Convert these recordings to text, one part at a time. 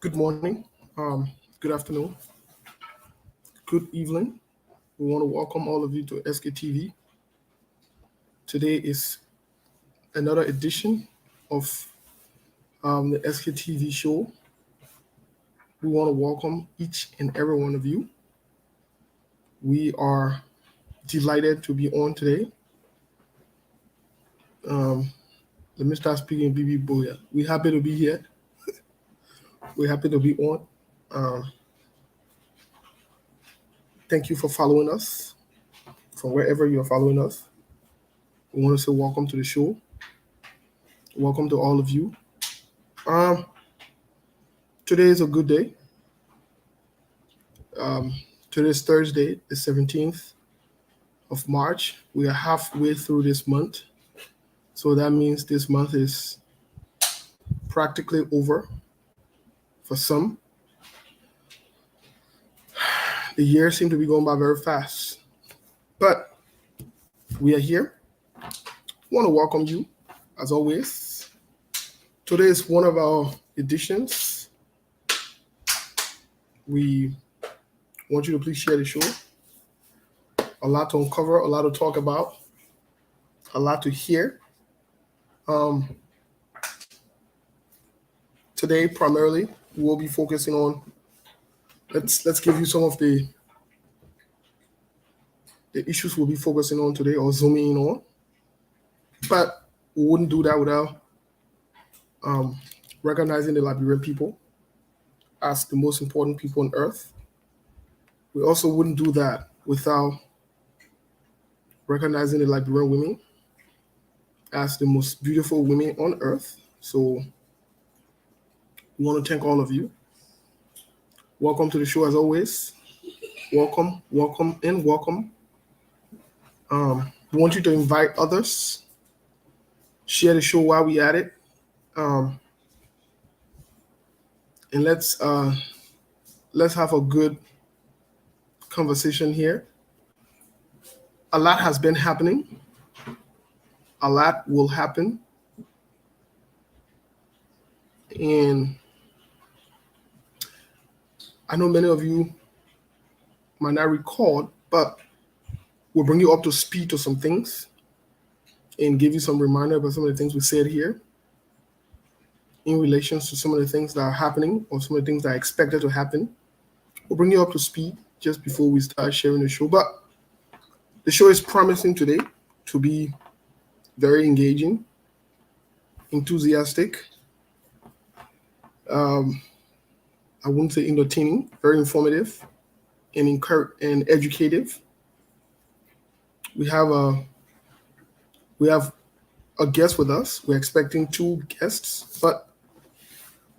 Good morning, good afternoon, good evening. We want to welcome all of you to SKTV. Today is another edition of the SKTV show. We want to welcome each and every one of you. We are delighted to be on today. Um, Let me start speaking BB Boya. We're happy to be here. We're happy to be on. Um, Thank you for following us from wherever you're following us. We want to say welcome to the show. Welcome to all of you. Um, Today is a good day. Um, Today is Thursday, the 17th of March. We are halfway through this month. So that means this month is practically over for some. The year seems to be going by very fast. But we are here. Want to welcome you, as always. Today is one of our editions. We want you to please share the show. A lot to uncover, a lot to talk about, a lot to hear. Today, primarily, we'll be focusing on. Let's give you some of the issues we'll be focusing on today or zooming in on. But we wouldn't do that without recognizing the Liberian people as the most important people on earth. We also wouldn't do that without recognizing the Liberian women as the most beautiful women on earth. So we want to thank all of you. Welcome to the show as always. Welcome, welcome, and welcome. We want you to invite others. Share the show while we at it. And let's have a good conversation here. A lot has been happening. A lot will happen. And I know many of you might not recall, but we'll bring you up to speed to some things and give you some reminder about some of the things we said here in relation to some of the things that are happening or some of the things that are expected to happen. We'll bring you up to speed just before we start sharing the show. But the show is promising today to be very engaging, enthusiastic. I wouldn't say entertaining, very informative and educative. We have a guest with us. We're expecting two guests, but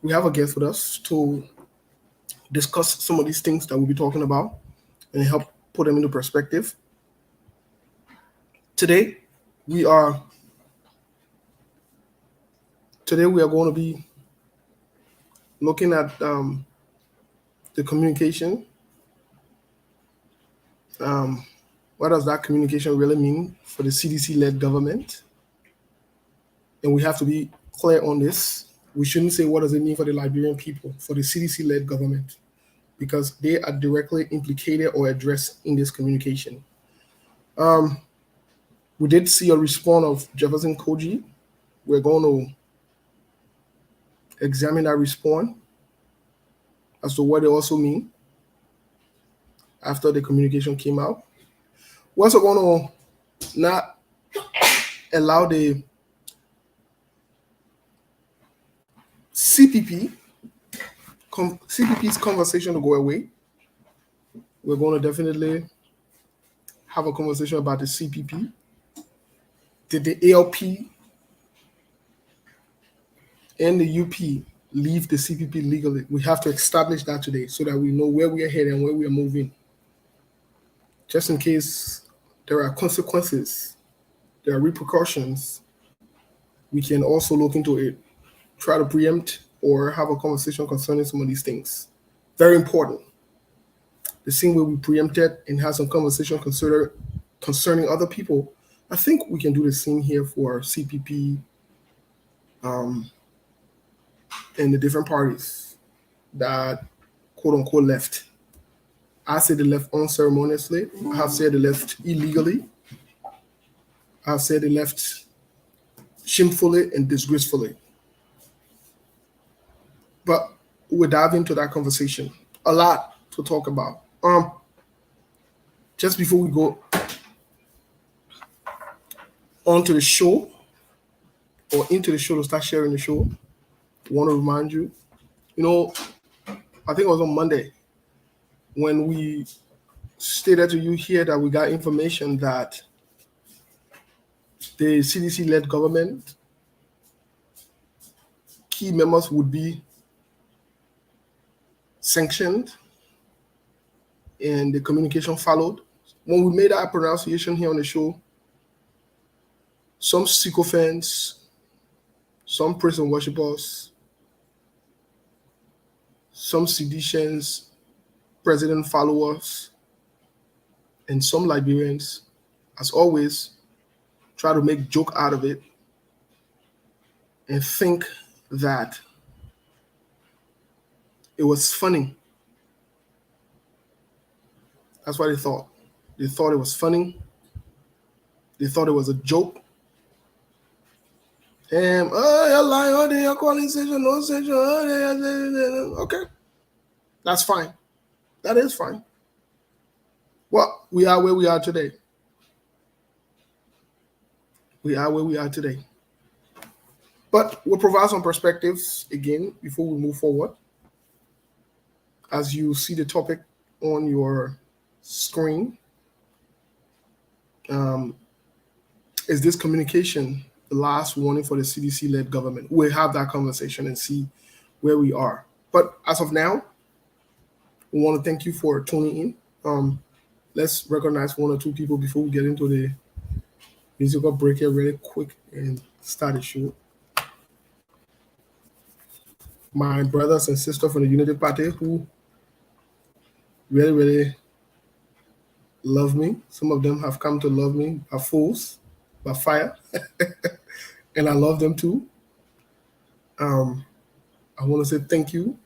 we have a guest with us to discuss some of these things that we'll be talking about and help put them into perspective. Today we are going to be looking at the communication. What does that communication really mean for the CDC-led government? And we have to be clear on this. We shouldn't say what does it mean for the Liberian people, for the CDC-led government, because they are directly implicated or addressed in this communication. We did see a response of Jefferson Koji. We're going to examine that response as to what they also mean after the communication came out. We're also going to not allow the CPP's conversation to go away. We're going to definitely have a conversation about the CPP. Did the ALP and the UP leave the CPP legally? We have to establish that today so that we know where we are headed and where we are moving. Just in case there are consequences, there are repercussions, we can also look into it, try to preempt or have a conversation concerning some of these things. Very important. The same way we preempted and have some conversation concerning other people, I think we can do the same here for CPP and the different parties. that quote unquote left. I say they left unceremoniously. I have said they left illegally. I have said they left shamefully and disgracefully. But we'll dive into that conversation. A lot to talk about. Just before we go onto the show or into the show to start sharing the show, I want to remind you, I think it was on Monday when we stated to you here that we got information that the CDC-led government key members would be sanctioned and the communication followed. When we made that pronunciation here on the show, some sycophants, some prison worshippers, some seditious president followers, and some Liberians, as always, try to make joke out of it and think that it was funny. That's what they thought. They thought it was funny. They thought it was a joke. And, you're lying, you're calling session, no session. Okay. That's fine. That is fine. Well, we are where we are today. We are where we are today. But we'll provide some perspectives again before we move forward. As you see the topic on your screen, is this communication the last warning for the CDC-led government? We'll have that conversation and see where we are. But as of now, we want to thank you for tuning in. Let's recognize one or two people before we get into the musical break here really quick and start the show. My brothers and sisters from the Unity Party who really, really love me. Some of them have come to love me by force, by fire, and I love them too. I want to say thank you.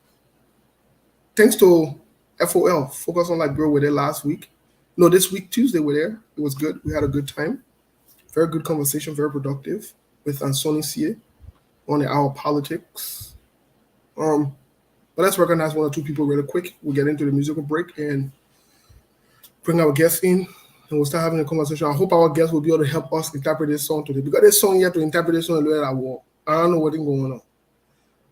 Thanks to FOL, Focus on Liberia, were there last week. No, this week, Tuesday, we're there. It was good. We had a good time. Very good conversation, very productive with Ansoni Sie on our politics. But let's recognize one or two people really quick. We'll get into the musical break and bring our guests in, and we'll start having a conversation. I hope our guests will be able to help us interpret this song today. Because this song, you have to interpret this song the way I walk. I don't know what's going on.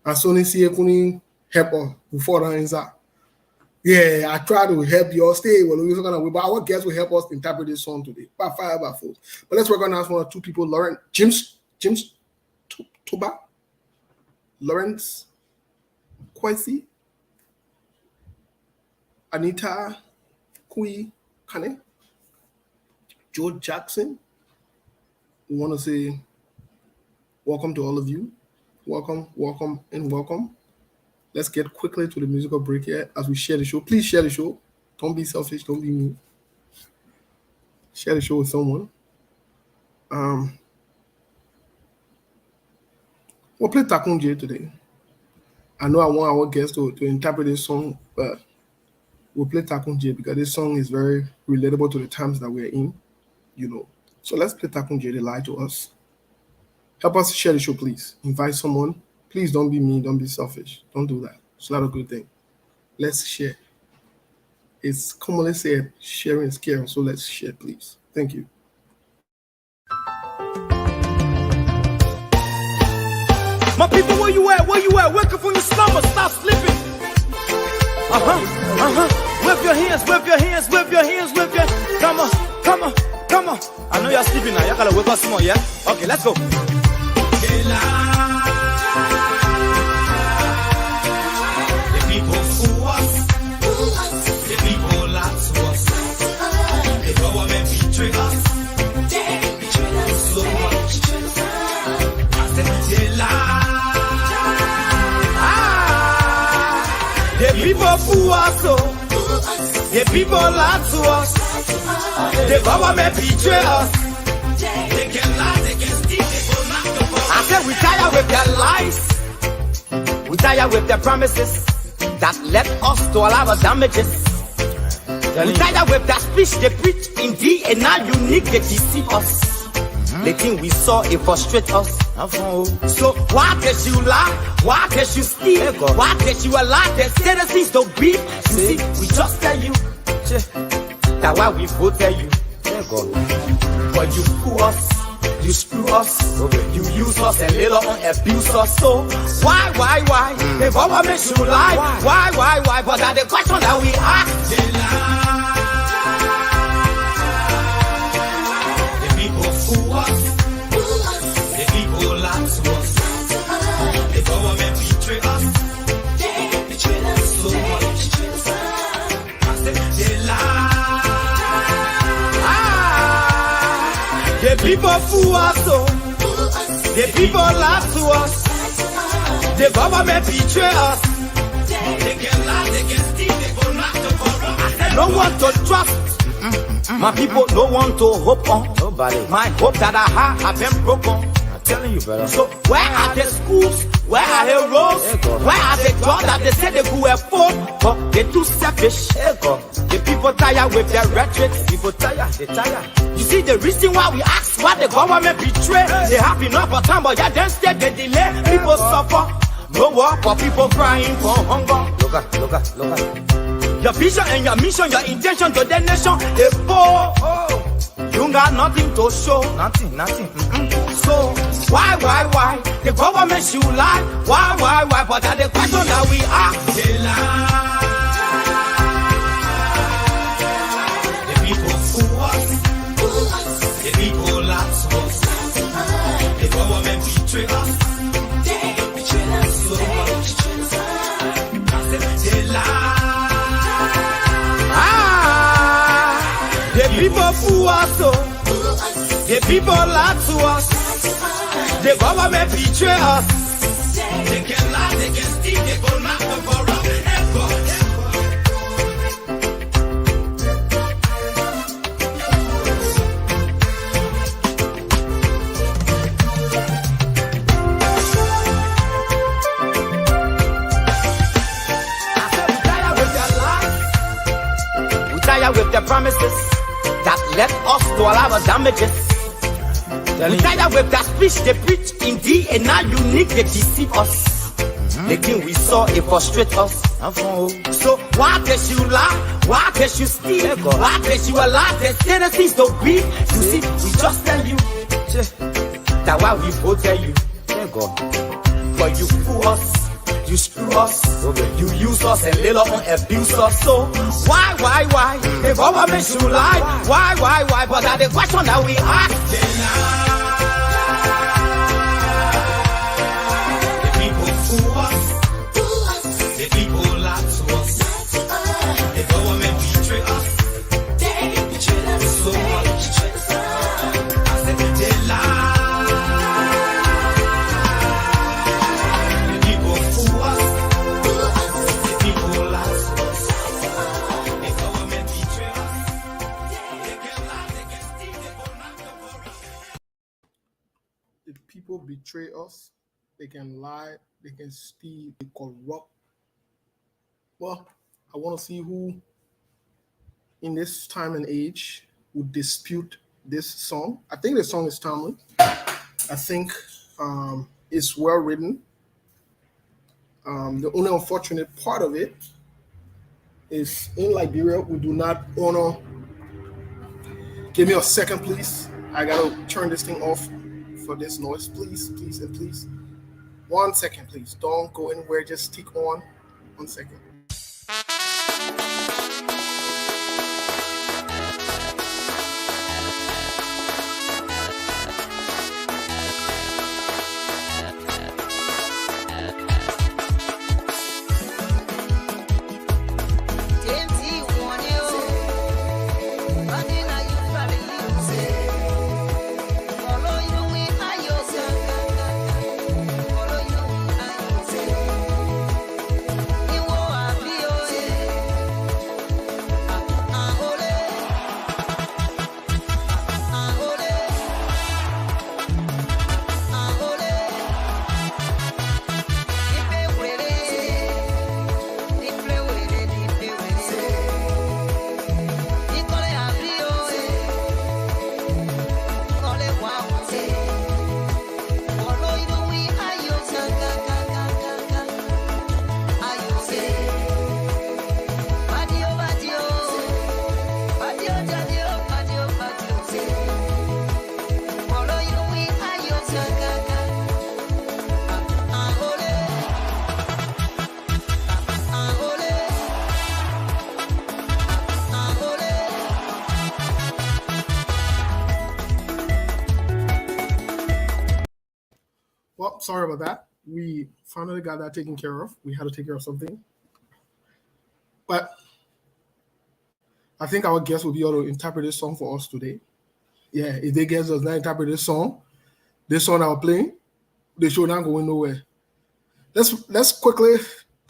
Ansoni Sie couldn't help us before the answer. Yeah, I try to help you all stay. But our guests will help us interpret this song today. By fire, by force. But let's recognize one or two people. James Toba, Lawrence Kwesi, Anita Kui Kane, Joe Jackson. We want to say welcome to all of you. Welcome, welcome, and welcome. Let's get quickly to the musical break here as we share the show. Please share the show. Don't be selfish. Don't be mean. Share the show with someone. We'll play Takunje today. I know I want our guests to interpret this song, but we'll play Takunje because this song is very relatable to the times that we're in, So let's play Takunje, they lie to us. Help us share the show, please. Invite someone. Please don't be mean. Don't be selfish. Don't do that. It's not a good thing. Let's share. It's commonly said, sharing is caring. So let's share, please. Thank you. My people, where you at? Where you at? Wake up from your slumber. Stop sleeping. Whip your hands, whip your hands, whip your hands, whip your. Come on, come on, come on. I know you're sleeping now. You gotta whip us more, yeah? Okay, let's go. The people fool us. The people lie to us. The government betray us. So much. I said they lie. The people fool us. The people lie to us. The government betray us. They can lie, they can steal, they will not. I said we tired with their lies. We tired with their promises. that led us to all our damages. We tired with that speech they preach indeed, and now unique they deceive us. The thing we saw, it frustrate us. So why did you lie? Why did you steal? Why did you allow the citizens to beat? You see, we just tell you that why we voted you. But you fool us, you screw us, you use us and later on abuse us. So why? The government should lie. Why? But that's the question that we ask. They lie. The people fool us. The people lie to us. The government betray us. They betray us so much. I said they lie. The people fool us, the people lie to us, the government betray us. They can lie, they can steal, they go knock the corrupt. No one to trust. My people, no one to hope on. Nobody. My hope that I have been broken. I'm telling you, brother. So where are the schools? Where are the roads? Where are the jobs that they say they could afford? But they're too selfish. The people tired with their rhetoric. People tired, they tired. You see the reason why we ask why the government betray. They have enough of time, but yeah, then instead they delay. People suffer. No work for people crying for hunger. Look at. Your vision and your mission, your intention to the nation, they poor. You got nothing to show. Nothing. So why? The government should lie. Why? But that's the question that we ask. They lie. The people fool us. The people lie to us. The government betray us. They betray us so much. I said they lie. The people fool us, the people lie to us, the government betray us. They can lie, they can steal, they go knock the corrupt. We tired with their promises that led us to all our damages. We tired with that speech they preach indeed, and now unique they deceive us. The thing we saw, it frustrate us. So why did you lie? Why did you steal? Why did you allow the citizens to beat? You see, we just tell you that why we voted you. But you fool us. You screw us, you use us and later on abuse us. So why? The government should lie. Why? But that's the question that we ask. The people fool us. The people lie to us. The government betray us. They betray us so much. I said they lie. People betray us, they can lie, they can steal, they corrupt. Well, I want to see who in this time and age would dispute this song. I think the song is timely. I think it's well written. The only unfortunate part of it is in Liberia, we do not honor. Give me a second, please. I got to turn this thing off for this noise, please. 1 second, please. Don't go anywhere. Just stick on. 1 second. sorry about that. We finally got that taken care of. We had to take care of something. But I think our guest will be able to interpret this song for us today. Yeah, if they guest does not interpret this song that we're playing, the show not going nowhere. Let's quickly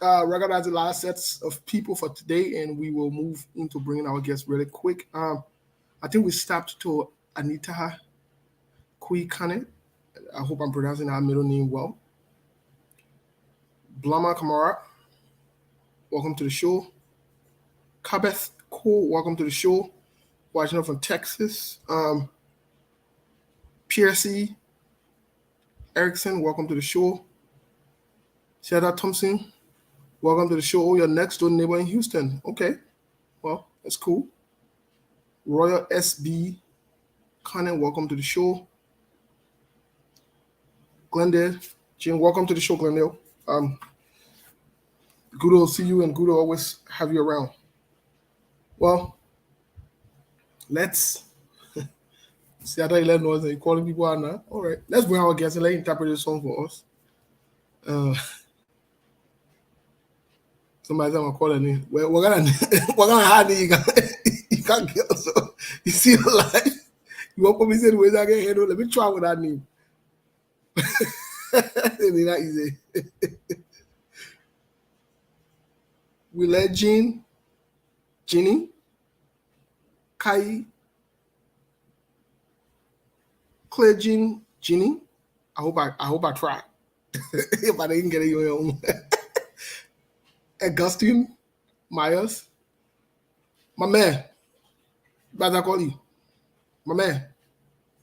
recognize the last sets of people for today, and we will move into bringing our guests really quick. I think we stopped to Anita Kuikane. I hope I'm pronouncing her middle name well. Blama Kamara, welcome to the show. Kabeth Cole, welcome to the show. Watching up from Texas. Piercy Erickson, welcome to the show. Shada Thompson, welcome to the show. Oh, your next door neighbor in Houston. Okay, well, that's cool. Royal SB Conan, welcome to the show. Glendale, Jim, welcome to the show, Glendale. Good to see you and good to always have you around. Well, let's see. I thought you let know that you're calling people out now. All right, let's bring our guest and let him interpret this song for us. Somebody said I'm gonna call her name. We're gonna hide it. You can't get us. So you see your life. You want to be saying where's I get handle? Let me try with that name. It's not easy. We let Jeannie, Kai, Claire Jean, Jeannie. I hope I try. If I didn't get it, your own. Augustine Myers, my man. Better call you, my man.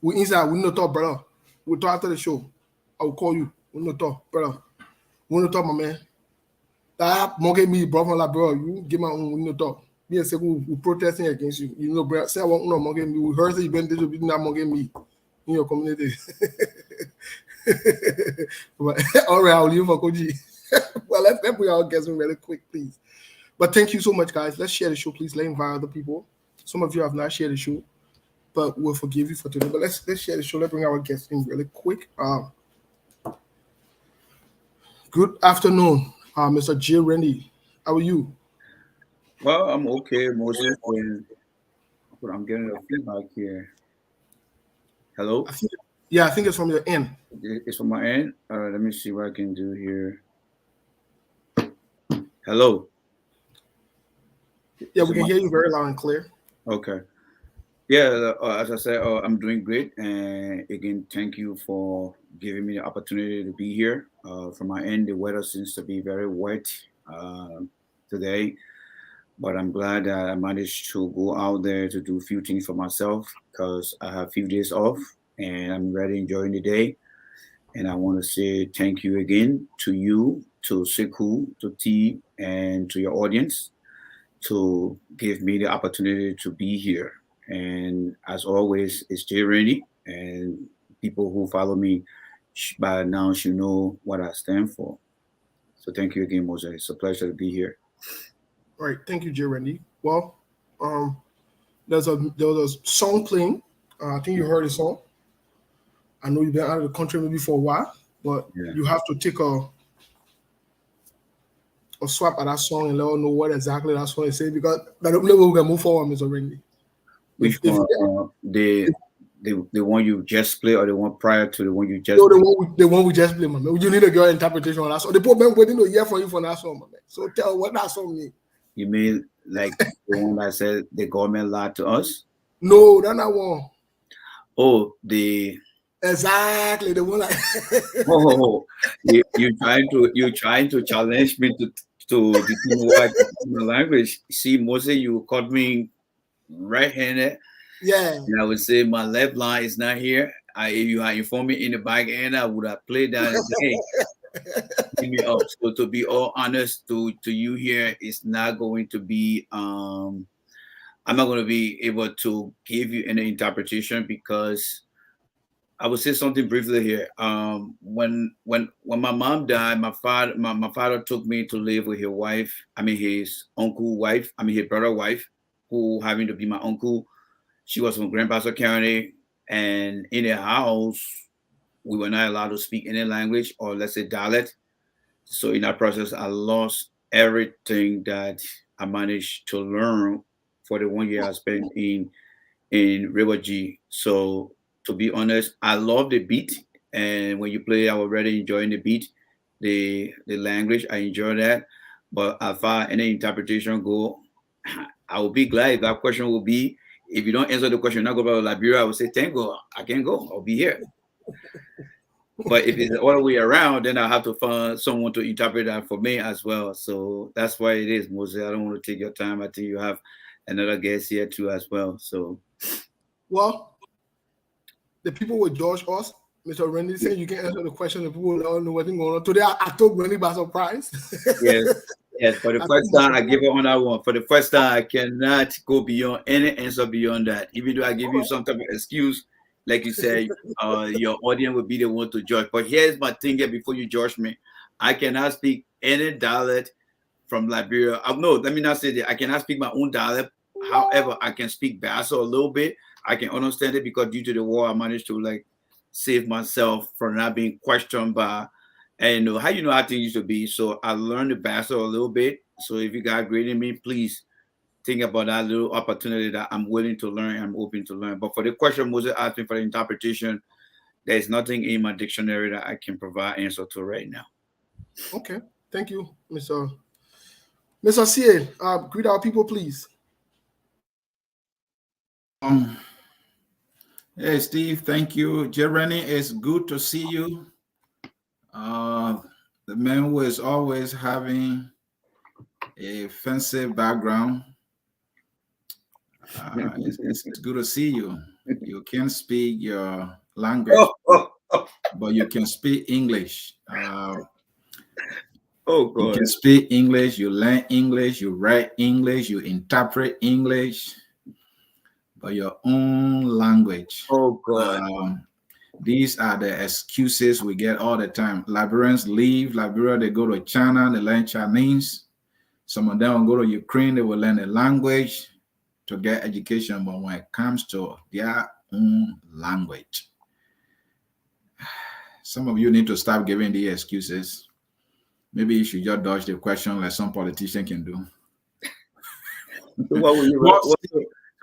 We inside. We no talk, brother. We'll talk after the show. I will call you. We no talk, brother. We no talk, my man. That monkey me, brother, like bro. You give my own. We no talk. Me and say we protesting against you. You know, bro. Say I want no monkey me. We heard that you been disobedient. That monkey me in your community. But, all right, I'll leave for Koji. Well, let's bring our guests in really quick, please. But thank you so much, guys. Let's share the show, please. Let's invite other people. Some of you have not shared the show, but we'll forgive you for today. But let's share the show. Let's bring our guests in really quick. Good afternoon, Mr. J. Randy. How are you? Well, I'm okay, Moses. But I'm getting a feedback here. Hello? I think it's from your end. It's from my end. Let me see what I can do here. Hello? Yeah, we can hear you very loud and clear. Okay. Yeah, as I said, I'm doing great. And again, thank you for giving me the opportunity to be here. From my end, the weather seems to be very wet today. But I'm glad that I managed to go out there to do a few things for myself because I have a few days off and I'm really enjoying the day. And I want to say thank you again to you, to Sekou, to T, and to your audience to give me the opportunity to be here. And as always, it's Jay Randy, and people who follow me by now should know what I stand for. So thank you again, Moses. It's a pleasure to be here. All right, thank you, Jay Randy. Well, there was a song playing. I think you heard the song. I know you've been out of the country maybe for a while, but you have to take a swap at that song and let us know what exactly that song is saying because that only way we can move forward, Mr. Randy. Which one? The one you just played or the one prior to the one you just the one we just played, man. You need a girl interpretation on that song. The poor man waiting to hear from you for that song, man. So tell what that song means. You mean like the one that said the government lied to us? No, that's not one. Oh, exactly the one. You trying to challenge me to the language. See, Moses, you caught me right-handed. Yeah. And I would say my left line is not here. If you had informed me in the back end, I would have played that and say, hey, give me up. So to be all honest to you here, it's not going to be I'm not going to be able to give you any interpretation because I will say something briefly here. When my mom died, my father took me to live with his wife. I mean his uncle wife. I mean his brother wife, who having to be my uncle. She was from Grand Bassa County, and in the house, we were not allowed to speak any language, or let's say dialect. So in that process, I lost everything that I managed to learn for the 1 year I spent in River G. So to be honest, I love the beat, and when you play, I was already enjoying the beat, the language. I enjoy that, but as far as any interpretation go, I will be glad if that question will be. If you don't answer the question, not go about Liberia, I will say, thank God, I can go. I'll be here. But if it's the other way around, then I have to find someone to interpret that for me as well. So that's why it is, Moses. I don't want to take your time. I think you have another guest here too as well. So, well, the people will judge us. Mr. Randy saying you can answer the question. The people don't know what's going on. Today, I took Randy by surprise. yes. Yes, for the first time, I give it on that one. For the first time, I cannot go beyond any answer beyond that. Even though I give you some type of excuse, like you said, your audience will be the one to judge. But here's my thing here before you judge me. I cannot speak any dialect from Liberia. No, let me not say that. I cannot speak my own dialect. However, I can speak Bassa a little bit. I can understand it because due to the war, I managed to like save myself from not being questioned by, and how you know how things used to be. So I learned the Bassa a little bit. So if you got great in me, please think about that little opportunity that I'm willing to learn. I'm open to learn. But for the question Moses asked me for the interpretation, there's nothing in my dictionary that I can provide answer to right now. Okay, thank you, Mr. C. Greet our people, please. Hey, Steve, thank you. Jeremy, it's good to see you. The man who is always having a fancy background. It's good to see you. You can speak your language, but you can speak English. Oh, God. You can speak English, you learn English, you write English, you interpret English, but your own language. Oh, God. These are the excuses we get all the time. Liberians leave Liberia, they go to China, they learn Chinese. Some of them will go to Ukraine, they will learn the language to get education. But when it comes to their own language, some of you need to stop giving the excuses. Maybe you should just dodge the question like some politician can do. So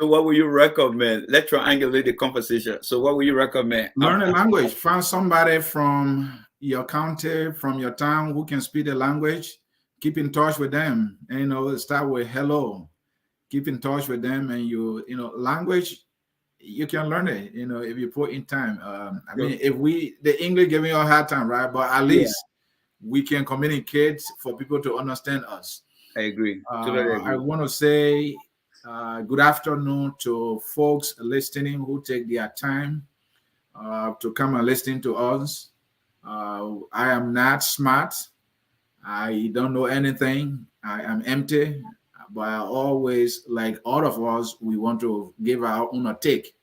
what will you recommend? Let's triangulate the conversation. So what will you recommend? Learn a language. Find somebody from your county, from your town who can speak the language. Keep in touch with them. And, start with hello. Keep in touch with them, and language, you can learn it. If you put in time. I mean, if the English giving you a hard time, right? But at least we can communicate for people to understand us. I agree. Totally agree. I want to say good afternoon to folks listening who take their time to come and listen to us. I am not smart. I don't know anything. I am empty. But I always, like all of us, we want to give our own take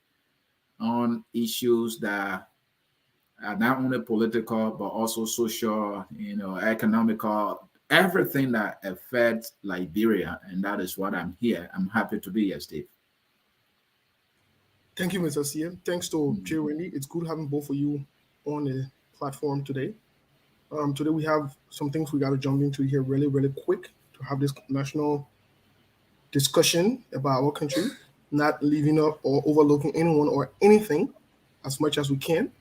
on issues that are not only political, but also social, economical, everything that affects Liberia. And that is what I'm here. I'm happy to be here, Steve. Thank you, Mr. C. Thanks to Jay Randy. It's good having both of you on the platform today. Today we have some things we got to jump into here really, really quick to have this national discussion about our country, not leaving up or overlooking anyone or anything as much as we can.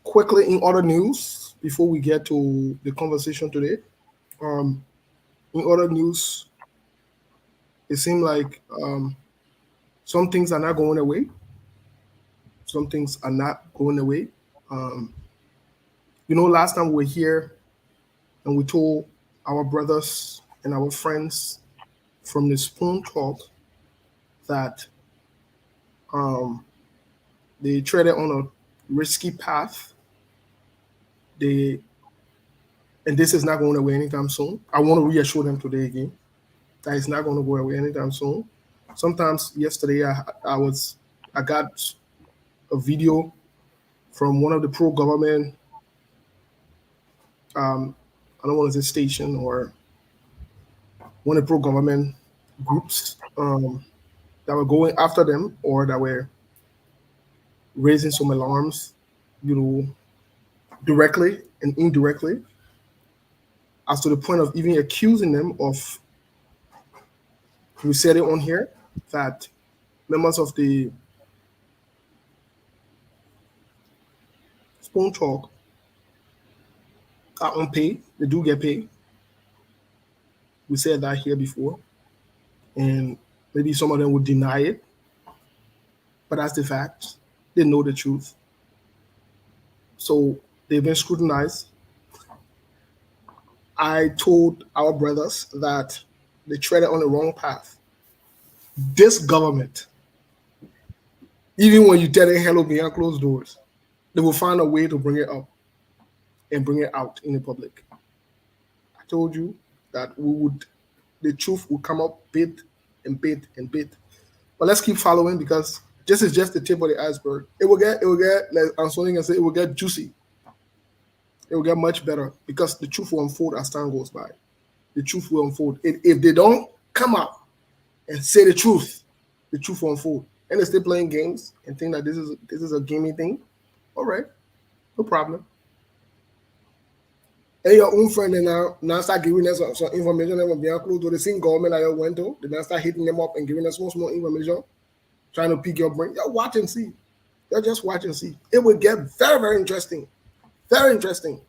Quickly, in other news, before we get to the conversation today, in other news, it seemed like some things are not going away. Some things are not going away. Last time we were here and we told our brothers and our friends from the Spoon Talk that they treaded on a risky path. And this is not going away anytime soon. I want to reassure them today again that it's not going to go away anytime soon. Sometimes yesterday I got a video from one of the pro-government, I don't want to say station or one of the pro-government groups that were going after them or that were raising some alarms, directly and indirectly, as to the point of even accusing them of, we said it on here, that members of the Spoon Talk are unpaid. They do get paid. We said that here before. And maybe some of them would deny it, but that's the fact. They know the truth. So they've been scrutinized. I told our brothers that they treaded on the wrong path. This government, even when you tell them hello behind closed doors, they will find a way to bring it up and bring it out in the public. I told you that the truth will come up bit and bit and bit. But let's keep following, because this is just the tip of the iceberg. It will get, like Anthony can say, it will get juicy. It will get much better, because the truth will unfold as time goes by. The truth will unfold. If they don't come out and say the truth will unfold. And they still playing games and think that this is a gaming thing. All right, no problem. And your own friend now start giving us some information that will be close to the same government that you went to. They now start hitting them up and giving us small information, trying to pick your brain. You watch and see. You just watch and see. It will get very, very interesting. Very interesting.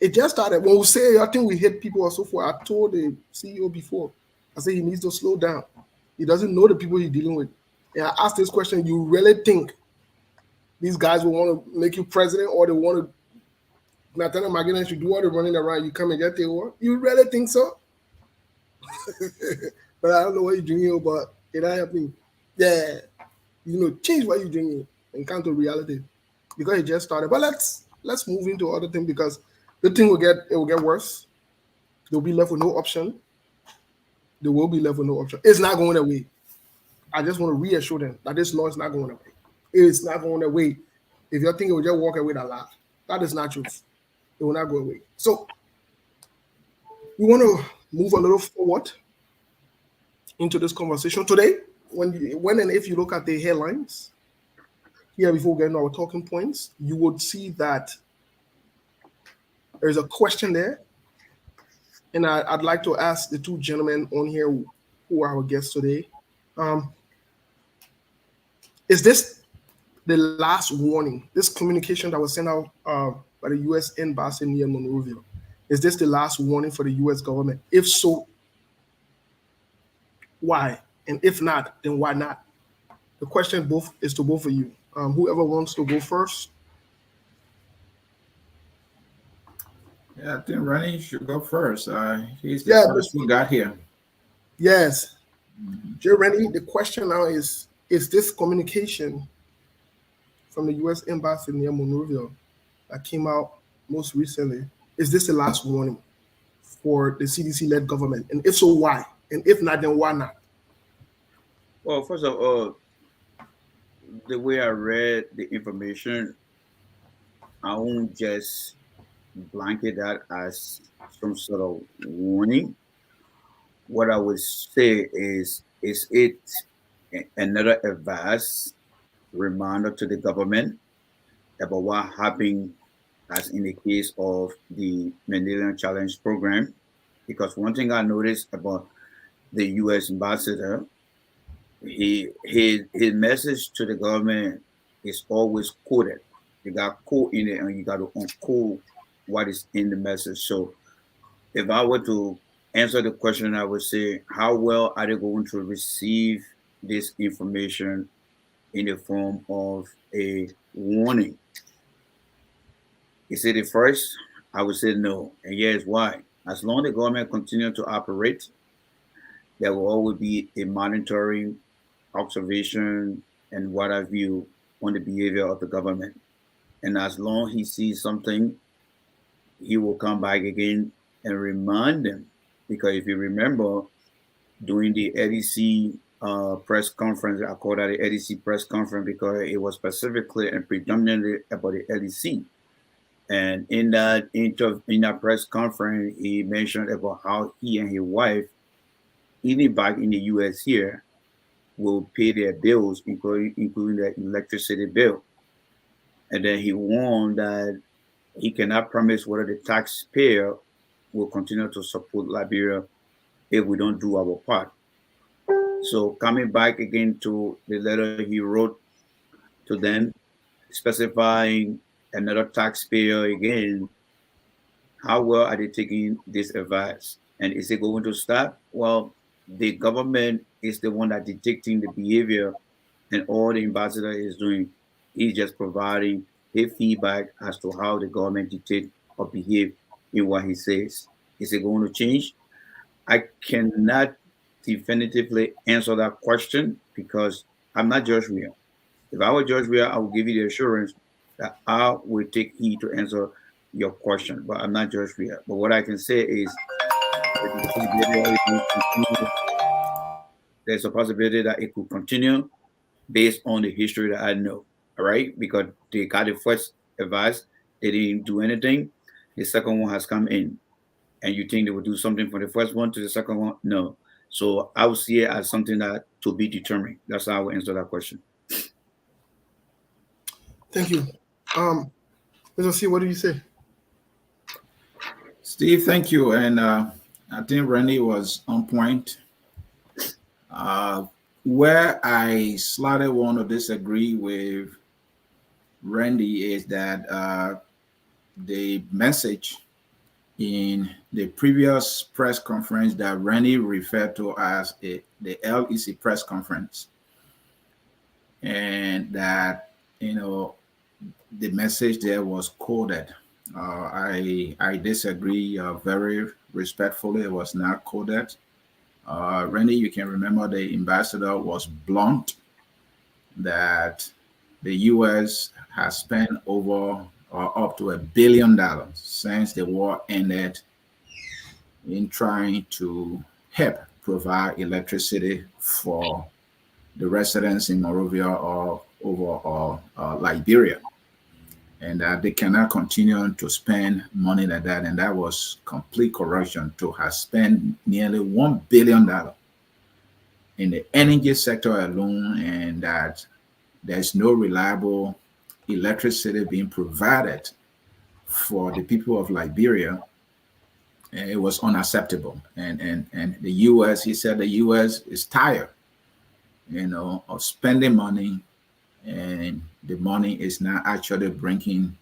It just started. When we say, I think we hit people or so forth, I told the CEO before, I said he needs to slow down. He doesn't know the people he's dealing with. And I asked this question, you really think these guys will want to make you president, or they want to, Nathaniel McGinnis should do all the running around, you come and get the war? You really think so? But I don't know what you're drinking, but it ain't happening. Yeah. Change what you're drinking and come to reality. Because it just started. But let's move into other things, because the thing will get worse. They'll be left with no option. They will be left with no option. It's not going away. I just want to reassure them that this law is not going away. It's not going away. If you're thinking it will just walk away, that is not truth. It will not go away. So we want to move a little forward into this conversation today. When and if you look at the headlines here before getting our talking points, you would see that there's a question there. And I'd like to ask the two gentlemen on here who are our guests today. Is this the last warning? This communication that was sent out by the U.S. Embassy near Monrovia, is this the last warning for the U.S. government? If so, why? And if not, then why not? The question is to both of you. Whoever wants to go first. Yeah, I think Ronnie should go first. He's the first who got here. Yes. Rennie, the question now is this communication from the U.S. Embassy near Monrovia that came out most recently, is this the last warning for the CDC-led government? And if so, why? And if not, then why not? Well, first of all, the way I read the information, I won't just blanket that as some sort of warning. What I would say is it another advice, reminder to the government about what happened as in the case of the Mandela Challenge program? Because one thing I noticed about the U.S. ambassador, his message to the government is always quoted. You got quote in it, and you got to unquote what is in the message. So if I were to answer the question, I would say, how well are they going to receive this information in the form of a warning? Is it the first? I would say no. And here's why. As long as the government continues to operate, there will always be a monitoring, observation, and what have you on the behavior of the government. And as long as he sees something, he will come back again and remind them. Because if you remember, during the EDC press conference, I call that the EDC press conference because it was specifically and predominantly about the EDC. And in that press conference, he mentioned about how he and his wife, even back in the U.S. here, will pay their bills, including the electricity bill. And then he warned that he cannot promise whether the taxpayer will continue to support Liberia if we don't do our part. So coming back again to the letter he wrote to them, specifying another taxpayer again, how well are they taking this advice? And is it going to stop? Well, the government is the one that dictating the behavior, and all the ambassador is doing, he's just providing his feedback as to how the government dictate or behave in what he says. Is it going to change? I cannot definitively answer that question because I'm not Judge Weir. If I were Judge Weir, I would give you the assurance that I will take heed to answer your question, but I'm not Judge Weir. But what I can say is there's a possibility that it could continue based on the history that I know. All right, because they got the first advice, they didn't do anything. The second one has come in, and you think they will do something from the first one to the second one? No. So I would see it as something that to be determined. That's how I will answer that question. Thank you. Let's see. What do you say? Steve, thank you. And I think Randy was on point. Where I slightly want to disagree with Randy is that the message in the previous press conference that Randy referred to as the LEC press conference, and that, the message there was coded. I disagree very respectfully. It was not coded. Randy, you can remember the ambassador was blunt that the U.S. has spent over up to $1 billion since the war ended in trying to help provide electricity for the residents in Monrovia or over Liberia, and that they cannot continue to spend money like that. And that was complete corruption to have spent nearly $1 billion in the energy sector alone, and that there's no reliable electricity being provided for the people of Liberia. And it was unacceptable. And the U.S., he said the U.S. is tired, of spending money, and the money is not actually bringing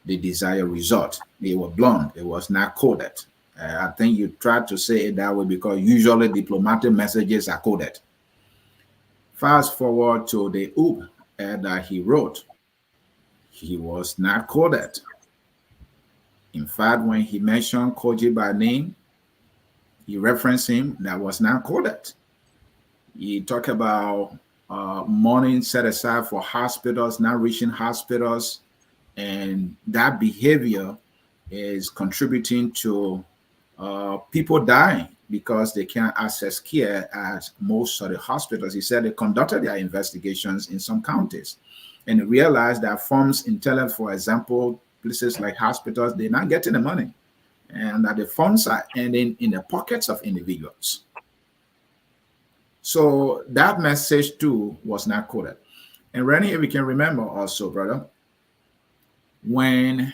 the desired result. It was blunt. It was not coded. I think you tried to say it that way because usually diplomatic messages are coded. Fast forward to the OOP that he wrote. He was not coded. In fact, when he mentioned Koji by name, he referenced him, that was not coded. He talked about money set aside for hospitals, not reaching hospitals, and that behavior is contributing to people dying because they can't access care at most of the hospitals. He said they conducted their investigations in some counties and realized that funds intended, for example, places like hospitals, they're not getting the money, and that the funds are ending in the pockets of individuals. So that message too was not coded. And Rennie, if we can remember also, brother, when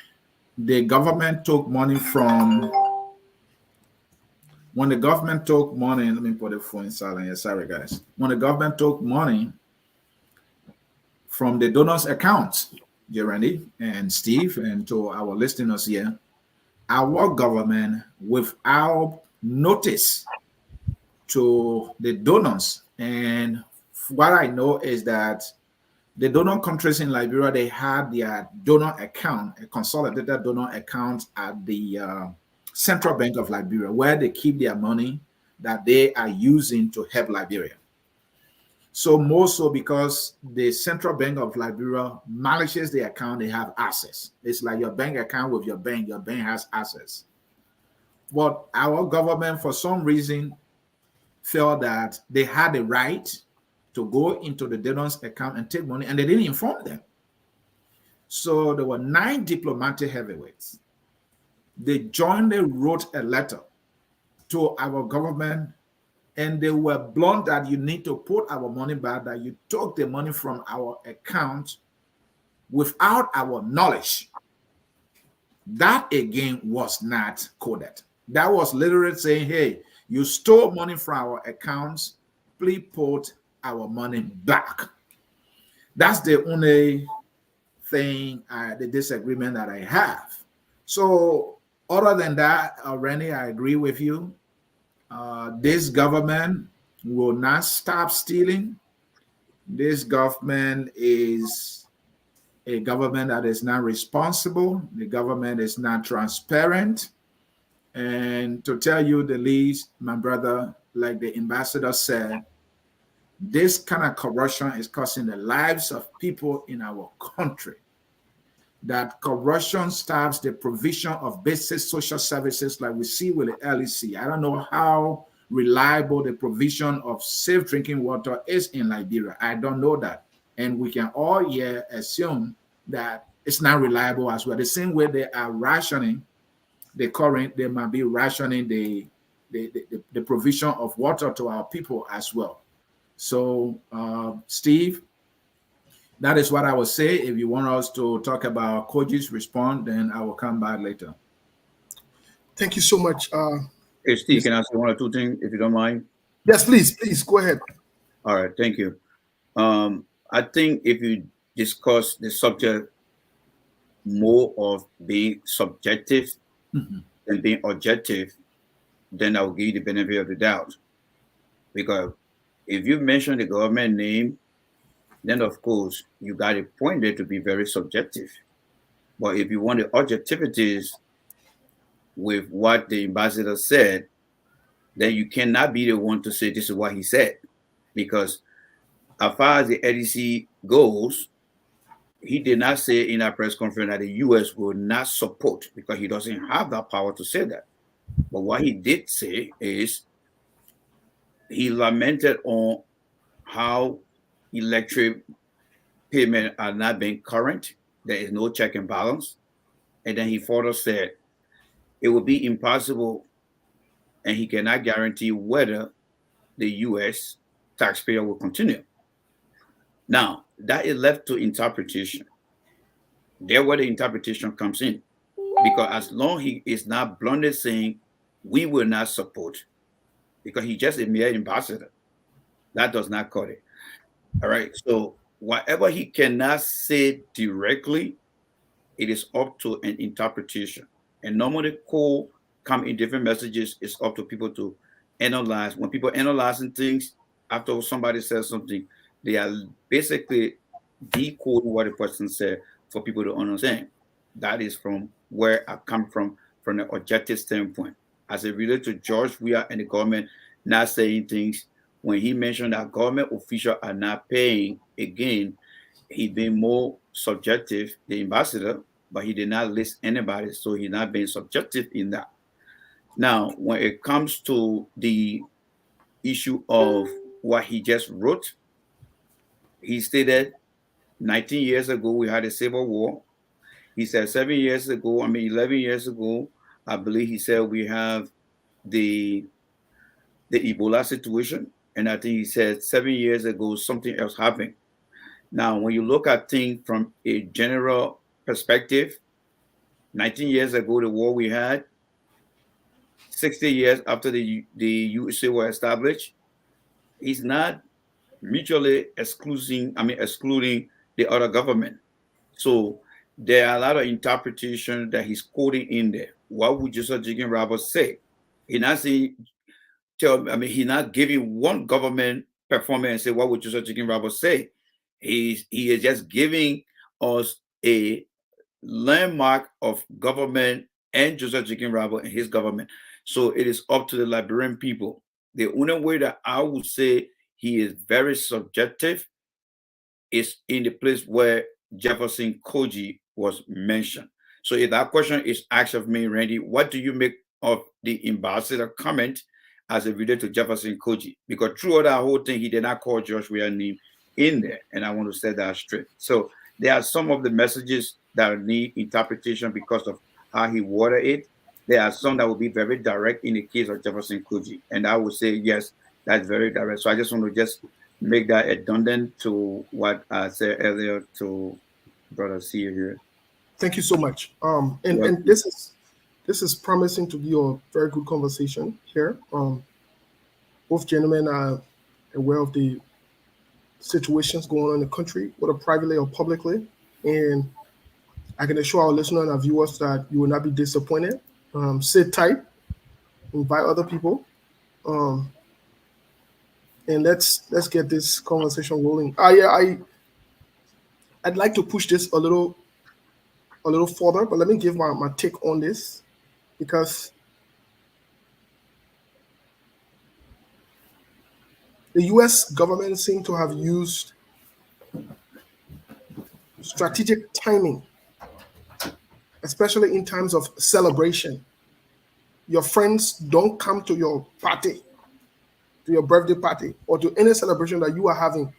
the government took money from, let me put the phone in silent here, sorry guys. When the government took money from the donors' accounts, Randy and Steve, and to our listeners here, our government, without notice to the donors, and what I know is that the donor countries in Liberia, they had their donor account, a consolidated donor account at the Central Bank of Liberia, where they keep their money that they are using to help Liberia. So more so because the Central Bank of Liberia manages the account, they have access. It's like your bank account with your bank has access. But our government, for some reason, felt that they had the right to go into the donors' account and take money, and they didn't inform them. So there were 9 diplomatic heavyweights. They jointly wrote a letter to our government, and they were blunt that you need to put our money back, that you took the money from our account without our knowledge. That again was not coded. That was literally saying, hey, you stole money from our accounts, please put our money back. That's the only thing, the disagreement that I have. So other than that, Rennie, I agree with you. This government will not stop stealing. This government is a government that is not responsible. The government is not transparent. And to tell you the least, my brother, like the ambassador said, this kind of corruption is costing the lives of people in our country. That corruption stops the provision of basic social services like we see with the LEC. I don't know how reliable the provision of safe drinking water is in Liberia. I don't know that. And we can all here assume that it's not reliable as well. The same way they are rationing the current, they might be rationing the provision of water to our people as well. So, Steve, that is what I would say. If you want us to talk about Koji's response, then I will come back later. Thank you so much. Hey, Steve, can I say one or two things, if you don't mind? Yes, please, go ahead. All right, thank you. I think if you discuss the subject more of being subjective than being objective, then I will give you the benefit of the doubt. Because if you mention the government name, then of course you got a point there to be very subjective. But if you want the objectivities with what the ambassador said, then you cannot be the one to say this is what he said. Because as far as the CDC goes, he did not say in a press conference that the US will not support, because he doesn't have that power to say that. But what he did say is he lamented on how electric payment are not being current. There is no check and balance. And then he further said it will be impossible, and he cannot guarantee whether the US taxpayer will continue. Now, that is left to interpretation. There where the interpretation comes in. Because as long he is not bluntly saying, we will not support, because he just a mere ambassador, that does not cut it. All right. So whatever he cannot say directly, it is up to an interpretation. And normally call come in different messages. It's up to people to analyze. When people analyzing things, after somebody says something, they are basically decoding what the person said for people to understand. That is from where I come from the objective standpoint. As it relates to George Weah and the government not saying things, when he mentioned that government officials are not paying, again, he been more subjective, the ambassador, but he did not list anybody, so he's not being subjective in that. Now, when it comes to the issue of what he just wrote, he stated 19 years ago we had a civil war. He said 11 years ago, I believe he said we have the Ebola situation. And I think he said 7 years ago, something else happened. Now, when you look at things from a general perspective, 19 years ago, the war we had, 60 years after the USA were established, is not mutually excluding the other government. So there are a lot of interpretation that he's quoting in there. What would Joseph Jigen Robert say? He's not saying, he's not giving one government performance and say, what would Joseph Jigen Robert say? He is just giving us a landmark of government and Joseph Jigen Robert and his government. So it is up to the Liberian people. The only way that I would say he is very subjective is in the place where Jefferson Koji was mentioned. So if that question is asked of me, Randy, what do you make of the ambassador comment as it related to Jefferson Koji? Because throughout that whole thing, he did not call George Weah's name in there. And I want to set that straight. So there are some of the messages that need interpretation because of how he worded it. There are some that will be very direct in the case of Jefferson Koji. And I would say, yes, that's very direct. So I just want to just make that redundant to what I said earlier to Brother C here. Thank you so much. And this is promising to be a very good conversation here. Both gentlemen are aware of the situations going on in the country, whether privately or publicly, and I can assure our listeners and our viewers that you will not be disappointed. Sit tight, invite other people, um, and let's get this conversation rolling. I'd like to push this a little further, but let me give my take on this because the U.S. government seems to have used strategic timing, especially in times of celebration. Your friends don't come to your party, to your birthday party, or to any celebration that you are having,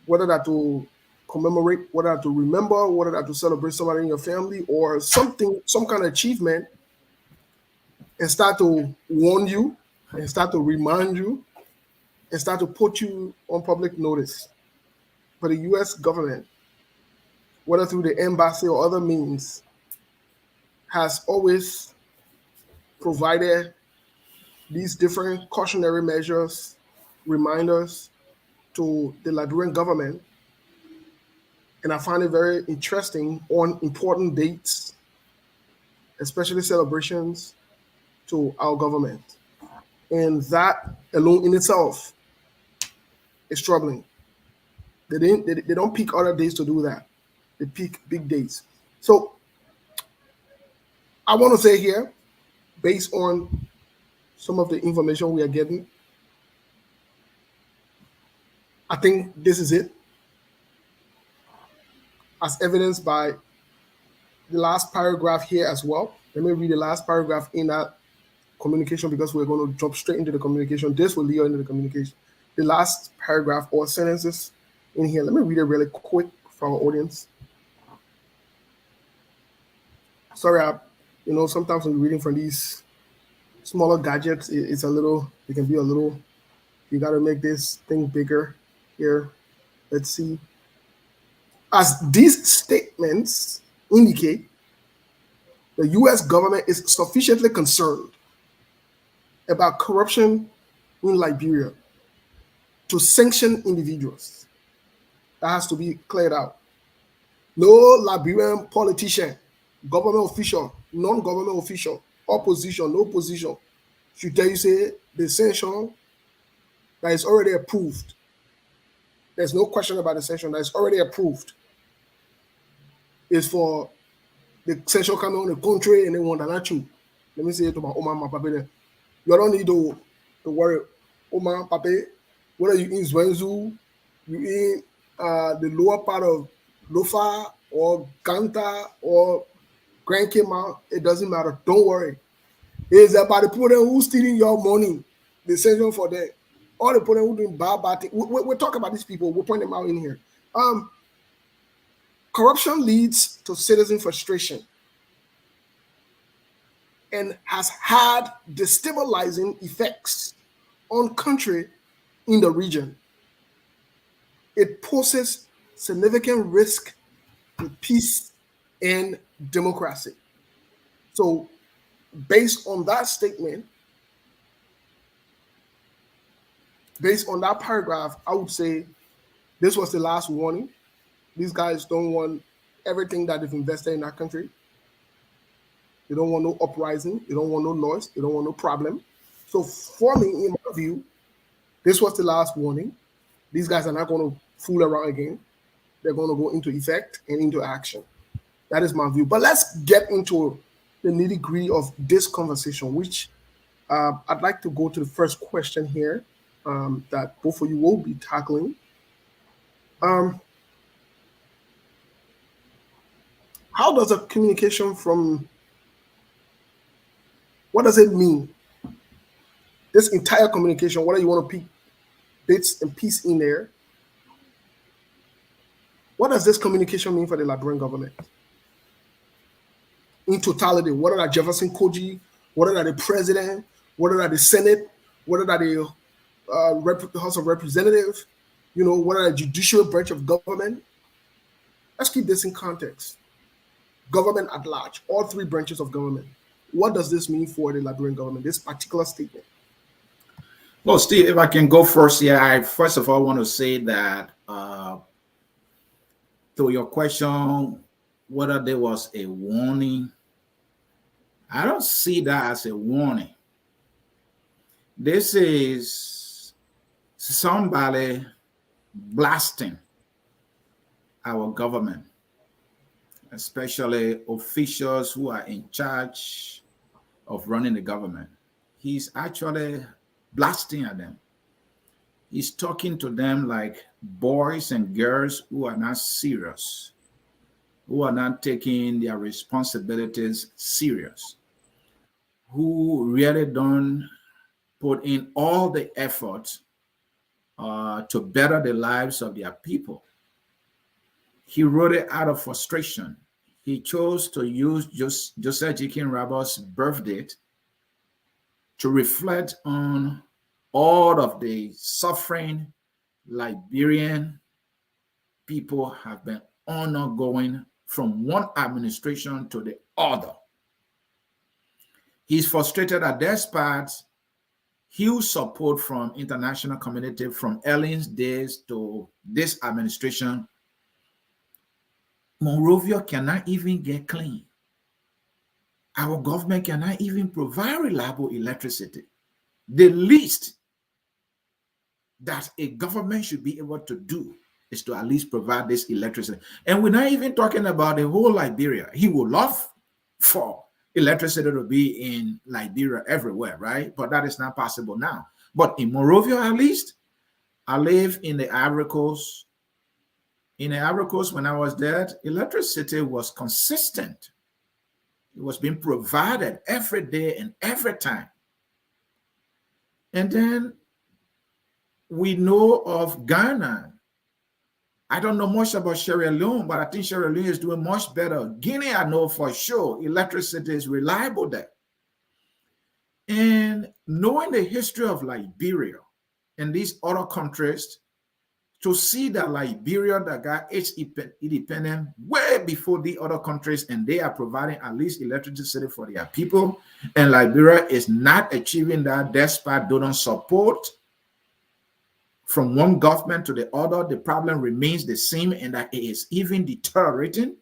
whether that to commemorate, whether that to remember, whether that to celebrate somebody in your family or something, some kind of achievement, and start to warn you and start to remind you and start to put you on public notice. But the US government, whether through the embassy or other means, has always provided these different cautionary measures, reminders to the Liberian government. And I find it very interesting on important dates, especially celebrations to our government. And that alone in itself is troubling. They don't pick other days to do that. They pick big days. So I want to say here, based on some of the information we are getting, I think this is it, as evidenced by the last paragraph here as well. Let me read the last paragraph in that communication because we're going to jump straight into the communication. This will lead into the communication. The last paragraph or sentences in here. Let me read it really quick for our audience. Sorry, sometimes when you're reading from these smaller gadgets, it's a little, it can be a little, you got to make this thing bigger here. Let's see. As these statements indicate, the US government is sufficiently concerned about corruption in Liberia to sanction individuals. That has to be cleared out. No Liberian politician, government official, non-government official, opposition, no opposition should tell you, say, the sanction that is already approved. There's no question about the sanction that is already approved. Is for the sanction coming on the country and they want to not you. Let me say it to my Oma, my papa there. You don't need to worry. Oma, papa, whether you in Zwenzu, you in the lower part of Lofa or Ganta or Grand Kema, it doesn't matter. Don't worry. It's about the people who stealing your money. The sanction for that. All the people who doing bad things. We're talking about these people. We'll point them out in here. Corruption leads to citizen frustration and has had destabilizing effects on country in the region. It poses significant risk to peace and democracy. So, based on that statement, based on that paragraph, I would say this was the last warning. These guys don't want everything that they've invested in that country. They don't want no uprising. They don't want no noise. They don't want no problem. So for me, in my view, this was the last warning. These guys are not going to fool around again. They're going to go into effect and into action. That is my view. But let's get into the nitty-gritty of this conversation, which I'd like to go to the first question here that both of you will be tackling. How does a communication from, what does it mean? This entire communication, whether you want to pick bits and pieces in there, what does this communication mean for the Liberian government? In totality, whether that Jefferson Koji, whether that the president, whether that the Senate, whether that the House of Representatives, whether the judicial branch of government. Let's keep this in context. government at large, all three branches of government. What does this mean for the Liberian government, this particular statement? Well, Steve, if I can go first here, I first of all want to say that to your question, whether there was a warning, I don't see that as a warning. This is somebody blasting our government, especially officials who are in charge of running the government. He's actually blasting at them. He's talking to them like boys and girls who are not serious, who are not taking their responsibilities serious, who really don't put in all the effort to better the lives of their people. He wrote it out of frustration. He chose to use Joseph Jikin Rabo's birth date to reflect on all of the suffering Liberian people have been undergoing from one administration to the other. He's frustrated that despite huge support from international community from Ellen's days to this administration, Monrovia cannot even get clean. Our government cannot even provide reliable electricity. The least that a government should be able to do is to at least provide this electricity. And we're not even talking about the whole Liberia. He would love for electricity to be in Liberia everywhere, right? But that is not possible now. But in Monrovia, at least, I live in the Ivory Coast. In the Ivory Coast, when I was there, electricity was consistent. It was being provided every day and every time. And then we know of Ghana. I don't know much about Sierra Leone, but I think Sierra Leone is doing much better. Guinea, I know for sure, electricity is reliable there. And knowing the history of Liberia and these other countries, to see that Liberia that got its independence way before the other countries, and they are providing at least electricity for their people, and Liberia is not achieving that despite donor support from one government to the other, the problem remains the same and that it is even deteriorating.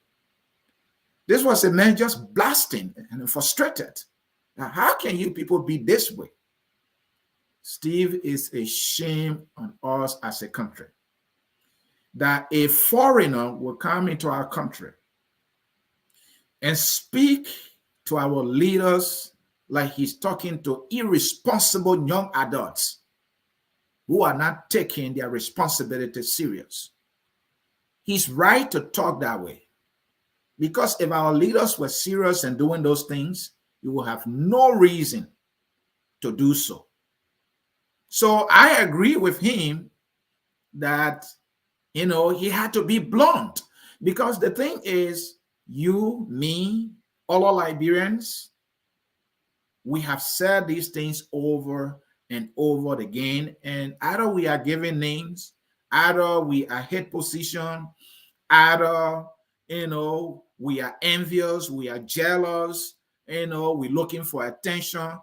This was a man just blasting and frustrated. Now, how can you people be this way? Steve, is a shame on us as a country that a foreigner will come into our country and speak to our leaders like he's talking to irresponsible young adults who are not taking their responsibility serious. He's right to talk that way, because if our leaders were serious in doing those things, you will have no reason to do so. So I agree with him that, he had to be blunt, because the thing is, you, me, all our Liberians, we have said these things over and over again, and either we are giving names, either we are hit position, either we are envious, we are jealous, we're looking for attention.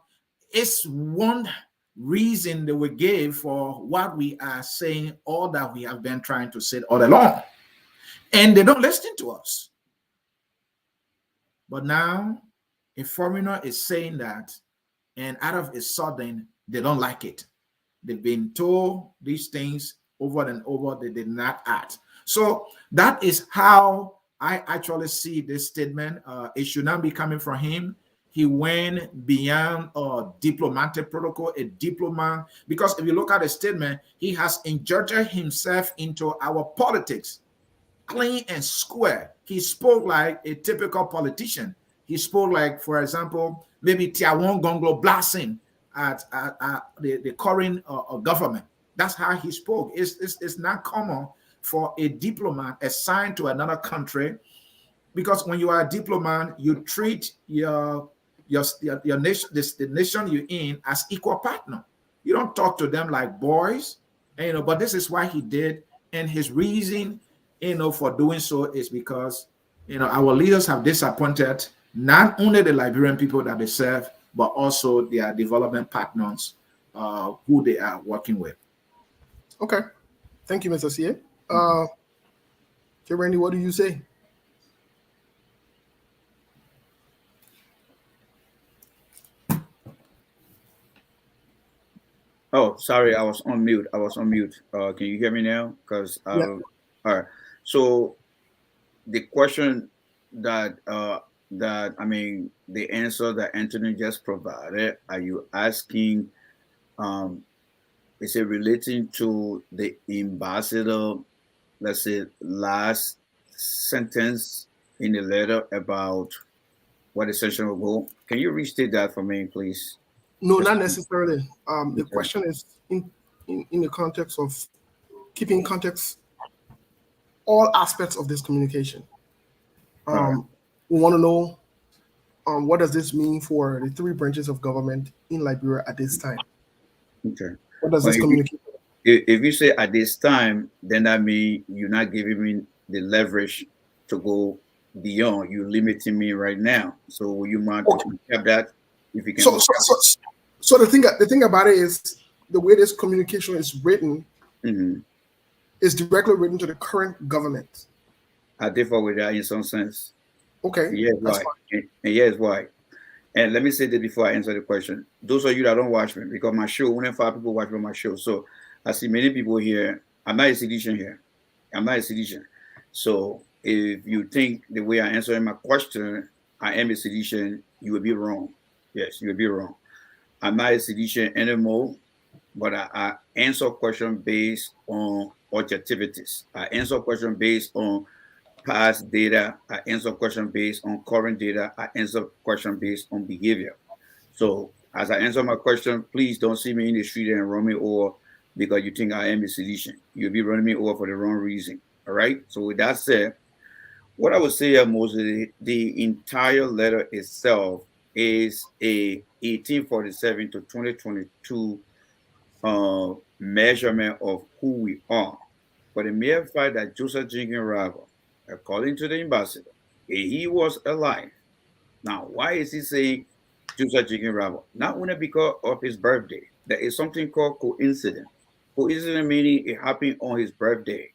It's one reason that we gave for what we are saying, all that we have been trying to say all along, and they don't listen to us. But now a foreigner is saying that, and out of a sudden they don't like it. They've been told these things over and over, they did not act. So that is how I actually see this statement. It should not be coming from him. He went beyond diplomatic protocol, a diplomat, because if you look at the statement, he has injected himself into our politics, clean and square. He spoke like a typical politician. He spoke like, for example, maybe Tiawon Gonglo blasting at the current government. That's how he spoke. It's not common for a diplomat assigned to another country, because when you are a diplomat, you treat your nation, the nation you're in, as equal partner. You don't talk to them like boys, but this is why he did, and his reason, for doing so is because our leaders have disappointed not only the Liberian people that they serve, but also their development partners who they are working with. Okay. Thank you, Mr. CA. Randy, what do you say? Oh, sorry, I was on mute. Can you hear me now? Because Yeah. all right. So the question that the answer that Anthony just provided, are you asking, is it relating to the ambassador, let's say, last sentence in the letter about what the session will go? Can you restate that for me, please? No, Just not necessarily. The okay. question is in the context of keeping context all aspects of this communication. Right. We want to know what does this mean for the three branches of government in Liberia at this time? Okay. What does Well, this communicate? if you say at this time, then that means you're not giving me the leverage to go beyond. You're limiting me right now. So will you mind to recap that? If you can So, recap so, so, so the thing about it is the way this communication is written is directly written to the current government. I differ with that in some sense. Okay, Yes, that's why? fine. And yes, why? And let me say this before I answer the question. Those of you that don't watch me, because my show, only 5 people watch me on my show. So I see many people here. I'm not a seditious here. I'm not a seditious. So if you think the way I answer my question, I am a seditious, you will be wrong. Yes, you will be wrong. I'm not a seditious anymore, but I answer question based on objectivities. I answer question based on past data. I answer question based on current data. I answer question based on behavior. So as I answer my question, please don't see me in the street and run me over because you think I am a solution. You'll be running me over for the wrong reason. All right. So with that said, what I would say mostly the entire letter itself is a 1847 to 2022 measurement of who we are. For the mere fact that Joseph Jenkins Rabo, according to the ambassador, he was alive. Now, why is he saying Joseph Jenkins Rabo? Not only because of his birthday. There is something called coincidence. Coincidence meaning it happened on his birthday.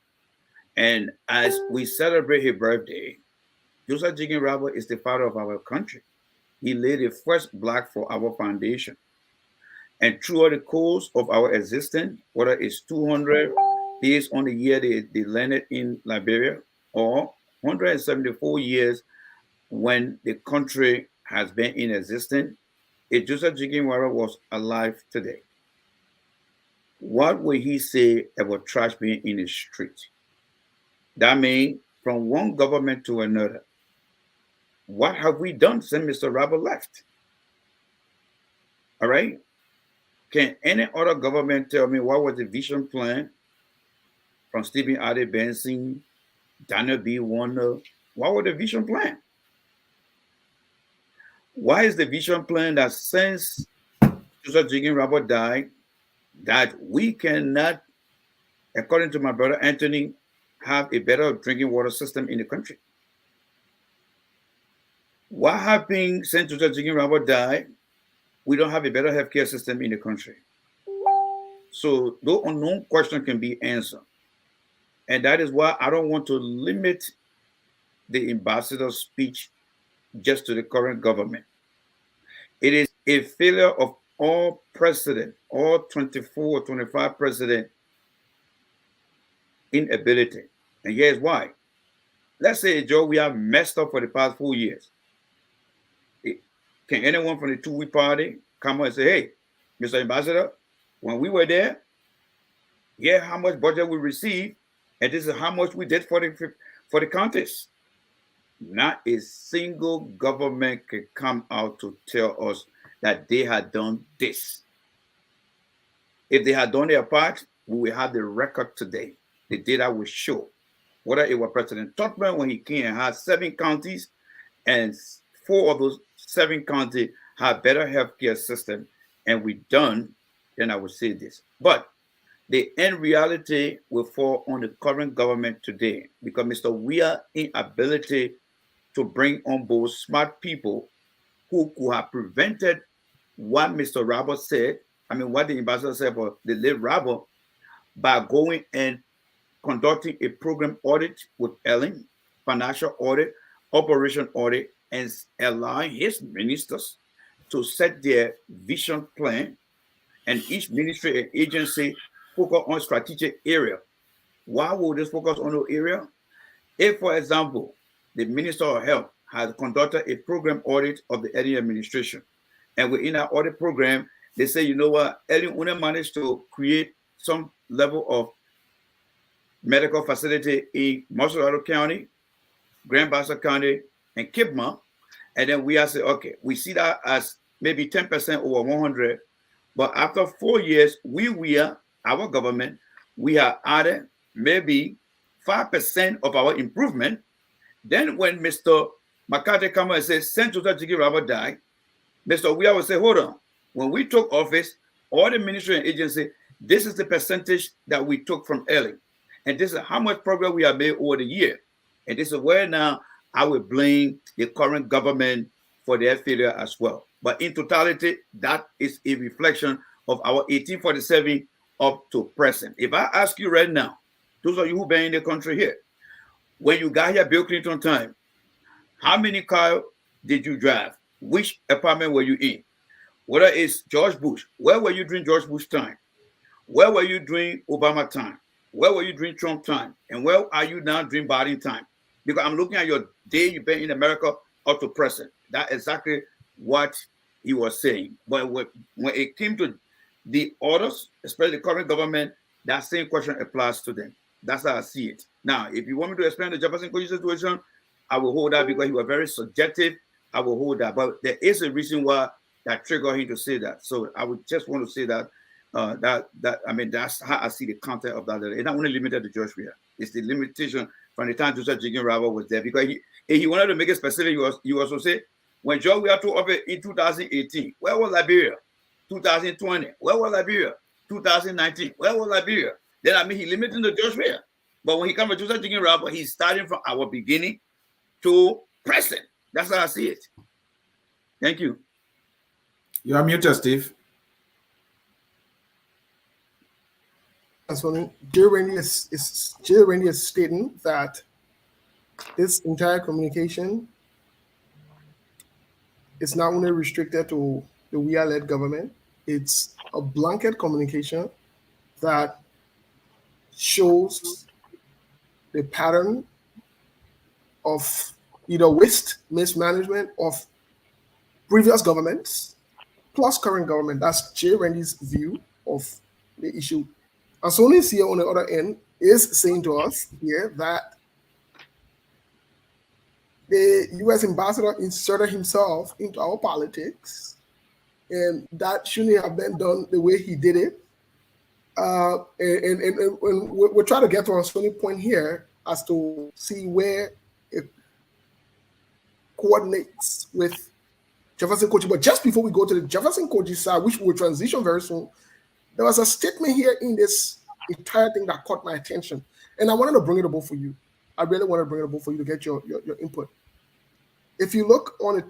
And as we celebrate his birthday, Joseph Jenkins Rabo is the father of our country. He laid the first block for our foundation. And throughout the course of our existence, whether it's 200 days on the year they landed in Liberia or 174 years when the country has been in existence, if Joseph Jigginwara was alive today, what would he say about trash being in the street? That means from one government to another, what have we done since Mr. Rabo left? All right? Can any other government tell me what was the vision plan from Stephen R. Benson, Daniel B. Warner? What was the vision plan? Why is the vision plan that since Joseph Jiggin Rabo died, that we cannot, according to my brother Anthony, have a better drinking water system in the country? What happened since Joseph Jiggin Rabo died? We don't have a better healthcare system in the country. So those unknown questions can be answered. And that is why I don't want to limit the ambassador's speech just to the current government. It is a failure of all president, all 24 or 25 president inability. And here's why. Let's say, Joe, we have messed up for the past 4 years. Can anyone from the 2-week party come and say, hey, Mr. Ambassador, when we were there, yeah, how much budget we received, and this is how much we did for the counties. Not a single government can come out to tell us that they had done this. If they had done their part, we will have the record today. The data will show. Whether it was President Tubman when he came and had 7 counties, and 4 of those 7 counties have better healthcare system, and we done, then I would say this. But the end reality will fall on the current government today because Mr. Weah's inability to bring on board smart people who could have prevented what Mr. Robert said, what the ambassador said about the late Robert, by going and conducting a program audit with Ellen, financial audit, operation audit, and allowing his ministers to set their vision plan, and each ministry and agency focus on strategic area. Why would this focus on the area? If, for example, the Minister of Health has conducted a program audit of the Ellen administration, and within that audit program, they say, you know what, Ellen only managed to create some level of medical facility in Muscle County, Grand Bassa County, and Kipma. And then we are saying, okay, we see that as maybe 10% over 100. But after 4 years, our government, we have added maybe 5% of our improvement. Then when Mr. McCarthy come and say, Senator Jiggy Robert died, Mr. Weah will say, hold on. When we took office, all the ministry and agency, this is the percentage that we took from Ellen. And this is how much progress we have made over the year. And this is where now I will blame the current government for their failure as well. But in totality, that is a reflection of our 1847 up to present. If I ask you right now, those of you who've been in the country here, when you got here, Bill Clinton time, how many cars did you drive? Which apartment were you in? Whether it's George Bush, where were you during George Bush time? Where were you during Obama time? Where were you during Trump time? And where are you now during Biden time? Because I'm looking at your day you've been in America up to present. That's exactly what he was saying. But when it came to the orders, especially the current government, that same question applies to them. That's how I see it. Now, if you want me to explain the Jefferson County situation, I will hold that because he was very subjective. I will hold that. But there is a reason why that triggered him to say that. So I would just want to say that that's how I see the content of that letter. It's not only limited to George Weah. It's the limitation from the time Joseph Jiggin Robert was there. Because he wanted to make it specific. You also say, when George Weah took office in 2018, where was Liberia? 2020, where was Liberia? 2019, where was Liberia? Then he limited to George Weah. But when he comes to Joseph Jiggin Robert, he's starting from our beginning to present. That's how I see it. Thank you. You are muted, Steve. That's funny. Jay Rennie is stating that this entire communication is not only restricted to the Weah-led government, it's a blanket communication that shows the pattern of either waste, mismanagement of previous governments plus current government. That's Jay Rennie's view of the issue. And Sony's here on the other end is saying to us here that the U.S. ambassador inserted himself into our politics, and that shouldn't have been done the way he did it. And we're trying to get to our Sony point here as to see where it coordinates with Jefferson Kochi. But just before we go to the Jefferson Kochi side, which will transition very soon, there was a statement here in this entire thing that caught my attention. And I wanted to bring it up for you. I really want to bring it up for you to get your input. If you look on it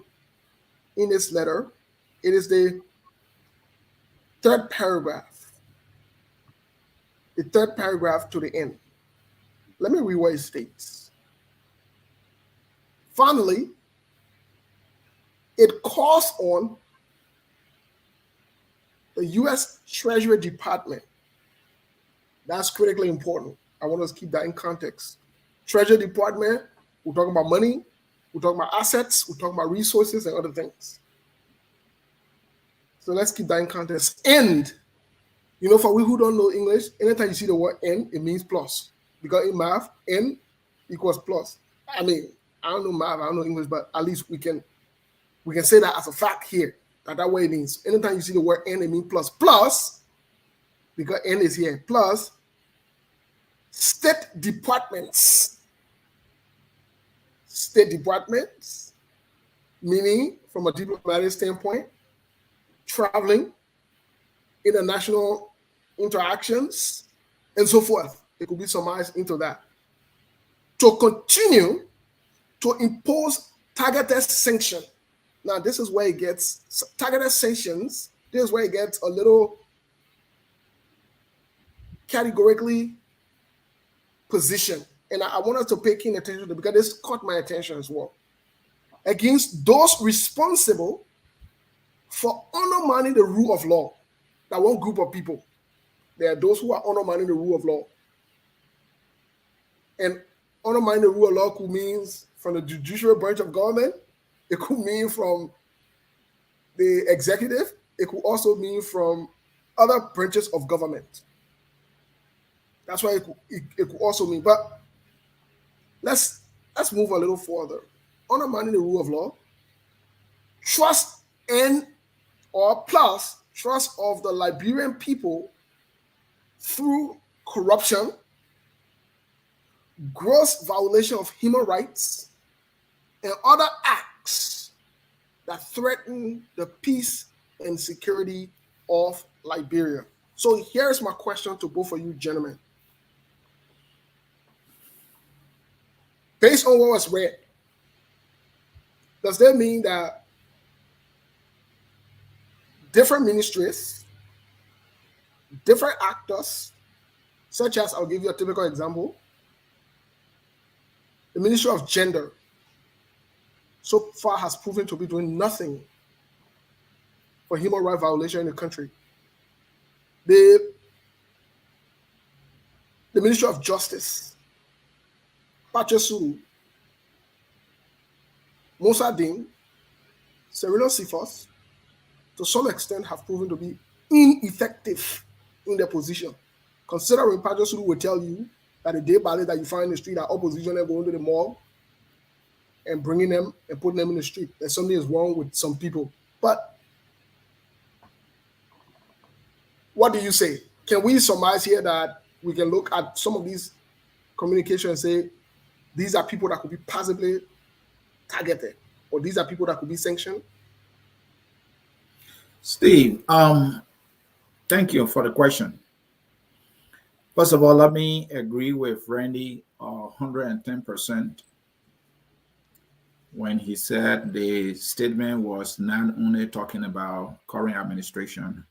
in this letter, it is the third paragraph. The third paragraph to the end. Let me read what it states. Finally, it calls on the U.S. Treasury Department. That's critically important. I want us to keep that in context. Treasury Department, we're talking about money, we're talking about assets, we're talking about resources and other things. So let's keep that in context. And, for we who don't know English, anytime you see the word N, it means plus. Because in math, N equals plus. I don't know math, I don't know English, but at least we can say that as a fact here. That way it means. Anytime you see the word N, it means plus. Plus, because N is here, plus state departments. State departments, meaning from a diplomatic standpoint, traveling, international interactions, and so forth. It could be summarized into that. To continue to impose targeted sanction. Now, this is where it gets targeted sanctions. This is where it gets a little categorically positioned. And I want us to pay keen attention to it because this caught my attention as well. Against those responsible for undermining the rule of law. That one group of people. There are those who are undermining the rule of law. And undermining the rule of law could mean from the judicial branch of government. It could mean from the executive. It could also mean from other branches of government. That's why it could also mean. But let's move a little further. Undermining the rule of law, trust trust of the Liberian people through corruption, gross violation of human rights, and other acts that threaten the peace and security of Liberia. So here's my question to both of you gentlemen. Based on what was read, does that mean that different ministries, different actors, such as, I'll give you a typical example, the Ministry of Gender so far has proven to be doing nothing for human rights violation in the country. The Ministry of Justice, Pachesu, Musa Din, Serena Sifos, to some extent have proven to be ineffective in their position. Considering Pachesu will tell you that the day ballet that you find in the street are opposition and going to the mall and bringing them and putting them in the street. That something is wrong with some people. But what do you say? Can we surmise here that we can look at some of these communications and say these are people that could be possibly targeted, or these are people that could be sanctioned? Steve, thank you for the question. First of all, let me agree with Randy 110% when he said the statement was not only talking about current administration.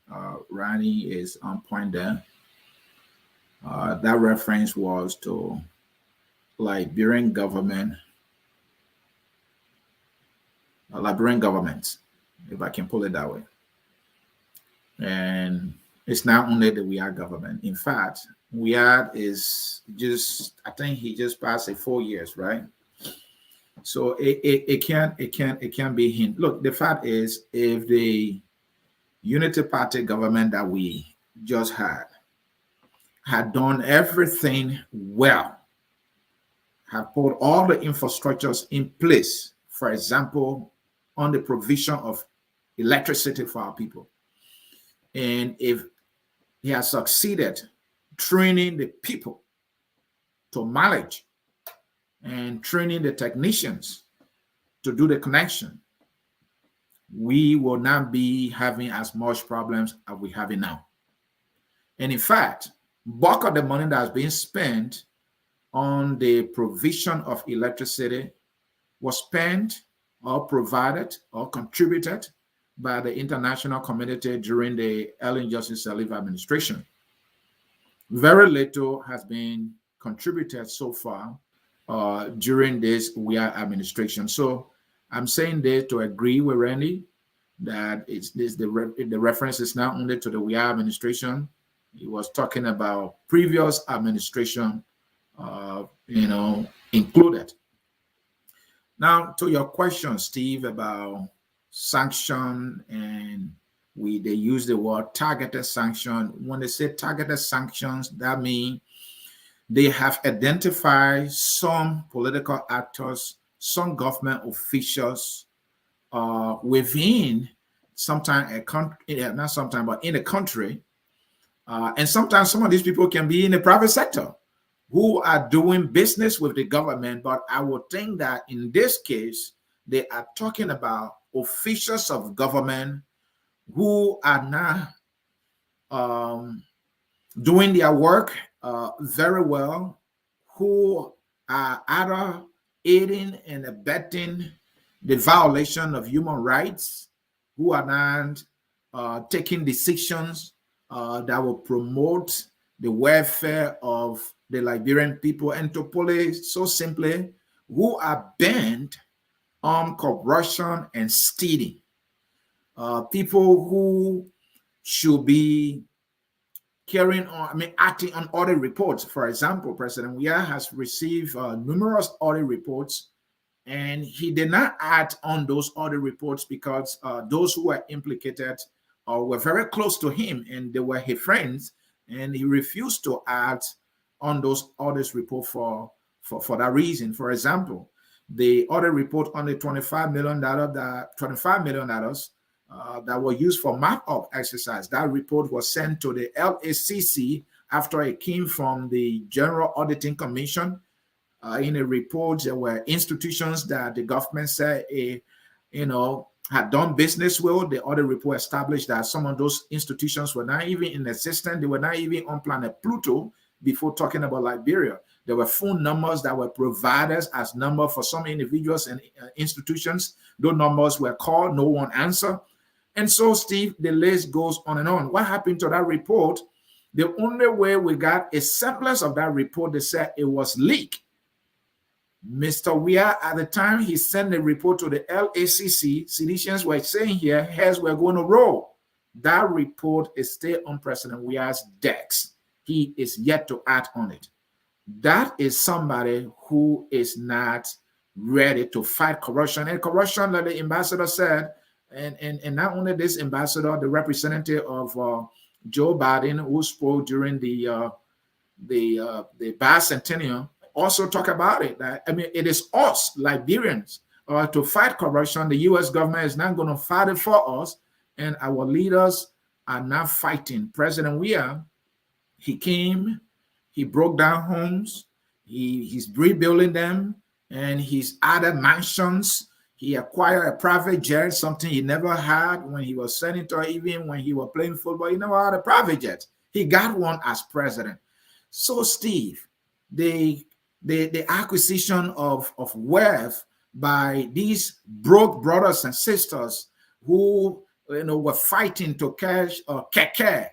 Randy is on point there. That reference was to Liberian government, if I can pull it that way. And it's not only the We Are government. In fact, We Are is just, I think he just passed 4 years, right? So it can't be him. Look, the fact is, if the Unity Party government that we just had done everything well, have put all the infrastructures in place, for example, on the provision of electricity for our people, and if he has succeeded training the people to manage and training the technicians to do the connection, we will not be having as much problems as we have now. And in fact, bulk of the money that has been spent on the provision of electricity was spent or provided or contributed by the international community during the Ellen Johnson Sirleaf administration. Very little has been contributed so far during this We Are administration. So I'm saying this to agree with Randy that the reference is not only to the We Are administration. He was talking about previous administration, included. Now, to your question, Steve, about sanction, and they use the word targeted sanction. When they say targeted sanctions, that means they have identified some political actors, some government officials within sometimes a country, not sometimes, but in a country. And sometimes some of these people can be in the private sector who are doing business with the government. But I would think that in this case, they are talking about officials of government who are not doing their work very well, who are either aiding and abetting the violation of human rights, who are not taking decisions that will promote the welfare of the Liberian people, and to put it so simply, who are bent on corruption and stealing. People who should be carrying on, acting on audit reports. For example, President Weah has received numerous audit reports, and he did not act on those audit reports because those who were implicated were very close to him and they were his friends, and he refused to act on those audit reports for that reason. For example, the audit report on the $25 million that were used for map-up exercise. That report was sent to the LACC after it came from the General Auditing Commission. In a report, there were institutions that the government said, had done business with. The audit report established that some of those institutions were not even in existence. They were not even on planet Pluto before talking about Liberia. There were phone numbers that were provided as number for some individuals and institutions. Those numbers were called, no one answered. And so, Steve, the list goes on and on. What happened to that report? The only way we got a semblance of that report, they said it was leaked. Mr. Weah, at the time he sent the report to the LACC, CDCs were saying here, heads were going to roll. That report is still on President Weah's desk. He is yet to act on it. That is somebody who is not ready to fight corruption. And corruption, like the ambassador said, and not only this ambassador, the representative of Joe Biden, who spoke during the bicentennial, also talk about it. It is us, Liberians, to fight corruption. The U.S. government is not going to fight it for us, and our leaders are not fighting. President Weah, he came, he broke down homes, he's rebuilding them, and he's added mansions. He acquired a private jet, something he never had when he was senator, even when he was playing football. He never had a private jet. He got one as president. So, Steve, the acquisition of wealth by these broke brothers and sisters who were fighting to catch Keke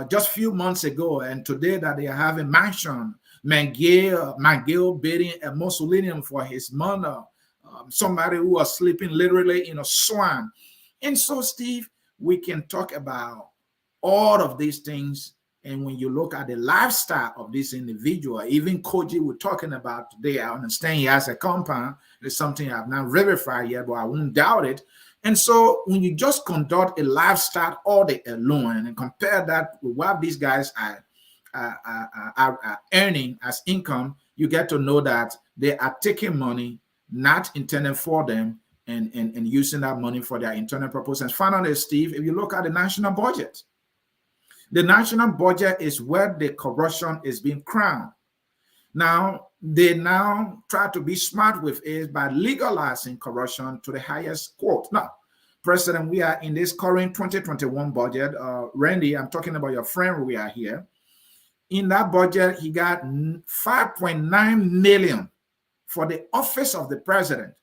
just a few months ago, and today that they are having mansion, McGill bidding a mausoleum for his mother, somebody who was sleeping literally in a swan. And so, Steve, we can talk about all of these things. And when you look at the lifestyle of this individual, even Koji we're talking about today, I understand he has a compound. It's something I've not verified yet, but I won't doubt it. And so when you just conduct a lifestyle audit alone and compare that with what these guys are earning as income, you get to know that they are taking money not intended for them and using that money for their internal purposes. And finally, Steve, if you look at the national budget is where the corruption is being crowned. Now, they now try to be smart with it by legalizing corruption to the highest quote. Now, President, we are in this current 2021 budget. Randy, I'm talking about your friend we are here. In that budget, he got 5.9 million for the office of the president.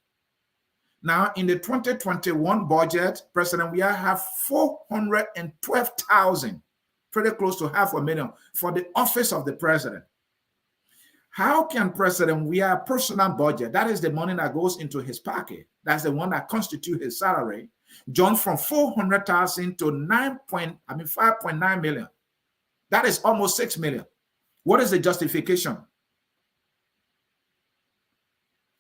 Now, in the 2021 budget, President, we have 412,000, pretty close to 500,000 for the office of the president. How can President Weah personal budget, that is the money that goes into his pocket, that's the one that constitutes his salary, jump from 400,000 to 5.9 million? That is almost 6 million. What is the justification?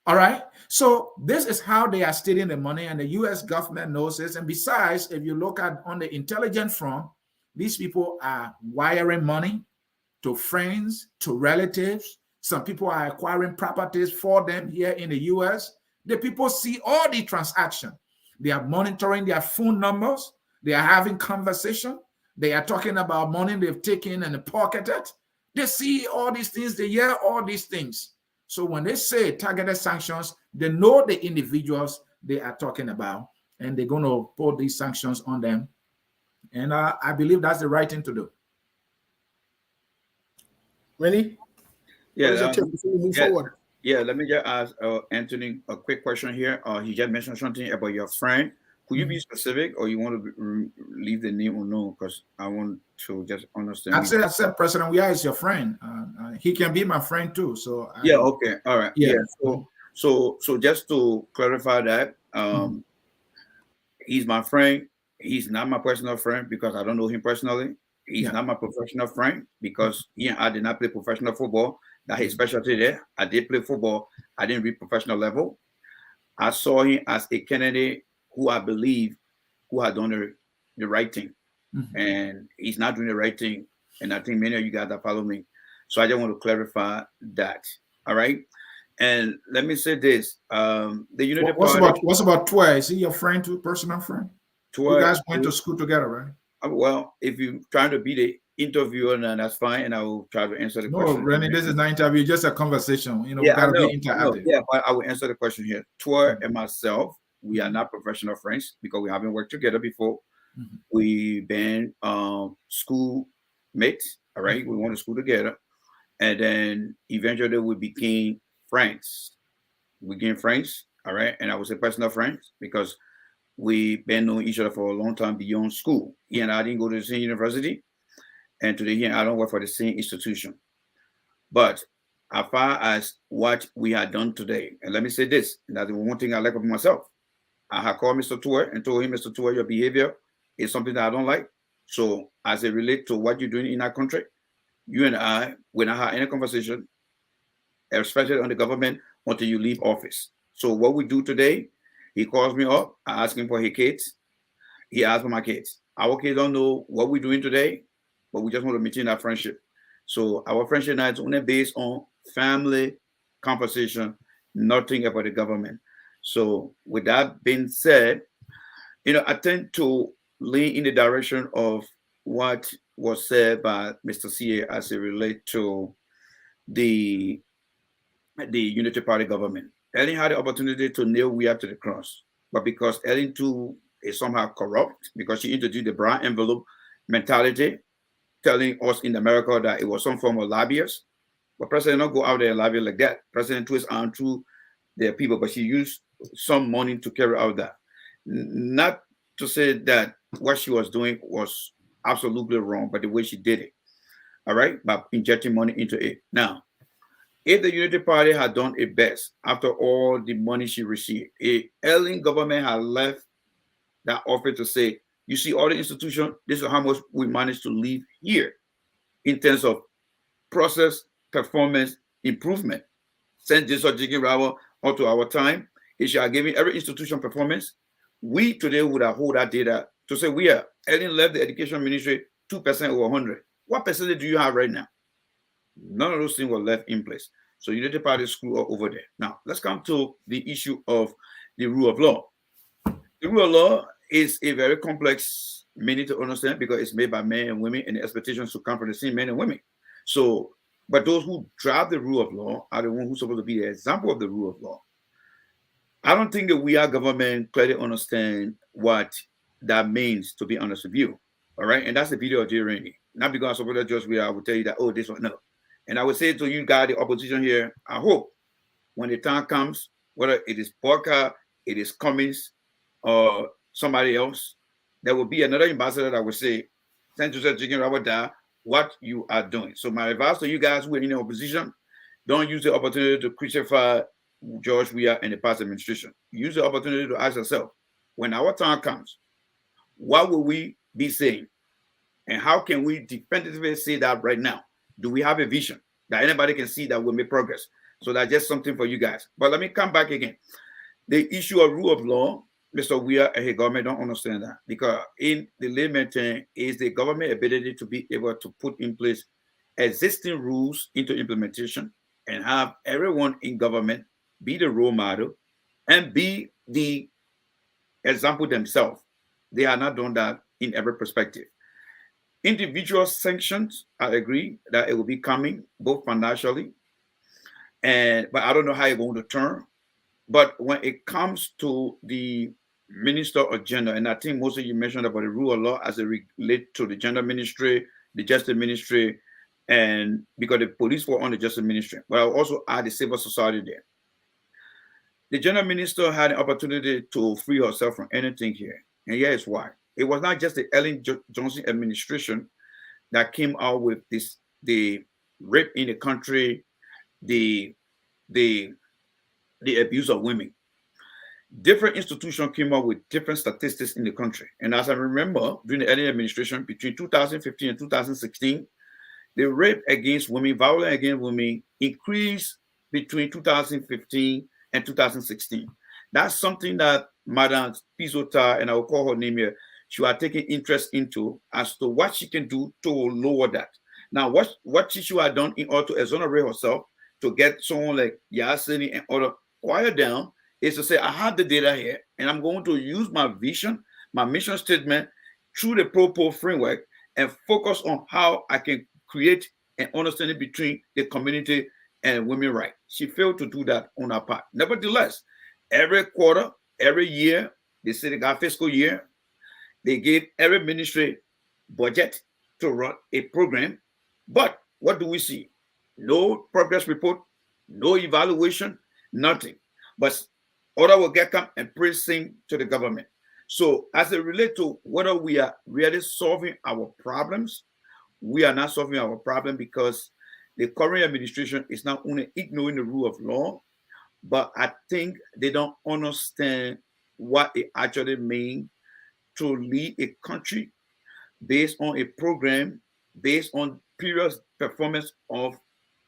All right. So this is how they are stealing the money, and the U.S. government knows this. And besides, if you look at on the intelligence front, these people are wiring money to friends, to relatives. Some people are acquiring properties for them here in the U.S. The people see all the transactions. They are monitoring their phone numbers. They are having conversation. They are talking about money they've taken and pocketed. They see all these things. They hear all these things. So when they say targeted sanctions, they know the individuals they are talking about, and they're going to put these sanctions on them. And I believe that's the right thing to do. Ready? Yeah. Before we move forward? Yeah, let me just ask Anthony a quick question here. He just mentioned something about your friend. Could you be specific, or you want to leave the name unknown? Because I want to just understand. I said, President Weah is your friend. He can be my friend too. So Yeah. Okay. All right. yeah. Yeah. So just to clarify that, he's my friend. He's not my personal friend because I don't know him personally. He's Yeah. not my professional friend because he and I did not play professional football. That's his specialty there. I did play football. I didn't reach professional level. I saw him as a candidate who I believe who had done the right thing. And he's not doing the right thing. And I think many of you guys that follow me. So I just want to clarify that. All right. And let me say this. The Unity Party. What's about Twe? Is he your friend too, personal friend? You guys went to school together, right? Well, if you're trying to be the interviewer, then that's fine, and I will try to answer the question. No, Rennie, this is not interview, just a conversation. You know, Yeah, we gotta be interactive. Yeah, but I will answer the question here. Tor and myself, we are not professional friends because we haven't worked together before. We've been school mates, all right? We went to school together, and then eventually we became friends. We became friends, all right? And I would say personal friends because we've been knowing each other for a long time beyond school. He and I didn't go to the same university, and today he and I don't work for the same institution. But as far as what we had done today, and let me say this, and that's the one thing I like about myself. I have called Mr. Tour and told him, Mr. Tour, your behavior is something that I don't like. So as it relates to what you're doing in our country, you and I will not have any conversation, especially on the government, until you leave office. So what we do today, he calls me up, I ask him for his kids. He asked for my kids. Our kids don't know what we're doing today, but we just want to maintain our friendship. So our friendship now is only based on family conversation, nothing about the government. So with that being said, I tend to lean in the direction of what was said by Mr. CA as it relates to the Unity Party government. Ellen had the opportunity to nail Weah to the cross, but because Ellen too is somehow corrupt, because she introduced the brown envelope mentality, telling us in America that it was some form of lobbyist. But President don't go out there and lobby like that. President twists arm through their people, but she used some money to carry out that. Not to say that what she was doing was absolutely wrong, but the way she did it, all right, by injecting money into it. Now, if the Unity Party had done its best after all the money she received, if Ellen government had left that offer to say, you see all the institutions, this is how much we managed to leave here in terms of process, performance, improvement. Send this or Jigging Rawa onto our time. If she had given every institution performance, we today would have hold that data to say we are Ellen left the education ministry 2% over 100. What percentage do you have right now? None of those things were left in place. So Unity Party screw up over there. Now, let's come to the issue of the rule of law. The rule of law is a very complex meaning to understand because it's made by men and women and the expectations to come from the same men and women. So, but those who drive the rule of law are the ones who's supposed to be the example of the rule of law. I don't think that we are government clearly understand what that means, to be honest with you. All right. And that's the video of Jay Rainey. Not because I support the judge where I would tell you that, oh, this one, no. And I would say to you guys, the opposition here, I hope when the time comes, whether it is Parker, it is Cummings, or somebody else, there will be another ambassador that will say, Thank you, Chicken Robert, what you are doing. So my advice to you guys who are in the opposition, don't use the opportunity to crucify George Weah and the past administration. Use the opportunity to ask yourself, when our time comes, what will we be saying? And how can we definitively say that right now? Do we have a vision that anybody can see that will make progress? So that's just something for you guys. But let me come back again. The issue of rule of law, Mr. Weah and his government don't understand that because in the layman term is the government ability to be able to put in place existing rules into implementation and have everyone in government be the role model and be the example themselves. They are not doing that in every perspective. Individual sanctions, I agree that it will be coming both financially, but I don't know how it's going to turn. But when it comes to the minister agenda, and I think most of you mentioned about the rule of law as it relates to the gender ministry, the justice ministry, and because the police were on the justice ministry, but I'll also add the civil society there. The general minister had an opportunity to free herself from anything here, and here is why. It was not just the Ellen Johnson administration that came out with this, the rape in the country, the the abuse of women. Different institutions came up with different statistics in the country. And as I remember, during the Ellen administration, between 2015 and 2016, the rape against women, violence against women increased between 2015 and 2016. That's something that Madam Pisota, and I will call her name here, she was taking interest into as to what she can do to lower that. Now, what she should have done in order to exonerate herself, to get someone like Yasini and other quiet down, is to say, I have the data here, and I'm going to use my vision, my mission statement, through the PROPO framework, and focus on how I can create an understanding between the community and women's rights. She failed to do that on her part. Nevertheless, every quarter, every year, they say they got fiscal year, they gave every ministry budget to run a program. But what do we see? No progress report, no evaluation, nothing. But order will get come and praising to the government. So as it relates to whether we are really solving our problems, we are not solving our problem because the current administration is not only ignoring the rule of law, but I think they don't understand what it actually means to lead a country based on a program, based on previous performance of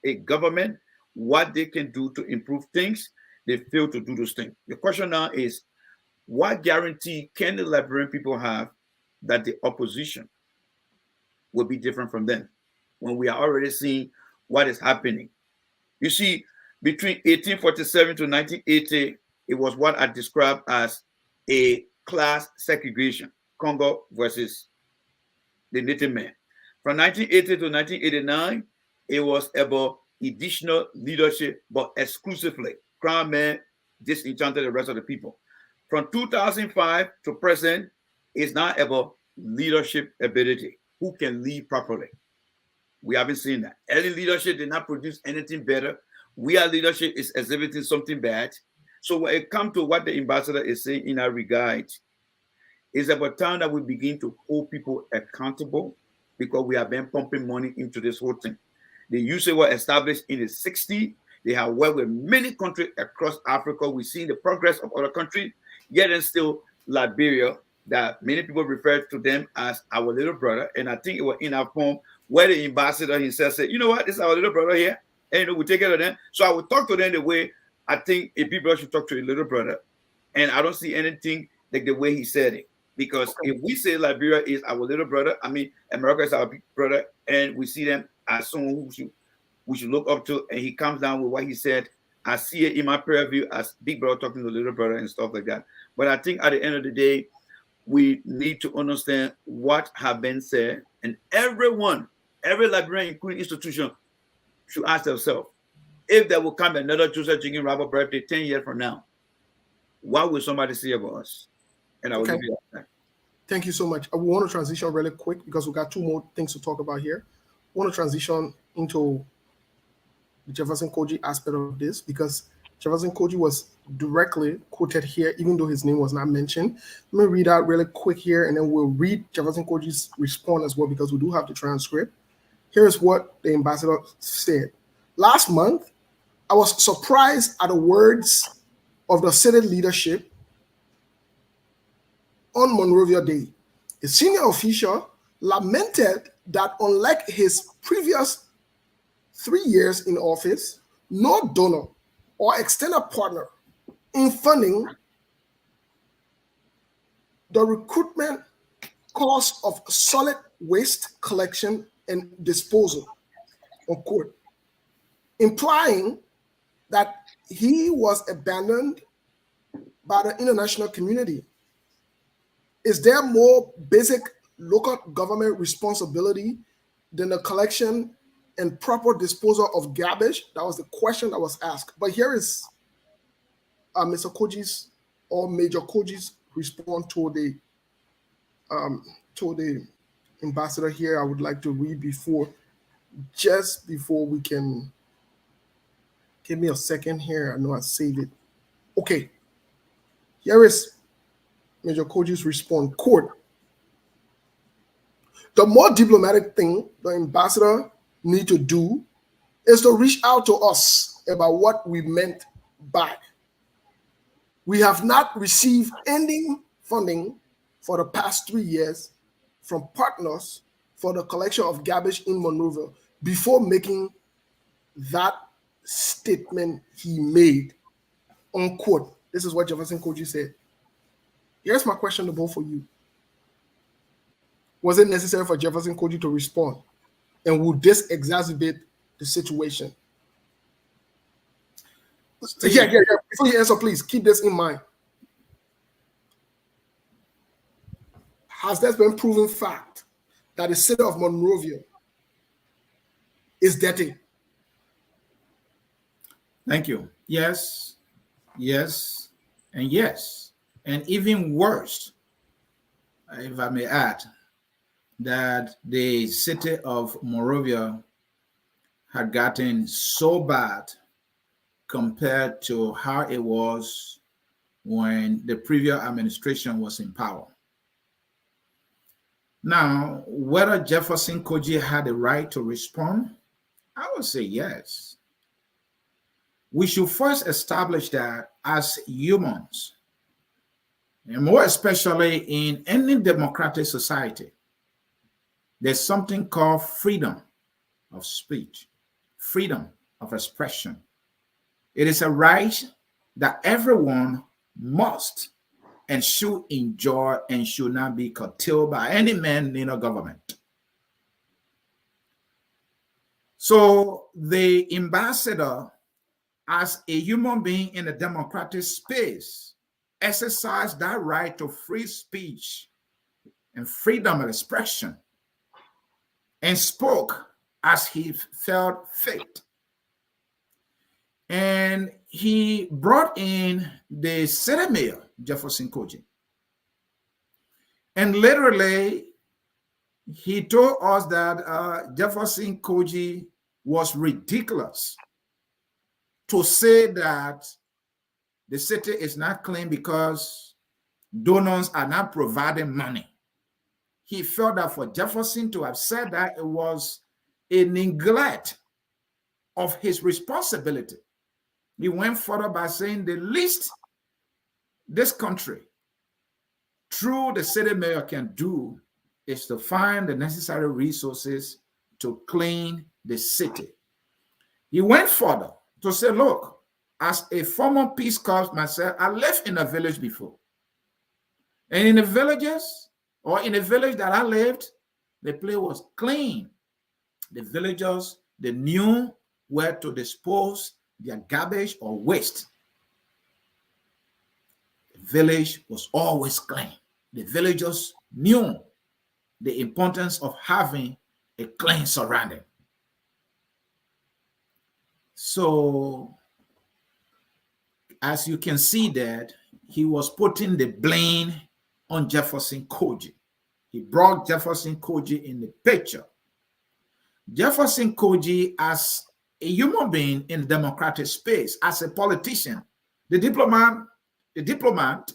a government, what they can do to improve things. They fail to do those things. The question now is, what guarantee can the Liberian people have that the opposition will be different from them when we are already seeing what is happening? You see, between 1847 to 1980, it was what I described as a class segregation, Congo versus the native man. From 1980 to 1989, it was about additional leadership, but exclusively crown men disenchanted the rest of the people. From 2005 to present, it's not about leadership ability. Who can lead properly? We haven't seen that. Early leadership did not produce anything better. We are leadership is exhibiting something bad. So when it comes to what the ambassador is saying in our regard, it's about time that we begin to hold people accountable, because we have been pumping money into this whole thing. The USAID was established in the 60s. They have worked with many countries across Africa. We've seen the progress of other countries, yet and still Liberia, that many people refer to them as our little brother. And I think it was in our poem where the ambassador himself said, you know what, this is our little brother here, and we take care of them. So I would talk to them the way I think a people should talk to a little brother. And I don't see anything like the way he said it. Because if we say Liberia is our little brother, I mean, America is our big brother, and we see them as someone who we should look up to, and he comes down with what he said, I see it in my prayer view as big brother talking to little brother and stuff like that. But I think at the end of the day, we need to understand what has been said, and everyone, every Liberian, including institution, should ask themselves, if there will come another Joseph Jenkins Robert birthday 10 years from now, what will somebody say about us? And I will leave it at that. Thank you so much. We want to transition really quick because we've got two more things to talk about here. We want to transition into the Jefferson Koji aspect of this, because Jefferson Koji was directly quoted here, even though his name was not mentioned. Let me read out really quick here, and then we'll read Jefferson Koji's response as well, because we do have the transcript. Here is what the ambassador said. Last month, I was surprised at the words of the Senate leadership on Monrovia Day. A senior official lamented that unlike his previous 3 years in office, no donor or external partner in funding the recruitment cost of solid waste collection and disposal, unquote, implying that he was abandoned by the international community. Is there more basic local government responsibility than the collection and proper disposal of garbage? That was the question that was asked. But here is Mr. Koji's or Major Koji's response to the ambassador here. I would like to read before just before we can, give me a second here. I know I saved it. Okay. Here is Major Koji's response. Quote, the more diplomatic thing the ambassador need to do is to reach out to us about what we meant by. We have not received any funding for the past 3 years from partners for the collection of garbage in Monrovia before making that statement he made, unquote. This is what Jefferson Koji said. Here's my question to both of you. Was it necessary for Jefferson Koji to respond? And would this exacerbate the situation? Yeah. Before you answer, please keep this in mind. Has there been proven fact that the city of Monrovia is dirty? Thank you. Yes, yes, and yes. And even worse, if I may add, that the city of Monrovia had gotten so bad compared to how it was when the previous administration was in power. Now, whether Jefferson Koji had the right to respond, I would say yes. We should first establish that as humans, and more especially in any democratic society, there's something called freedom of speech, freedom of expression. It is a right that everyone must and should enjoy and should not be curtailed by any man in a government. So the ambassador, as a human being in a democratic space, exercised that right to free speech and freedom of expression and spoke as he felt fit. And he brought in the city mayor, Jefferson Koji. And literally, he told us that Jefferson Koji was ridiculous to say that the city is not clean because donors are not providing money. He felt that for Jefferson to have said that, it was a neglect of his responsibility. He went further by saying the least this country, through the city mayor, can do is to find the necessary resources to clean the city. He went further to say, look, as a former Peace Corps myself, I lived in a village before. And in the villages, or in a village that I lived, the place was clean. The villagers, they knew where to dispose their garbage or waste. The village was always clean. The villagers knew the importance of having a clean surrounding. So, as you can see that, he was putting the blame on Jefferson Koji. He brought Jefferson Koji in the picture. Jefferson Koji, as a human being in the democratic space, as a politician, the diplomat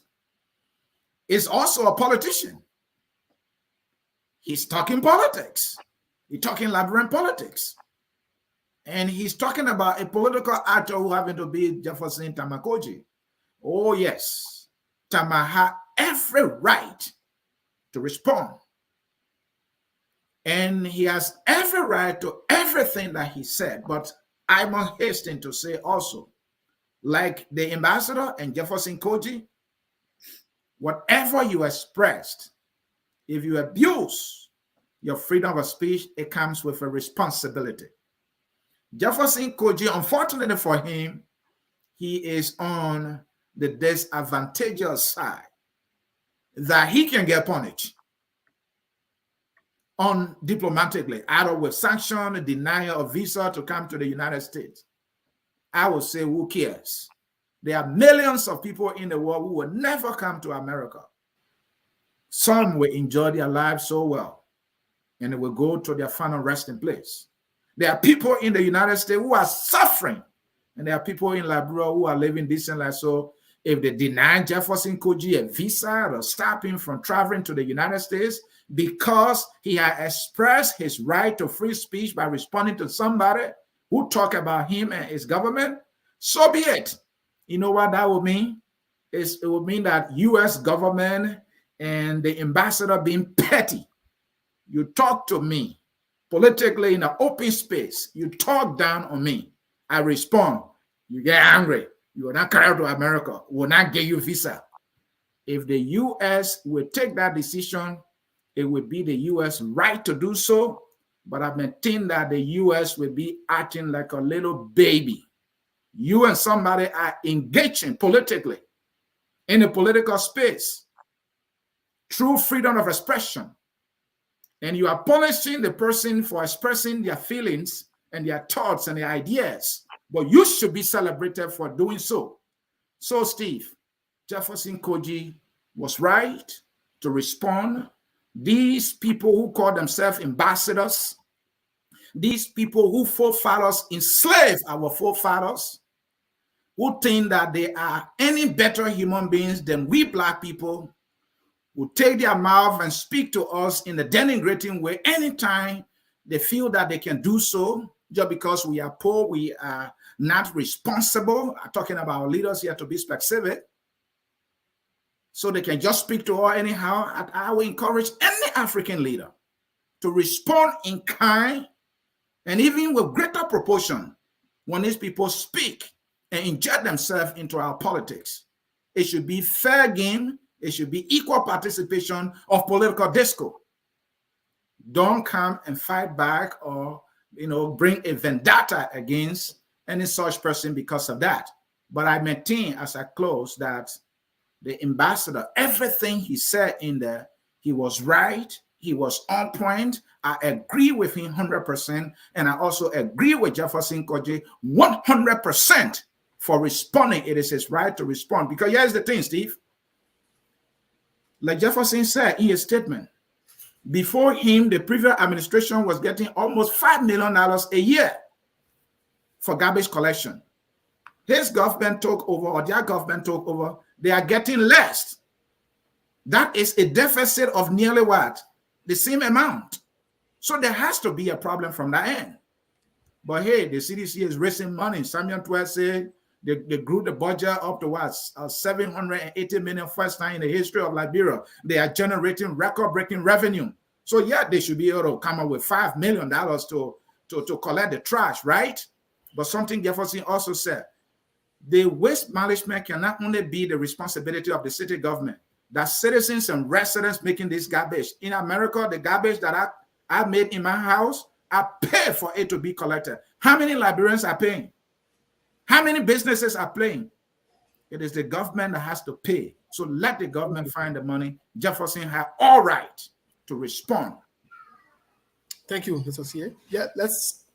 is also a politician. He's talking politics. He's talking labyrinth politics. And he's talking about a political actor who happened to be Jefferson Tamakoji. Oh, yes. Tama had every right to respond. And he has every right to everything that he said. But I must hasten to say also, like the ambassador and Jefferson Koji, whatever you expressed, if you abuse your freedom of speech, it comes with a responsibility. Jefferson Koji, unfortunately for him, he is on the disadvantageous side, that he can get punished diplomatically, either with sanction, denial of visa to come to the United States. I would say, who cares? There are millions of people in the world who will never come to America. Some will enjoy their lives so well, and they will go to their final resting place. There are people in the United States who are suffering, and there are people in Liberia who are living decent life. So if they deny Jefferson Koji a visa or stop him from traveling to the United States because he has expressed his right to free speech by responding to somebody who talk about him and his government, so be it. You know what that would mean? It would mean that U.S. government and the ambassador being petty. You talk to me politically in an open space. You talk down on me. I respond. You get angry. You will not carry to America. We will not give you visa. If the U.S. will take that decision, it would be the U.S. right to do so. But I maintain that the U.S. will be acting like a little baby. You and somebody are engaging politically in a political space through freedom of expression. And you are punishing the person for expressing their feelings and their thoughts and their ideas. But you should be celebrated for doing so. So, Steve, Jefferson Koji was right to respond. These people who call themselves ambassadors, these people who forefathers enslaved our forefathers, who think that they are any better human beings than we Black people, who take their mouth and speak to us in a denigrating way anytime they feel that they can do so, just because we are poor, we are not responsible. I'm talking about our leaders here to be specific. So they can just speak to us anyhow. I will encourage any African leader to respond in kind and even with greater proportion when these people speak and inject themselves into our politics. It should be fair game. It should be equal participation of political discourse. Don't come and fight back or, bring a vendetta against any such person because of that. But I maintain as I close that the ambassador, everything he said in there, he was right. He was on point. I agree with him 100%. And I also agree with Jefferson Koji 100% for responding. It is his right to respond. Because here's the thing, Steve. Like Jefferson said in his statement, before him, the previous administration was getting almost $5 million a year for garbage collection. His government took over, or their government took over, they are getting less. That is a deficit of nearly what? The same amount. So there has to be a problem from that end. But hey, the CDC is raising money. Samuel 12 said they grew the budget up to what? 780 million first time in the history of Liberia. They are generating record-breaking revenue. So yeah, they should be able to come up with $5 million to collect the trash, right? But something Jefferson also said, the waste management cannot only be the responsibility of the city government, that citizens and residents making this garbage. In America, the garbage that I made in my house, I pay for it to be collected. How many Liberians are paying? How many businesses are paying? It is the government that has to pay. So let the government find the money. Jefferson had all right to respond. Thank you, Mr. CA. Yeah, let's.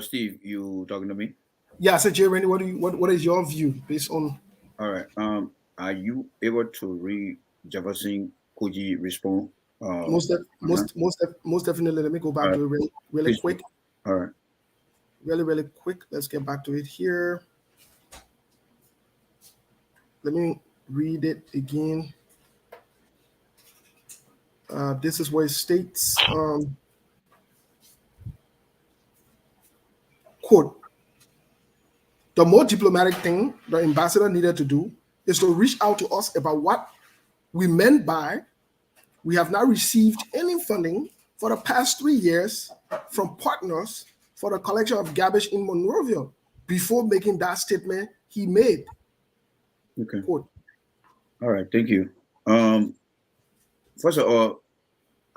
Steve, you talking to me? Yeah, I said, Jay Randy, what is your view based on? All right. Are you able to read Jefferson Koji respond? Most definitely. Let me go back to it really quick. All right. Really quick. Let's get back to it here. Let me read it again. This is what it states. Quote, the more diplomatic thing the ambassador needed to do is to reach out to us about what we meant by we have not received any funding for the past 3 years from partners for the collection of garbage in Monrovia before making that statement he made. Okay. Quote. All right. Thank you. First of all,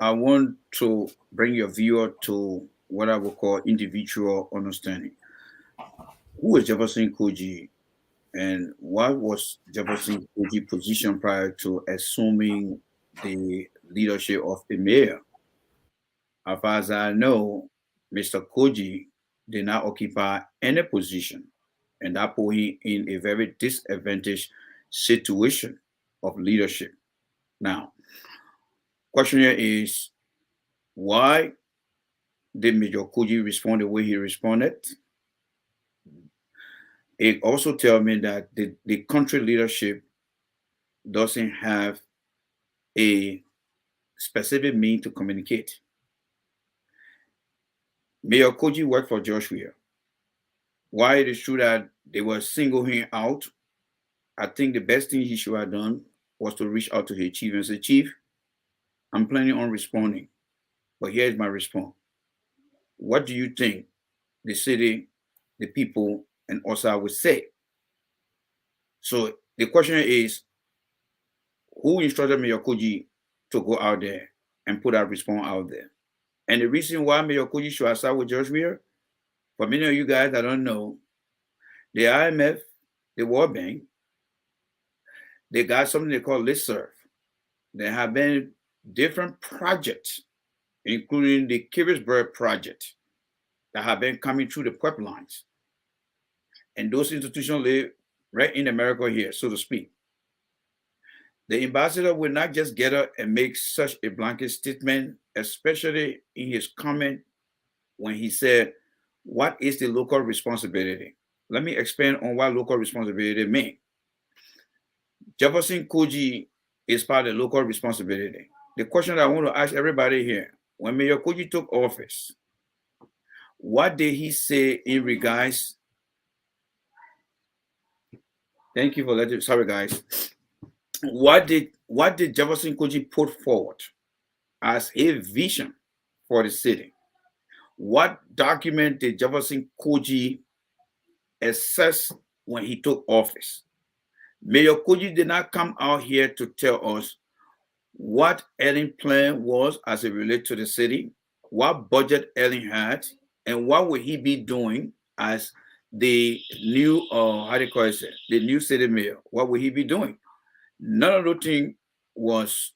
I want to bring your viewer to what I would call individual understanding. Who is Jefferson Koji, and what was Jefferson Koji's position prior to assuming the leadership of the mayor? As far as I know, Mr. Koji did not occupy any position, and that put him in a very disadvantaged situation of leadership. Now, question here is, Why did Major Koji respond the way he responded? It also tells me that the country leadership doesn't have a specific means to communicate. Mayor Koji worked for Josh Weir. Why it is true that they were singling him out, I think the best thing he should have done was to reach out to his chief and say, Chief, I'm planning on responding, but here's my response. What do you think the city, the people, and OSA would say? So the question is, who instructed Mayor Koji to go out there and put that response out there? And the reason why Mayor Koji should have started with Josh Weir, for many of you guys that don't know, the IMF, the World Bank, they got something they call listserv. There have been different projects, including the Kivisburg project, that have been coming through the pipelines. And those institutions live right in America here, so to speak. The ambassador will not just get up and make such a blanket statement, especially in his comment when he said, what is the local responsibility? Let me expand on what local responsibility means. Jefferson Koji is part of the local responsibility. The question I want to ask everybody here, when Mayor Koji took office, what did he say in regards? Thank you for letting, sorry guys. What did Jefferson Koji put forward as a vision for the city? What document did Jefferson Koji assess when he took office? Mayor Koji did not come out here to tell us what Ellen plan was as it relates to the city, what budget Ellen had, and what would he be doing as the new the new city mayor. What would he be doing? None of the thing was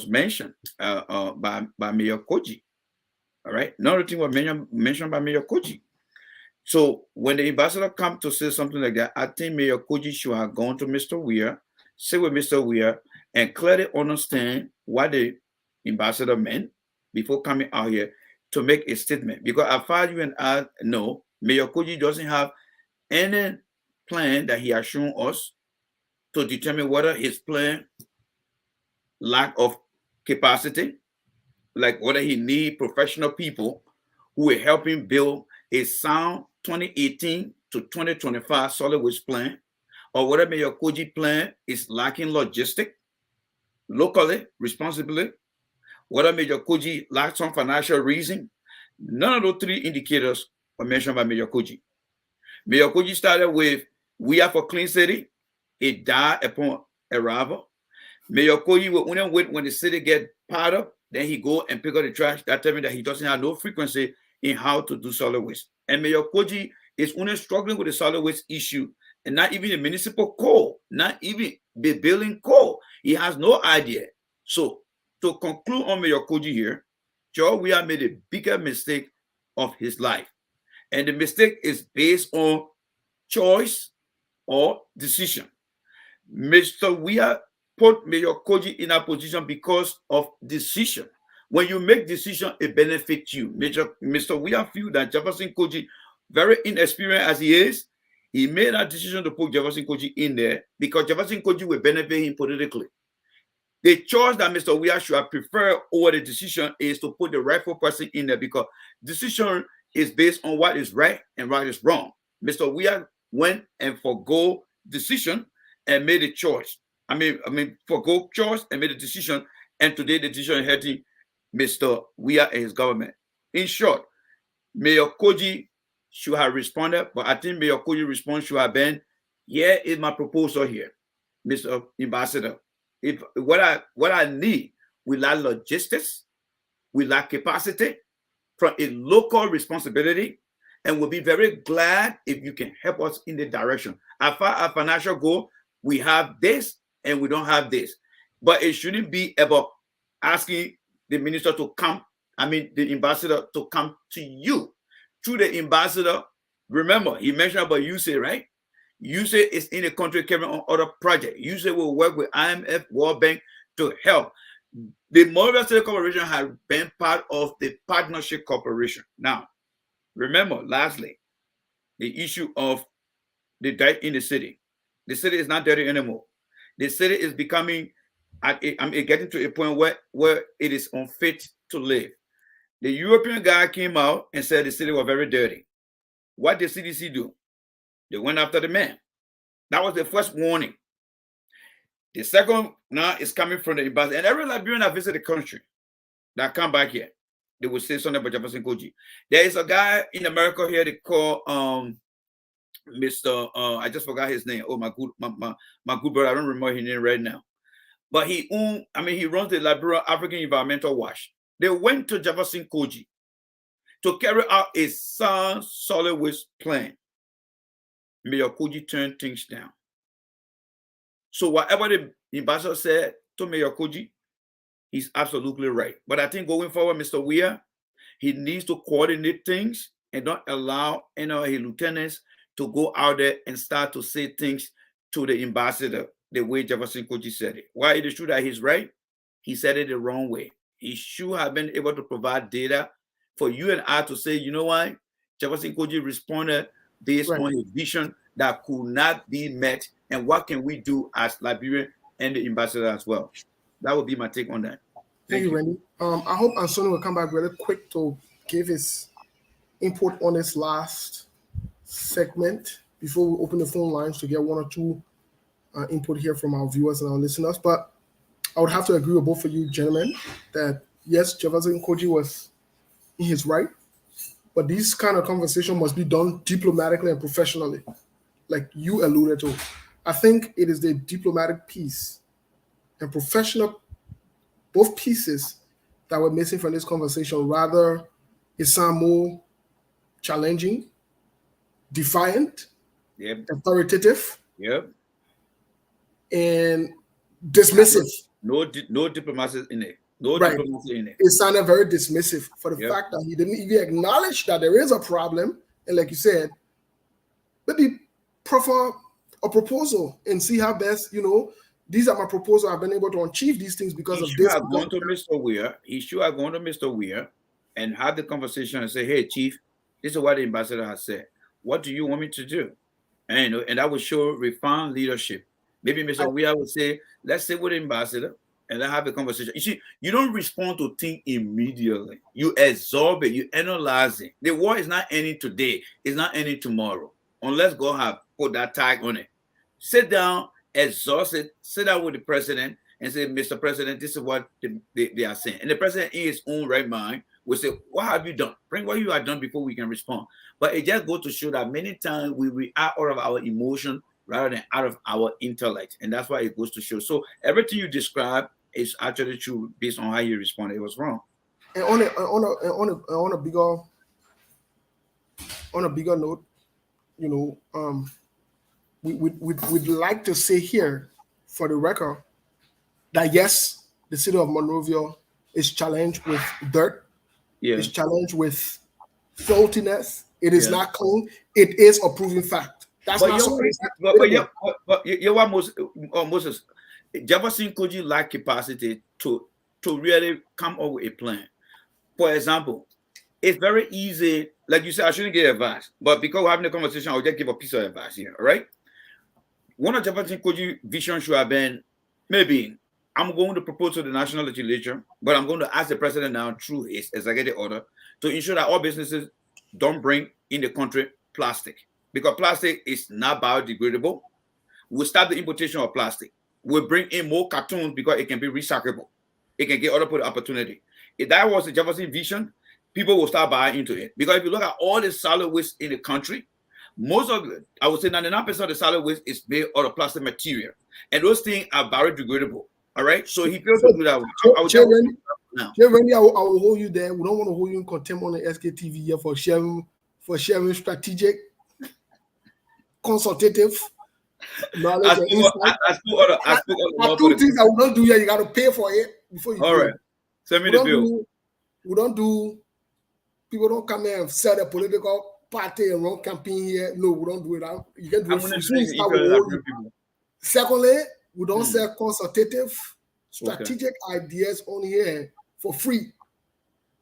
mentioned by Mayor Koji. All right, none of the thing was mentioned by Mayor Koji. So when the ambassador come to say something like that, I think Mayor Koji should have gone to Mr. Weir, sit with Mr. Weir, and clearly understand what the ambassador meant before coming out here to make a statement. Because as far as you and I know, Mayor Koji doesn't have any plan that he has shown us to determine whether his plan lack of capacity, like whether he need professional people who will help him build a sound 2018 to 2025 solid waste plan, or whether Mayor Koji plan is lacking logistic, locally, responsibly, whether Mayor Koji lacks some financial reason. None of those three indicators were mentioned by Mayor Koji. Mayor Koji started with, we are for clean city. It died upon arrival. Mayor Koji will only wait when the city get piled up, then he go and pick up the trash. That tells me that he doesn't have no frequency in how to do solid waste. And Mayor Koji is only struggling with the solid waste issue, and not even the municipal code, not even the building code. He has no idea. So to conclude on Mayor Koji here, Joe Weir made a bigger mistake of his life. And the mistake is based on choice or decision. Mr. Weir put Mayor Koji in a position because of decision. When you make decision, it benefits you. Mr. Weir feel that Jefferson Koji, very inexperienced as he is, he made a decision to put Jefferson Koji in there because Jefferson Koji will benefit him politically. The choice that Mr. Weir should have preferred over the decision is to put the rightful person in there, because decision is based on what is right and what is wrong. Mr. Weir went and forgo decision and made a choice. Forgo choice and made a decision, and today the decision is hurting Mr. Weir and his government. In short, Mayor Koji should have responded, but I think Mayor Koji's response should have been, here is my proposal here, Mr. Ambassador. If what I need, we lack logistics, we lack capacity from a local responsibility, and we'll be very glad if you can help us in the direction. As far as financial goal, we have this and we don't have this. But it shouldn't be about asking the minister to come, the ambassador to come to you. Through the ambassador, remember, he mentioned about USAID, right? USAID is in the country carrying on other projects. USAID will work with IMF, World Bank to help. The Monrovia State Corporation has been part of the partnership corporation. Now, remember, lastly, the issue of the dirt in the city. The city is not dirty anymore. The city is becoming, I'm getting to a point where it is unfit to live. The European guy came out and said the city was very dirty. What did CDC do? They went after the man. That was the first warning. The second now is coming from the embassy. And every Liberian that visit the country that come back here, they will say something about Jefferson Koji. There is a guy in America here they call Mr. I just forgot his name. Oh, my good brother. I don't remember his name right now. But he runs the Liberia African Environmental Watch. They went to Jefferson Koji to carry out a sound solid waste plan. Mayor Koji turned things down. So whatever the ambassador said to Mayor Koji, he's absolutely right. But I think going forward, Mr. Weir, he needs to coordinate things and don't allow his lieutenants to go out there and start to say things to the ambassador the way Jefferson Koji said it. While it is true that he's right, he said it the wrong way. He should have been able to provide data for you and I to say, you know what, Jefferson Koji responded based on a vision that could not be met, and what can we do as Liberian and the ambassador as well. That would be my take on that. Thank you, Randy. I hope Antonio will come back really quick to give his input on this last segment before we open the phone lines to get one or two input here from our viewers and our listeners. But I would have to agree with both of you gentlemen that yes, Jefferson Koji was in his right, but these kind of conversation must be done diplomatically and professionally, like you alluded to. I think it is the diplomatic piece and professional, both pieces that were missing from this conversation. Rather, it sound more challenging, defiant, authoritative, and dismissive. No diplomacy in it. No diplomacy in it. It sounded very dismissive for the fact that he didn't even acknowledge that there is a problem. And like you said, maybe proffer a proposal and see how best, these are my proposals. I've been able to achieve these things because of this. He should have gone to Mr. Weir and have the conversation and say, hey, Chief, this is what the ambassador has said. What do you want me to do? And that would show refined leadership. Maybe Mr. Weir would say, let's sit with the ambassador and then have a conversation. You see, you don't respond to things immediately. You absorb it. You analyze it. The war is not ending today. It's not ending tomorrow. Unless God have put that tag on it. Sit down, exhaust it, sit down with the president and say, Mr. President, this is what they are saying. And the president in his own right mind will say, what have you done? Bring what you have done before we can respond. But it just goes to show that many times we react out of our emotion rather than out of our intellect. And that's why it goes to show. So everything you describe is actually true based on how you responded. It was wrong. And on a bigger note, we'd like to say here for the record that yes, the city of Monrovia is challenged with dirt. It's challenged with filthiness. It is not clean. It is a proven fact. That's not something. But Moses, Jefferson Koji lack capacity to really come up with a plan. For example, it's very easy. Like you said, I shouldn't give advice, but because we're having a conversation, I'll just give a piece of advice here. All right. One of Jefferson Koji's vision should have been, maybe I'm going to propose to the national legislature, but I'm going to ask the president now through his executive order to ensure that all businesses don't bring in the country plastic, because plastic is not biodegradable. We'll stop the importation of plastic. We'll bring in more cartons because it can be recyclable. It can get other opportunity. If that was the Jefferson vision, people will start buying into it. Because if you look at all the solid waste in the country, most of it, I would say 99% of the solid waste is made out of plastic material. And those things are biodegradable. All right? So he feels to do that. Randy, I will hold you there. We don't want to hold you in contempt on the SKTV here for sharing strategic, consultative knowledge. I spoke two things that we don't do here. You got to pay for it before you do it. All right. Send me the bill. People don't come here and sell their political party and run campaign here. No, we don't do it. You can do it. Secondly, we don't sell consultative strategic ideas on here for free.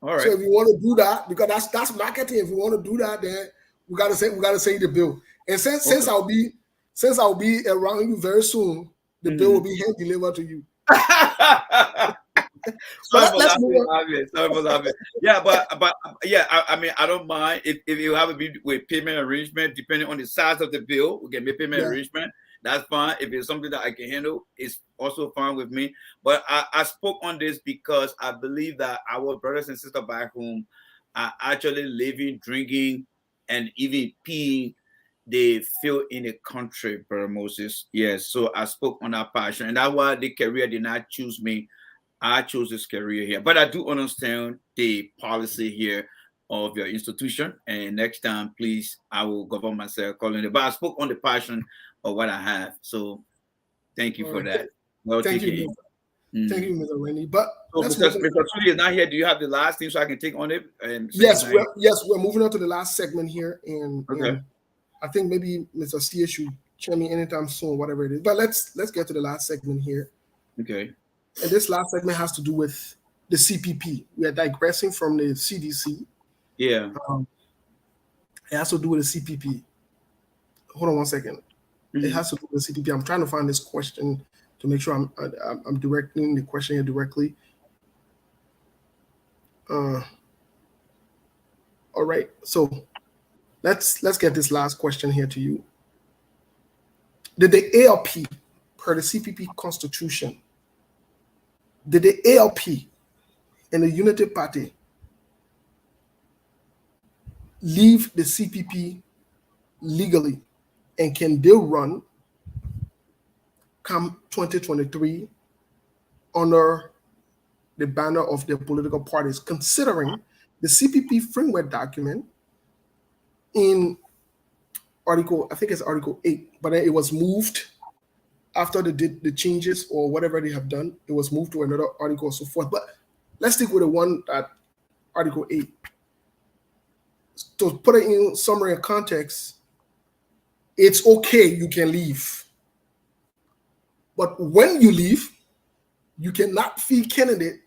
All right. So if you want to do that, because that's marketing. If you want to do that, then we gotta say the bill. And since I'll be around you very soon, the bill will be hand delivered to you. Sorry for laughing. Yeah, but yeah, I mean, I don't mind if you have a bit with payment arrangement, depending on the size of the bill, we can make payment arrangement. That's fine. If it's something that I can handle, it's also fine with me. But I spoke on this because I believe that our brothers and sisters back home are actually living, drinking, and even peeing. They feel in the country, Brother Moses. Yes. So I spoke on that passion, and that's why the career did not choose me. I chose this career here, but I do understand the policy here of your institution. And next time, please, I will govern myself calling it. But I spoke on the passion of what I have. So thank you for that. Well, thank you, thank you, Mr. Rennie. But so because Mr. Sudi is not here, do you have the last thing so I can take on it? And yes, we're moving on to the last segment here, and I think maybe Mr. Steer should check me anytime soon, whatever it is. But let's get to the last segment here. Okay. And this last segment has to do with the CPP. We are digressing from the CDC. Yeah. It has to do with the CPP. Hold on one second. It has to do with the CPP. I'm trying to find this question to make sure I'm directing the question here directly. All right. So let's get this last question here to you. Did the ALP, per the CPP Constitution, did the ALP and the Unity Party leave the CPP legally, and can they run come 2023 under the banner of their political parties, considering the CPP framework document in Article 8, but then it was moved after they did the changes or whatever they have done. It was moved to another article and so forth. But let's stick with the one at Article 8. To put it in summary and context, it's okay, you can leave. But when you leave, you cannot be candidate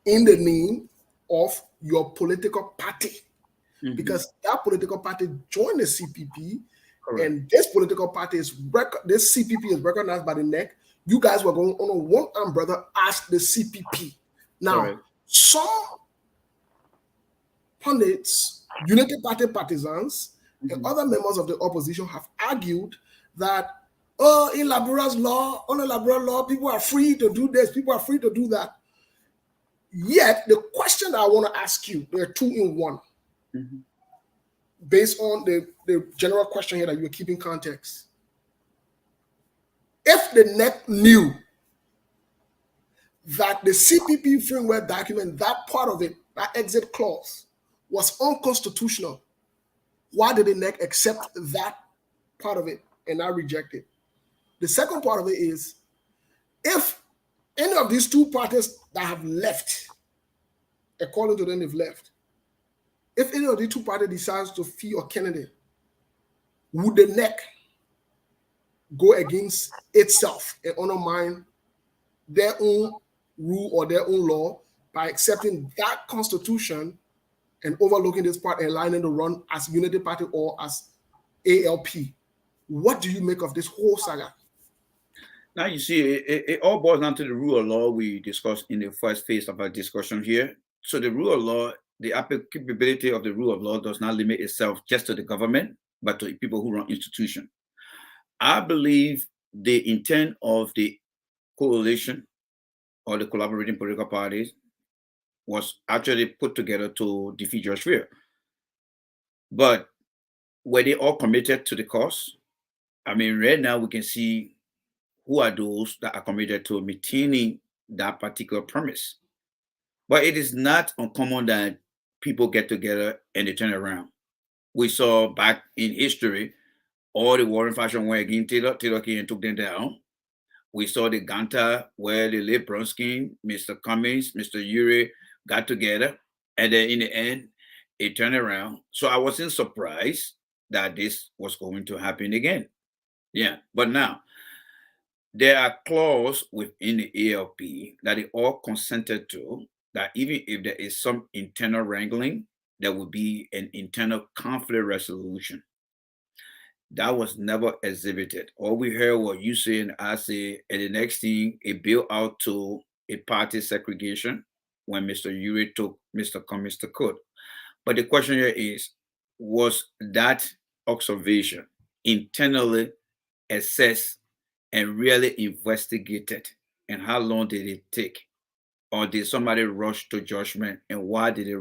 in the name of your political party, because that political party joined the CPP. Correct. And this political party this CPP is recognized by the NEC. You guys were going on one umbrella as the CPP. Now, correct, some pundits, Unity Party partisans, and other members of the opposition have argued that, in Labura's law, under Labura law, people are free to do this, people are free to do that. Yet, the question that I want to ask you, there are two in one. Based on the general question here that you're keeping context. If the NEC knew that the CPP framework document, that part of it, that exit clause, was unconstitutional, why did the NEC accept that part of it and not reject it? The second part of it is, if any of these two parties that have left, according to them, they've left, if any of the two parties decides to fee a candidate, would the NEC go against itself and undermine their own rule or their own law by accepting that constitution and overlooking this part and aligning the run as Unity Party or as ALP? What do you make of this whole saga? Now, you see, it all boils down to the rule of law we discussed in the first phase of our discussion here. So the rule of law, the applicability of the rule of law does not limit itself just to the government, but to people who run institutions. I believe the intent of the coalition or the collaborating political parties was actually put together to defeat George Weah. But were they all committed to the cause? I mean, right now we can see who are those that are committed to maintaining that particular premise. But it is not uncommon that people get together and they turn around. We saw back in history, all the Warren faction went against Taylor came and took them down. We saw the Ganta where the late Bronsky, Mr. Cummings, Mr. Urey got together, and then in the end, it turned around. So I wasn't surprised that this was going to happen again. Yeah, but now, there are clauses within the ALP that they all consented to, that even if there is some internal wrangling, there will be an internal conflict resolution. That was never exhibited. All we heard was you saying, I say, and the next thing, it built out to a party segregation when Mr. Uri took Mr. Cummings to court. But the question here is, was that observation internally assessed and really investigated? And how long did it take? Or did somebody rush to judgment? And why did they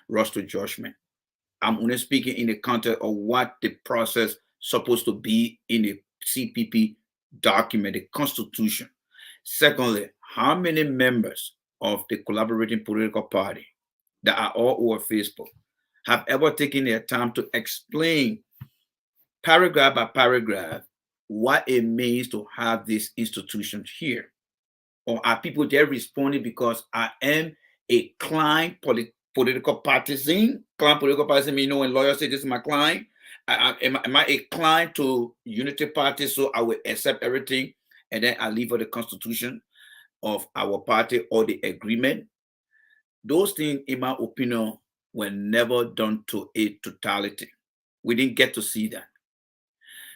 rush to judgment? I'm only speaking in the context of what the process supposed to be in the CPP document, the Constitution. Secondly, how many members of the collaborating political party that are all over Facebook have ever taken their time to explain paragraph by paragraph what it means to have this institution here? Or are people there responding because I am a client political partisan? Client political partisan, you know, when lawyers say this is my client, am I a client to Unity Party, so I will accept everything and then I leave for the constitution of our party or the agreement? Those things, in my opinion, were never done to a totality. We didn't get to see that.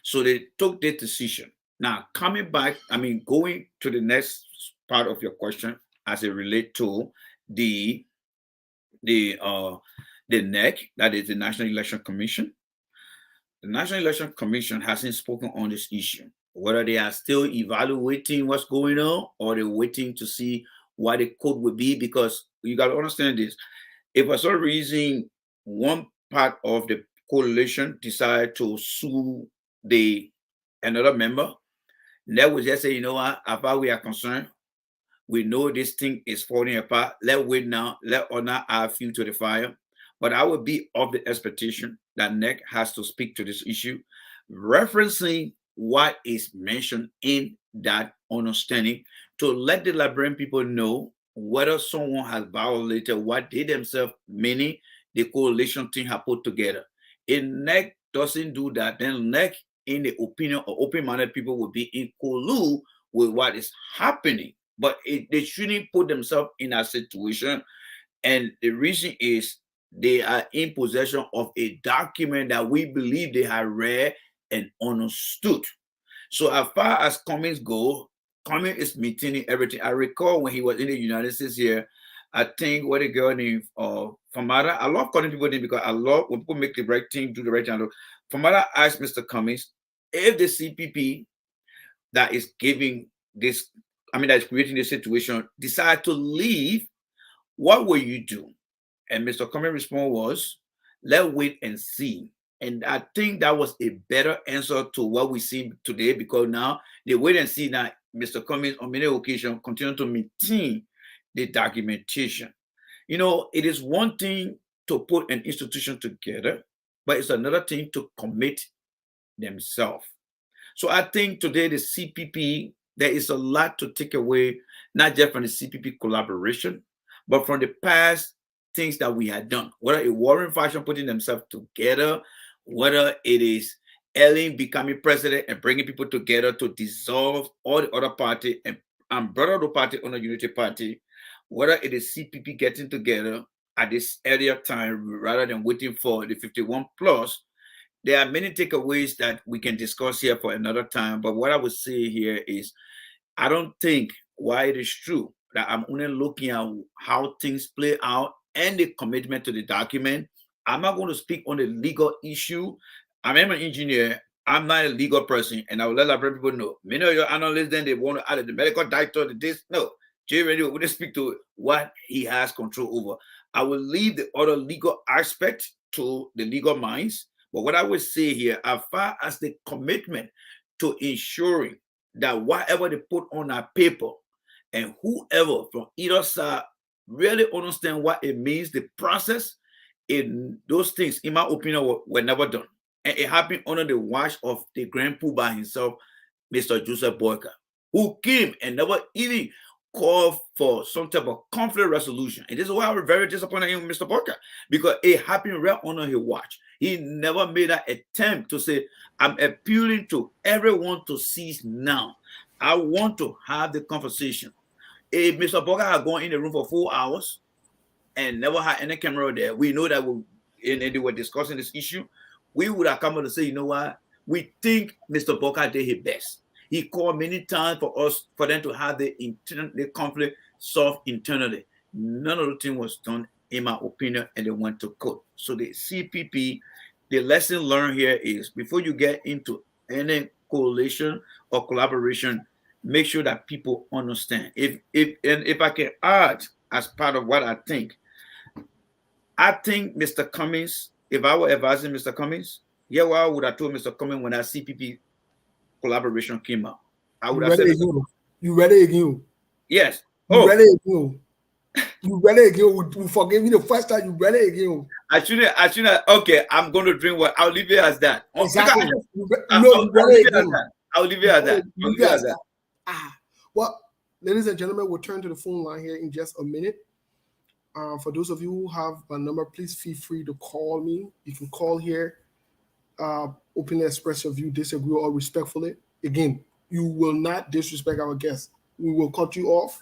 So they took the decision. Now, coming back, going to the next part of your question as it relates to the NEC, that is the National Election Commission. The National Election Commission hasn't spoken on this issue, whether they are still evaluating what's going on or they're waiting to see what the code will be, because you got to understand this. If for some reason one part of the coalition decide to sue another member, that would just say, you know what, as far as we are concerned, we know this thing is falling apart. Let's wait now. Let honor add fuel to the fire. But I would be of the expectation that NEC has to speak to this issue, referencing what is mentioned in that understanding, to let the Liberian people know whether someone has violated what they themselves, meaning the coalition team, have put together. If NEC doesn't do that, then NEC, in the opinion of open-minded people, will be in collude with what is happening. But they shouldn't put themselves in a situation. And the reason is they are in possession of a document that we believe they have read and understood. So as far as Cummings go, Cummings is maintaining everything. I recall when he was in the United States here, I think what a girl named Famara. I love calling people names because I love when people make the right thing, do the right thing. Famara asked Mr. Cummings, if the CPP that is giving this, that is creating this situation, decide to leave, what will you do? And Mr. Cummings' response was, let's wait and see. And I think that was a better answer to what we see today, because now they wait and see that Mr. Cummings on many occasions continue to maintain the documentation. You know, it is one thing to put an institution together, but it's another thing to commit themselves. So I think today the CPP, there is a lot to take away, not just from the CPP collaboration, but from the past things that we had done, whether it Warren Fashion putting themselves together, whether it is Ellen becoming president and bringing people together to dissolve all the other party and brother the party on a unity party, whether it is CPP getting together at this earlier time rather than waiting for the 51 plus. There are many takeaways that we can discuss here for another time. But what I would say here is, I don't think why it is true that I'm only looking at how things play out and the commitment to the document. I'm not going to speak on the legal issue. I'm an engineer. I'm not a legal person, and I will let Liberian people know. Many of your analysts, then they want to add the medical doctor to this. No, Jay Radio will speak to what he has control over. I will leave the other legal aspect to the legal minds. But what I would say here, as far as the commitment to ensuring that whatever they put on our paper and whoever from either side really understand what it means, the process, in those things, in my opinion, were never done. And it happened under the watch of the Grand Poobah himself, Mr. Joseph Boyka, who came and never even called for some type of conflict resolution. And this is why I was very disappointed in Mr. Boyka, because it happened right under his watch. He never made that attempt to say, I'm appealing to everyone to cease now. I want to have the conversation. If Mr. Boga had gone in the room for 4 hours and never had any camera there, we know that and they were discussing this issue, we would have come out to say, you know what? We think Mr. Boga did his best. He called many times for them to have the conflict solved internally. None of the thing was done, in my opinion, and they went to court. So the CPP, the lesson learned here is before you get into any coalition or collaboration, make sure that people understand. If I can add as part of what I think Mr. Cummings, if I were advising Mr. Cummings, yeah, what I would have told Mr. Cummings when that CPP collaboration came out. I would have said, you ready again? Yes. You ready again? You ready again? You forgave me the first time. You ready again? I shouldn't. Okay, I'm going to drink what. I'll leave it as that. Exactly. I'll leave it as that. Well, ladies and gentlemen, we'll turn to the phone line here in just a minute. For those of you who have my number, please feel free to call me. You can call here. Openly express your view, disagree, or respectfully. Again, you will not disrespect our guests. We will cut you off.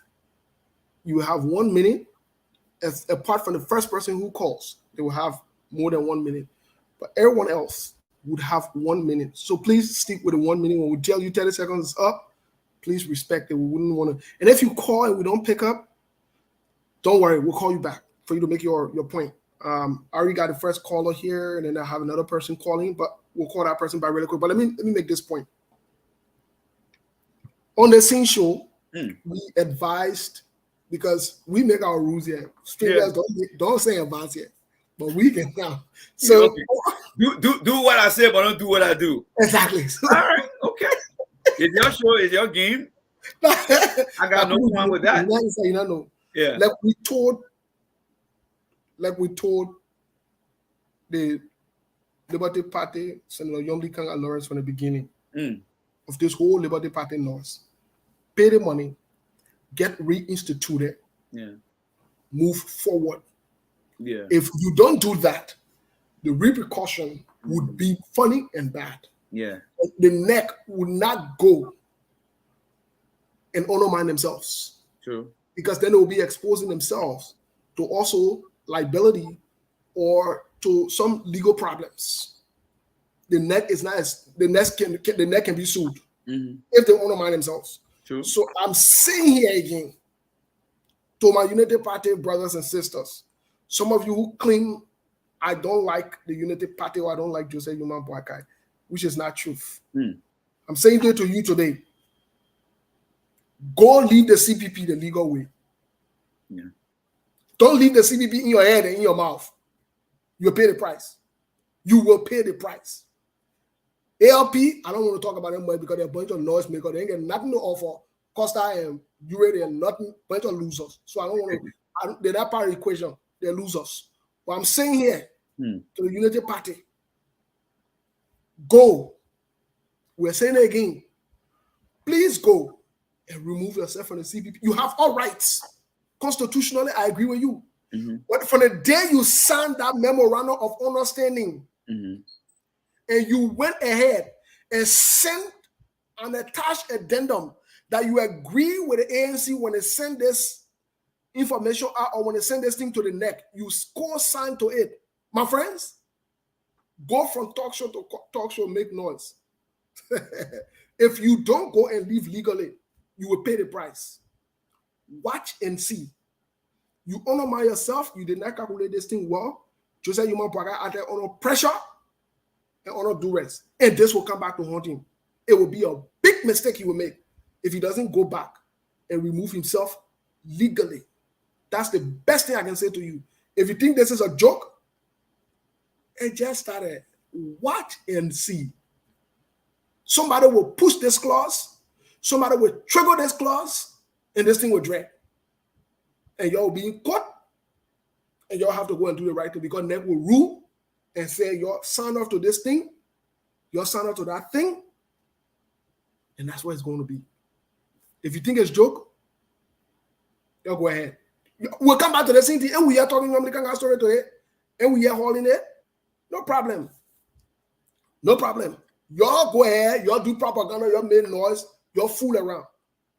You will have 1 minute. As apart from the first person who calls, they will have more than 1 minute. But everyone else would have 1 minute. So please stick with the 1 minute. When we tell you 30 seconds is up, please respect it. We wouldn't want to. And if you call and we don't pick up, don't worry. We'll call you back for you to make your point. I already got the first caller here, and then I have another person calling, but we'll call that person back really quick. But let me make this point. On the Scene Show, we advised, because we make our rules here. Strangers don't say advance yet, but we can now. So okay. do what I say, but don't do what I do. Exactly. All right. Okay. It's your show. It's your game. I got no problem with that. You know. Yeah. Like we told the Liberty Party, Senator Yomli Kanga Lawrence from the beginning of this whole Liberty Party noise. Pay the money, get reinstituted, move forward. Yeah. If you don't do that, the repercussion would be funny and bad. Yeah. The neck would not go and undermine themselves. True. Because then they will be exposing themselves to also liability or to some legal problems. The neck can be sued if they undermine themselves. True. So I'm saying here again to my Unity Party brothers and sisters, some of you who claim I don't like the Unity Party or I don't like Jose Yuma Boakai, which is not truth. I'm saying it to you today. Go leave the CPP the legal way. Yeah. Don't leave the CPP in your head and in your mouth. You'll pay the price. You will pay the price. ALP, I don't want to talk about them more because they're a bunch of noise makers. They ain't get nothing to offer. Costa and Ure, they're nothing, bunch of losers. So I don't want to, they're not part of the equation. They're losers. What I'm saying here to the Unity Party, go. We're saying it again. Please go and remove yourself from the CPP. You have all rights. Constitutionally, I agree with you. But from the day you signed that memorandum of understanding, and you went ahead and sent an attached addendum that you agree with the ANC when they send this information out or when they send this thing to the neck, you co-sign to it. My friends, go from talk show to talk show, make noise. If you don't go and leave legally, you will pay the price. Watch and see. You undermine yourself. You did not calculate this thing well. Jose Yuma Boakai out there under pressure and under duress. And this will come back to haunt him. It will be a big mistake he will make if he doesn't go back and remove himself legally. That's the best thing I can say to you. If you think this is a joke, and just started, watch and see. Somebody will push this clause, somebody will trigger this clause, and this thing will drag. And y'all will be in court, and y'all have to go and do the right thing because NEC will rule and say, y'all sign off to this thing, y'all sign off to that thing, and that's what it's going to be. If you think it's a joke, y'all go ahead. We'll come back to the same thing, and we are talking American story today, and we are holding it. No problem. No problem. Y'all go ahead, y'all do propaganda, y'all make noise, You'll fool around.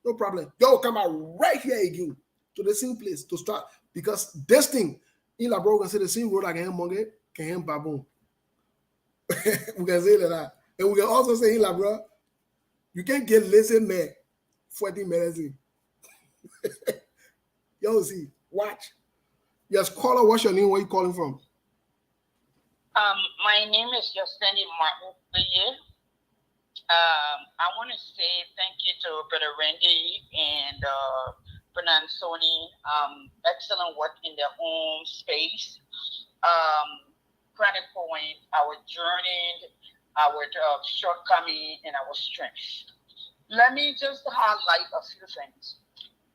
No problem. You'll come out right here again to the same place to start. Because this thing, in la bro can say the same road like him monkey, can him baboon. We can say that. And we can also say in la bro, you can't get lazy man 40 minutes in. Yo, see, watch. Yes, caller, what's your name? Where you calling from? My name is Yoseni Martin. I want to say thank you to Brother Randy and Brother Ansoni. Excellent work in their own space. Chronicling our journey, our shortcoming, and our strengths. Let me just highlight a few things.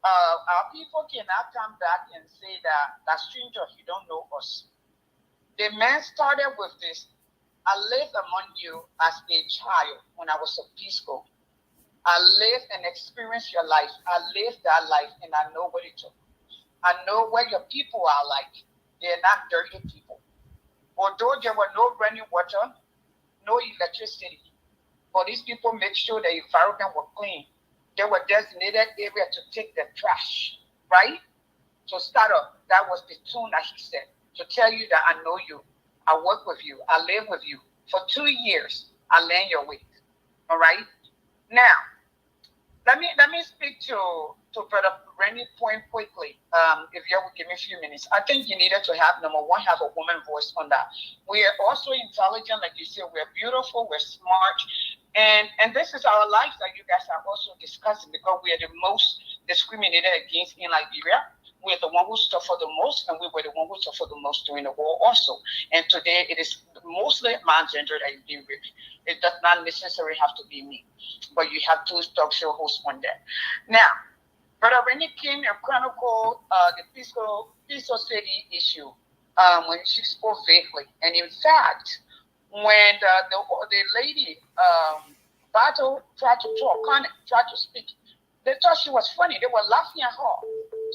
Our people cannot come back and say that stranger, you don't know us. The man started with this. I lived among you as a child when I was a preschool. I lived and experienced your life. I lived that life and I know what it took. I know what your people are like. They're not dirty people. Although there were no running water, no electricity, but these people made sure the environment was clean. There were designated area to take the trash, right? So start up. That was the tune that he said. To tell you that I know you, I work with you, I live with you. For 2 years, I learned your ways. All right. Now, let me speak to Brother Randy's point quickly. If you would give me a few minutes, I think you needed to have number one, have a woman voice on that. We are also intelligent, like you said. We're beautiful. We're smart, and this is our life that you guys are also discussing because we are the most discriminated against in Liberia. We're the one who suffered the most, and we were the one who suffered the most during the war also. And today, it is mostly my gender that is being raped. It does not necessarily have to be me, but you have two talk show hosts on there. Now, Brother Rennie came and chronicled the peaceful city issue when she spoke vaguely. And in fact, when the lady Battle tried to talk on it, tried to speak, they thought she was funny. They were laughing at her.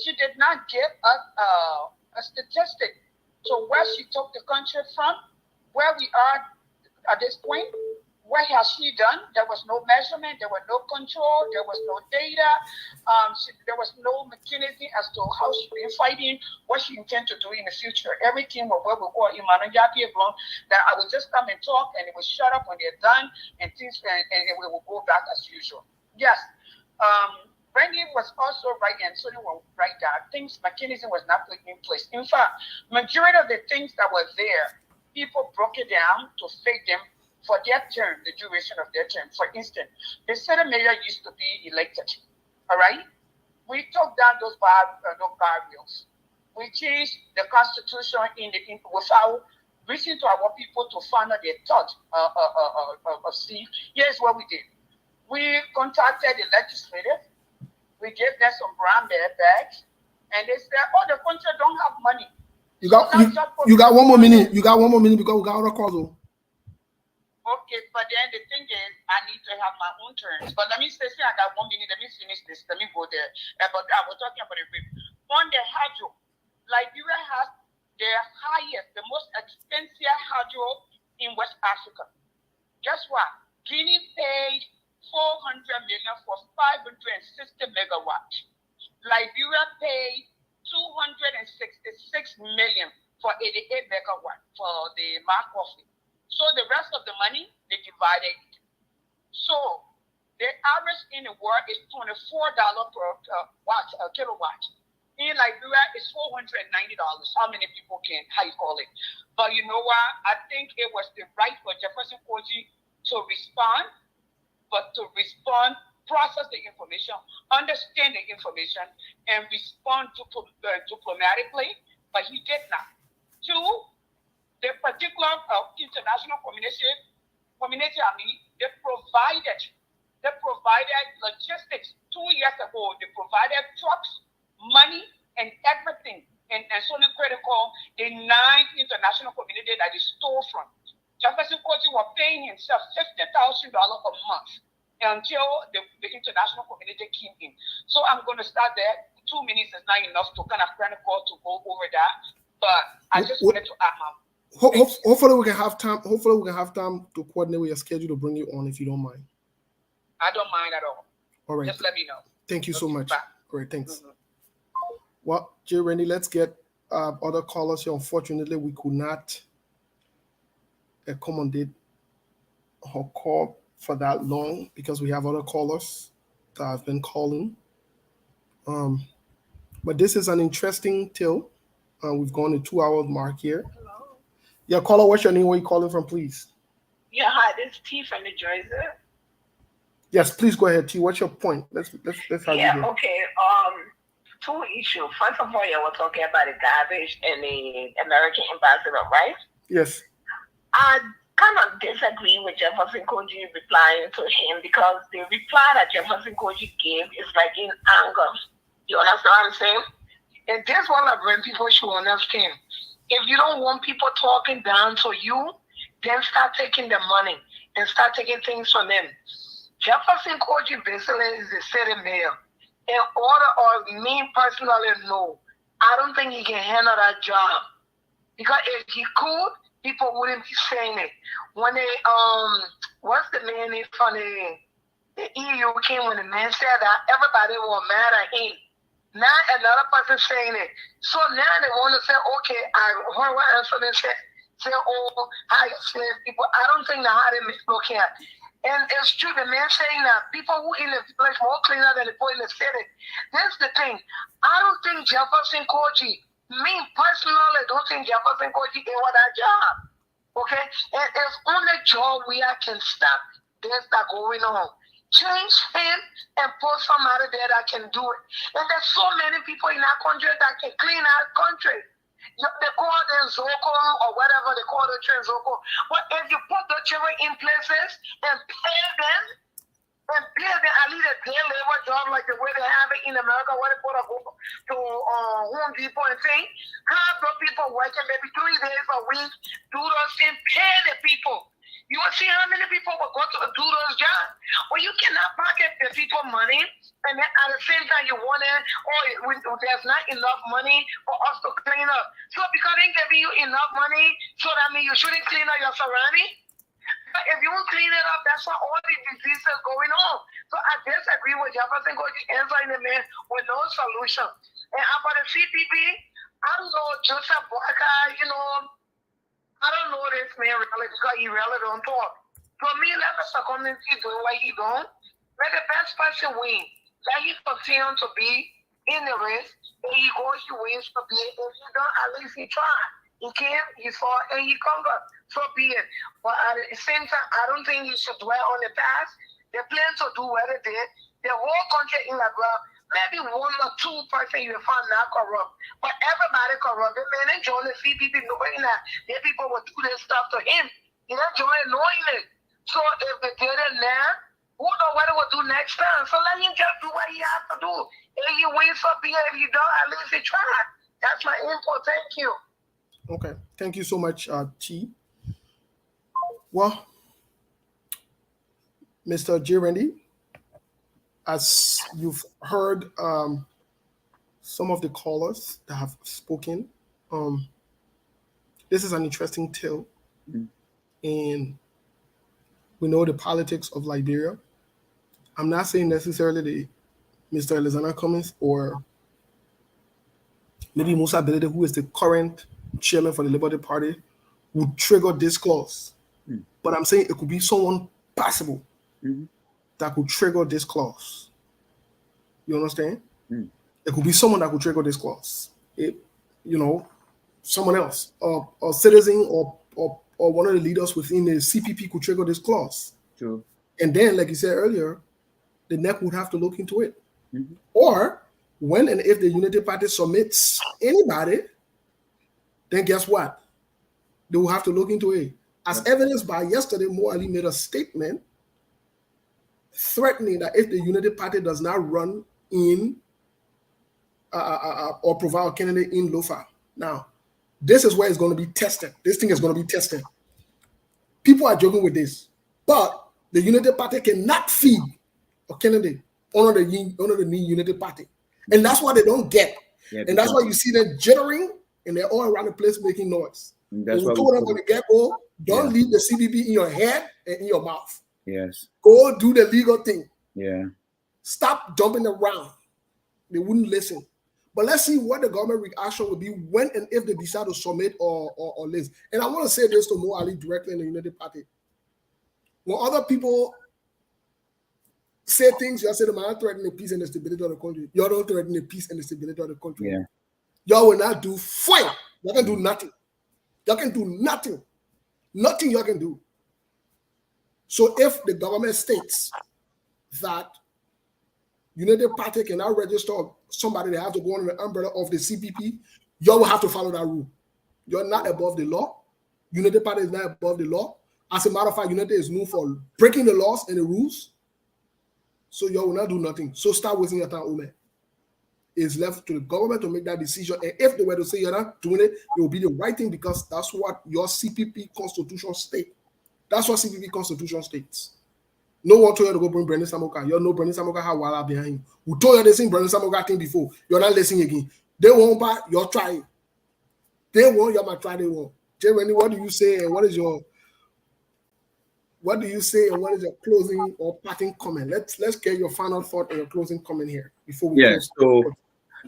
She did not give a statistic. So where she took the country from, where we are at this point, what has she done? There was no measurement. There was no control. There was no data. There was no mechanism as to how she's been fighting, what she intends to do in the future. Everything was where we were in Mananjati that I would just come and talk and it would shut up when they're done and things and we will go back as usual. Yes. Randy was also right and so they were right that things mechanism was not put in place. In fact, majority of the things that were there, people broke it down to fake them for their term, the duration of their term. For instance, the city mayor used to be elected. All right, we took down those barriers. We changed the constitution without reaching to our people to find out their thought of see. Here's what we did. We contacted the legislative. We gave them some brown bear bags, and they said, "Oh, the country don't have money." You got 1 more minute. You got 1 more minute because we got other calls. Okay, but then the thing is, I need to have my own terms. But let me say, I got 1 minute. Let me finish this. Let me go there. But I was talking about it. On the hydro, Liberia has the highest, the most expensive hydro in West Africa. Guess what? Guinea paid 400 million for 560 megawatts. Liberia paid 266 million for 88 megawatts for the Marcoffee. So the rest of the money, they divided it. So the average in the world is $24 per kilowatt. In Liberia, it's $490. How many people can, But you know what? I think it was the right for Jefferson Koji to respond, but to respond, process the information, understand the information, and respond diplomatically, but he did not. Two, the particular international community, they provided logistics. 2 years ago, they provided trucks, money, and everything. And so critical, the 9th international community that is stole from. Jefferson Koji was paying himself $50,000 a month until the international community came in. So I'm going to start there. 2 minutes is not enough to kind of chronicle to go over that. But I just wanted to add my. Hopefully we can have time. Hopefully we can have time to coordinate with your schedule to bring you on if you don't mind. I don't mind at all. All right. Just let me know. Thank you so Okay, much. bye. All right, thanks. Mhm. Well, J. Randy, let's get other callers here. Unfortunately, we could not accommodate her call for that long because we have other callers that have been calling. But this is an interesting tale. We've gone a 2-hour mark here. Hello. Yeah, caller, what's your name? Where you calling from, please? Yeah, hi, this is T from New Jersey. Yes, please go ahead, T. What's your point? Let's have you Yeah, here. okay. Two issues. First of all, you were talking about the garbage and the American ambassador, right? Yes. I kind of disagree with Jefferson Koji replying to him because the reply that Jefferson Koji gave is like in anger. You understand what I'm saying? And that's what I bring people should understand. If you don't want people talking down to you, then start taking the money and start taking things from them. Jefferson Koji basically is the city mayor. In order of me personally, no, I don't think he can handle that job. Because if he could, people wouldn't be saying it. When they what's the man name from the EU came when the man said that, everybody was mad at him. Now another person saying it. So now they want to say, okay, I heard what answer they say, oh, how you slave people. I don't think that how they look at. And it's true, the man saying that people who in the village more cleaner than the people in the city. That's the thing. I don't think Jefferson Koji, me personally, don't think Jefferson Koji did that job. Okay? And it's on the job we can stop this that going on. Change him and put somebody there that can do it. And there's so many people in our country that can clean our country. They call them Zoko or whatever they call the children Zoko. But if you put the children in places and pay them at least a day labor job like the way they have it in America, where they put to Home Depot and things, have the people working maybe 3 days a week, do those things, pay the people. You will see how many people will go to do those jobs. Well, you cannot pocket the people money, and then at the same time you want it, or there's not enough money for us to clean up. So because they giving you enough money, so that means you shouldn't clean up your surrounding. But if you won't clean it up, that's why all these diseases are going on. So I disagree with Jefferson Koji answering the man with no solution. And about the CPP, I don't know Joseph Boyka, I don't know this man really because he really don't talk. For me, let the community do what he don't. Let the best person win. Let him continue to be in the race. And he goes, he wins to be it. If he don't, at least he tried. He came, he fought, and he conquered. So be it. But at the same time, I don't think he should dwell on the past. They plan to do what they did. The whole country in the ground. Maybe 1 or 2% you find not corrupt, but everybody corrupt. The man enjoying the CPP knowing that the people will do this stuff to him. He enjoying knowing it. So if they did it now, who knows what they will do next time? So let him just do what he has to do. If he wins up here, if he don't, at least he tried. That's my input. Thank you. Okay. Thank you so much, T. Well, Mr. J. Randy, as you've heard some of the callers that have spoken, this is an interesting tale. And we know the politics of Liberia. I'm not saying necessarily Mr. Alexander Cummings or maybe Musa Belede, who is the current chairman for the Liberty Party, would trigger this clause. But I'm saying it could be someone possible that could trigger this clause. You understand? It could be someone that could trigger this clause. Someone else, or a citizen, or one of the leaders within the CPP could trigger this clause. True. And then, like you said earlier, the NEC would have to look into it. Or when and if the Unity Party submits anybody, then guess what? They will have to look into it. As evidenced by yesterday, Mo Ali made a statement threatening that if the Unity Party does not run in or provide a candidate in Lofa. Now, this is where it's going to be tested. This thing is going to be tested. People are joking with this, but the Unity Party cannot feed a candidate under the new Unity Party, and that's what they don't get. And that's why you see them jittering, and they're all around the place making noise. That's what we told them from the get-go. Don't leave the CBP in your head and in your mouth. Yes. Go do the legal thing. Yeah. Stop jumping around. They wouldn't listen. But let's see what the government reaction will be when and if they decide to submit or list. And I want to say this to Mo Ali directly in the United Party. When other people say things, you say them are threatening the peace and the stability of the country. You don't threaten the peace and the stability of the country. Yeah. Y'all will not do fire. Y'all can do nothing. Y'all can do nothing. Nothing y'all can do. So if the government states that United Party cannot register somebody that has to go under the umbrella of the CPP, y'all will have to follow that rule. You're not above the law. United Party is not above the law. As a matter of fact, United is known for breaking the laws and the rules. So y'all will not do nothing. So start wasting your time, Omen. It's left to the government to make that decision. And if they were to say you're not doing it, it will be the right thing because that's what your CPP constitution states. That's what CPP constitution states. No one told you to go bring Brendan Samoka. You know Brendan Samoka have Walla behind you. Who told you they seen Brendan Samoka thing before? You're not listening again. They won't buy, you're trying. They won't, you might try, they won't. Jay Rennie, what do you say and what is your closing or parting comment? Let's get your final thought and your closing comment here before we close.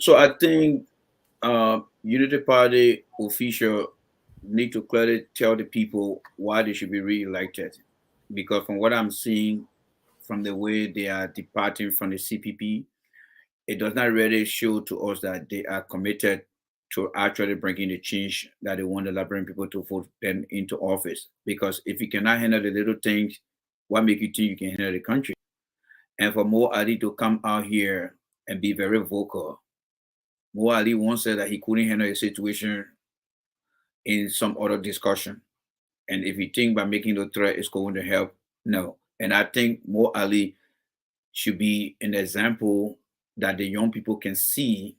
So I think Unity Party official need to clearly tell the people why they should be re-elected. Because from what I'm seeing, from the way they are departing from the CPP, it does not really show to us that they are committed to actually bringing the change that they want the Liberian people to vote them into office. Because if you cannot handle the little things, what make you think you can handle the country? And for Mo Ali to come out here and be very vocal, Mo Ali once said that he couldn't handle a situation in some other discussion. And if you think by making the threat is going to help, no. And I think Mo Ali should be an example that the young people can see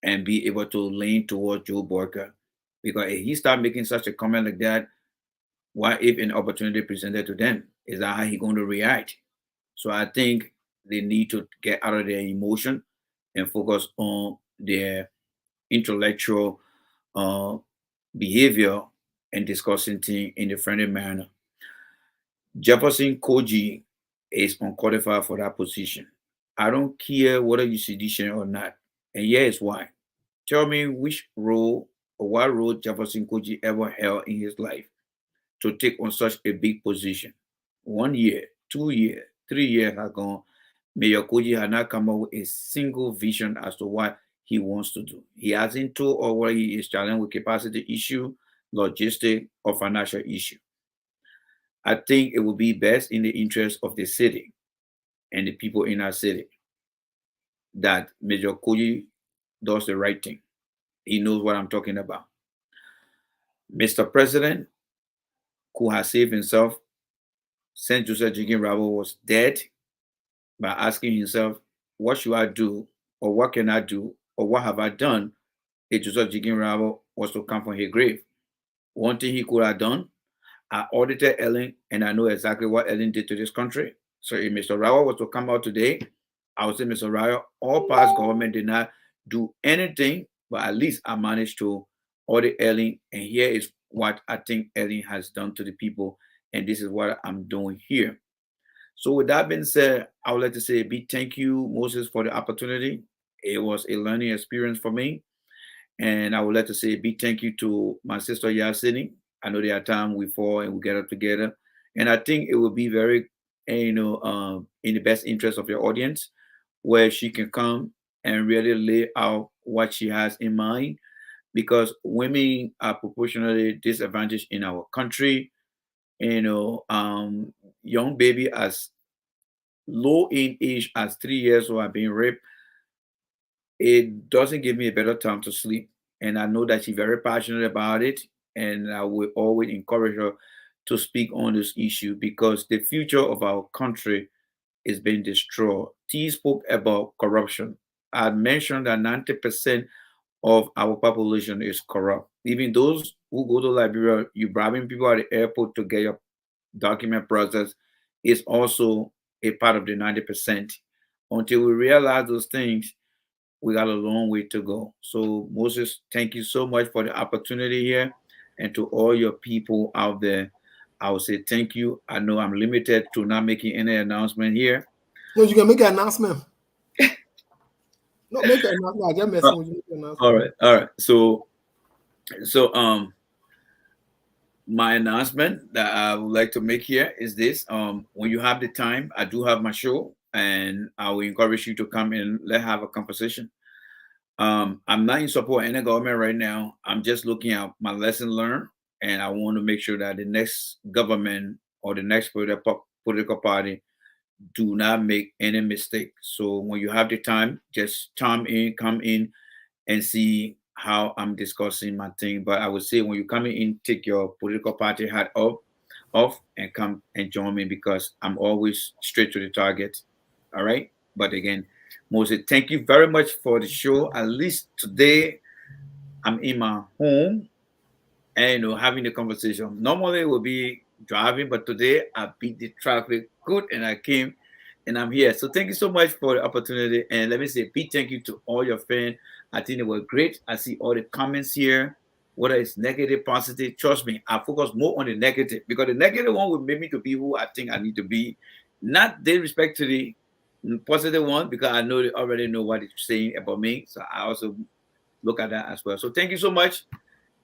and be able to lean towards Joe Barker. Because if he start making such a comment like that, what if an opportunity presented to them? Is that how he going to react? So I think they need to get out of their emotion and focus on their intellectual behavior and discussing things in a friendly manner. Jefferson Koji is unqualified for that position. I don't care whether you sedition or not. And here is why. Tell me which role or what role Jefferson Koji ever held in his life to take on such a big position. 1 year, 2 years, 3 years has gone. Mayor Koji has not come up with a single vision as to what he wants to do. He hasn't told or whether he is challenged with capacity issue, logistic, or financial issue. I think it would be best in the interest of the city and the people in our city that Major Koji does the right thing. He knows what I'm talking about. Mr. President could have saved himself since Joseph Jigen Rabo was dead by asking himself, what should I do, or what can I do, or what have I done if Joseph Jigen Rabo was to come from his grave? One thing he could have done, I audited Ellen, and I know exactly what Ellen did to this country. So if Mr. Rao was to come out today, I would say, Mr. Rao, all past government did not do anything, but at least I managed to audit Ellen, and here is what I think Ellen has done to the people, and this is what I'm doing here. So with that being said, I would like to say a big thank you, Moses, for the opportunity. It was a learning experience for me. And I would like to say a big thank you to my sister Yasini. I know there are times we fall and we get up together. And I think it will be very, in the best interest of your audience, where she can come and really lay out what she has in mind. Because women are proportionally disadvantaged in our country. Young baby as low in age as 3 years old are being raped. It doesn't give me a better time to sleep. And I know that she's very passionate about it. And I will always encourage her to speak on this issue because the future of our country is being destroyed. T spoke about corruption. I mentioned that 90% of our population is corrupt. Even those who go to Liberia, you bribing people at the airport to get your document process is also a part of the 90%. Until we realize those things, we got a long way to go. So Moses, thank you so much for the opportunity here. And to all your people out there, I would say thank you. I know I'm limited to not making any announcement here, No, you can make an announcement. No, make an announcement. I just messing with you. Make an announcement. All right. So my announcement that I would like to make here is this: when you have the time, I do have my show, and I will encourage you to come in. Let's have a conversation. I'm not in support of any government right now. I'm just looking at my lesson learned, and I want to make sure that the next government or the next political party do not make any mistake. So when you have the time, just come in and see how I'm discussing my thing. But I would say when you come in, take your political party hat off and come and join me because I'm always straight to the target. All right. But again, Moses, thank you very much for the show. At least today I'm in my home and having the conversation. Normally it will be driving, but today I beat the traffic good and I came and I'm here. So thank you so much for the opportunity. And let me say big thank you to all your fans. I think they were great. I see all the comments here, whether it's negative, positive. Trust me, I focus more on the negative because the negative one will make me to be who I think I need to be. Not disrespect to the positive one because I know they already know what it's saying about me. So I also look at that as well. So thank you so much.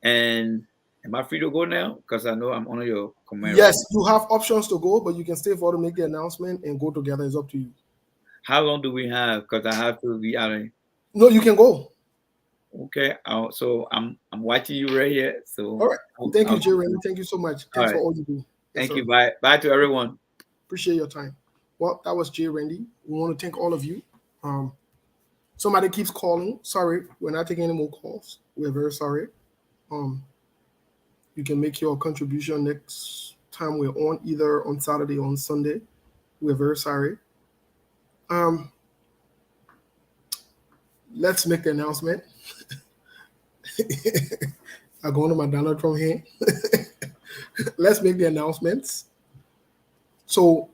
And am I free to go now? Because I know I'm on your comment. Yes, you have options to go, but you can stay for to make the announcement and go together. It's up to you. How long do we have? Because I have to be out of here. No, you can go. Okay. So I'm watching you right here. So all right. Thank you, Jeremy. Thank you so much. Thanks for all you do. Yes, thank you. Bye. Bye to everyone. Appreciate your time. Well, that was Jay Randy. We want to thank all of you. Somebody keeps calling. Sorry, we're not taking any more calls. We're very sorry. You can make your contribution next time we're on, either on Saturday or on Sunday. We're very sorry. Let's make the announcement. I'm going to my Donald Trump here. Let's make the announcements. So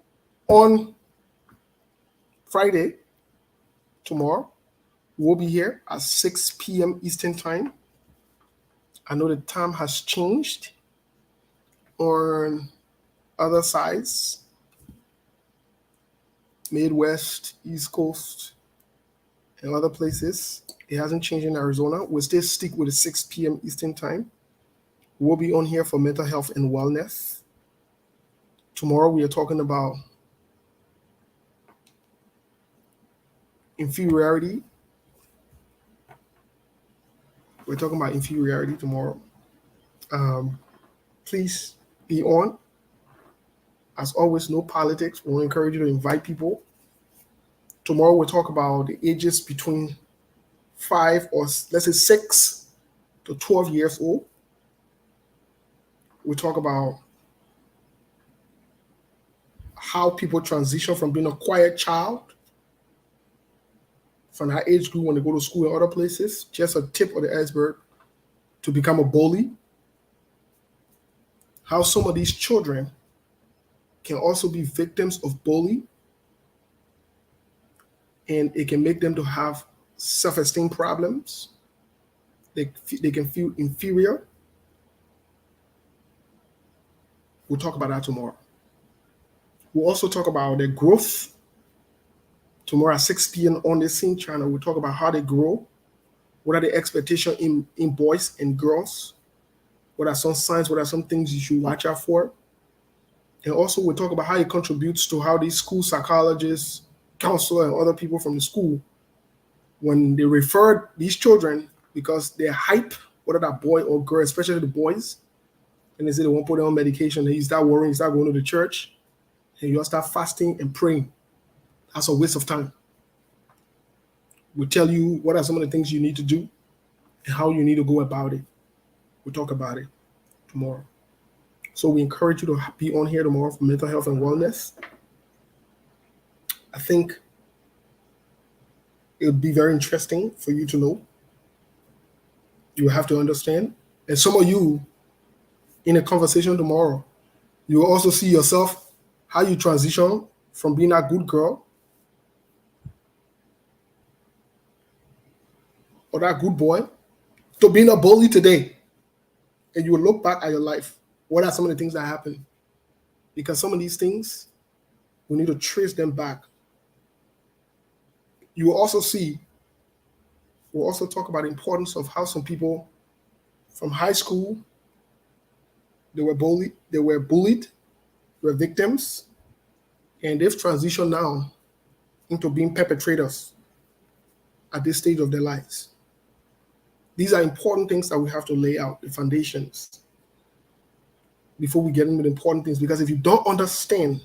on Friday, tomorrow, we'll be here at 6 p.m. Eastern Time. I know the time has changed on other sides, Midwest, East Coast, and other places. It hasn't changed in Arizona. We'll still stick with the 6 p.m. Eastern Time. We'll be on here for mental health and wellness. Tomorrow we are talking about inferiority. We're talking about inferiority tomorrow. Please be on. As always, no politics. We'll encourage you to invite people. Tomorrow we'll talk about the ages between 5 or let's say 6 to 12 years old. We'll talk about how people transition from being a quiet child from that age group when they go to school and other places, just a tip of the iceberg, to become a bully. How some of these children can also be victims of bullying, and it can make them to have self-esteem problems. They can feel inferior. We'll talk about that tomorrow. We'll also talk about their growth. Tomorrow at 6 p.m. on the same channel, we'll talk about how they grow. What are the expectations in boys and girls? What are some signs? What are some things you should watch out for? And also we'll talk about how it contributes to how these school psychologists, counselor, and other people from the school, when they refer these children because they're hype, whether that boy or girl, especially the boys, and they say they won't put them on medication, and you start worrying, you start going to the church, and you all start fasting and praying. That's a waste of time. We'll tell you what are some of the things you need to do and how you need to go about it. We'll talk about it tomorrow. So we encourage you to be on here tomorrow for mental health and wellness. I think it would be very interesting for you to know. You will have to understand. And some of you, in a conversation tomorrow, you will also see yourself, how you transition from being a good girl or that good boy to being a bully today. And you will look back at your life. What are some of the things that happen? Because some of these things, we need to trace them back You will also see, we'll also talk about the importance of how some people from high school, they were bullied, they were victims, and they've transitioned now into being perpetrators at this stage of their lives. These are important things that we have to lay out, the foundations, before we get into the important things. Because if you don't understand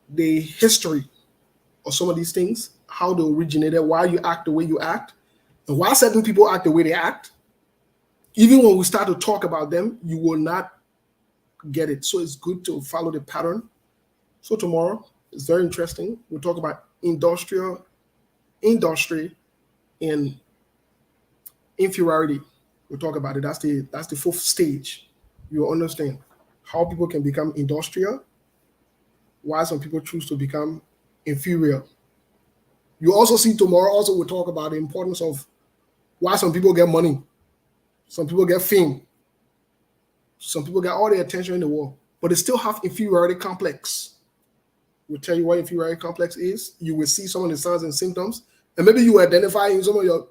the history of some of these things, how they originated, why you act the way you act, and why certain people act the way they act, even when we start to talk about them, you will not get it. So it's good to follow the pattern. So tomorrow is very interesting. We'll talk about industry and inferiority. We'll talk about it. That's the fourth stage. You'll understand how people can become industrial, why some people choose to become inferior. You also see tomorrow, also we'll talk about the importance of why some people get money, some people get fame, some people get all the attention in the world, but they still have inferiority complex. We'll tell you what inferiority complex is. You will see some of the signs and symptoms, and maybe you identify in some of your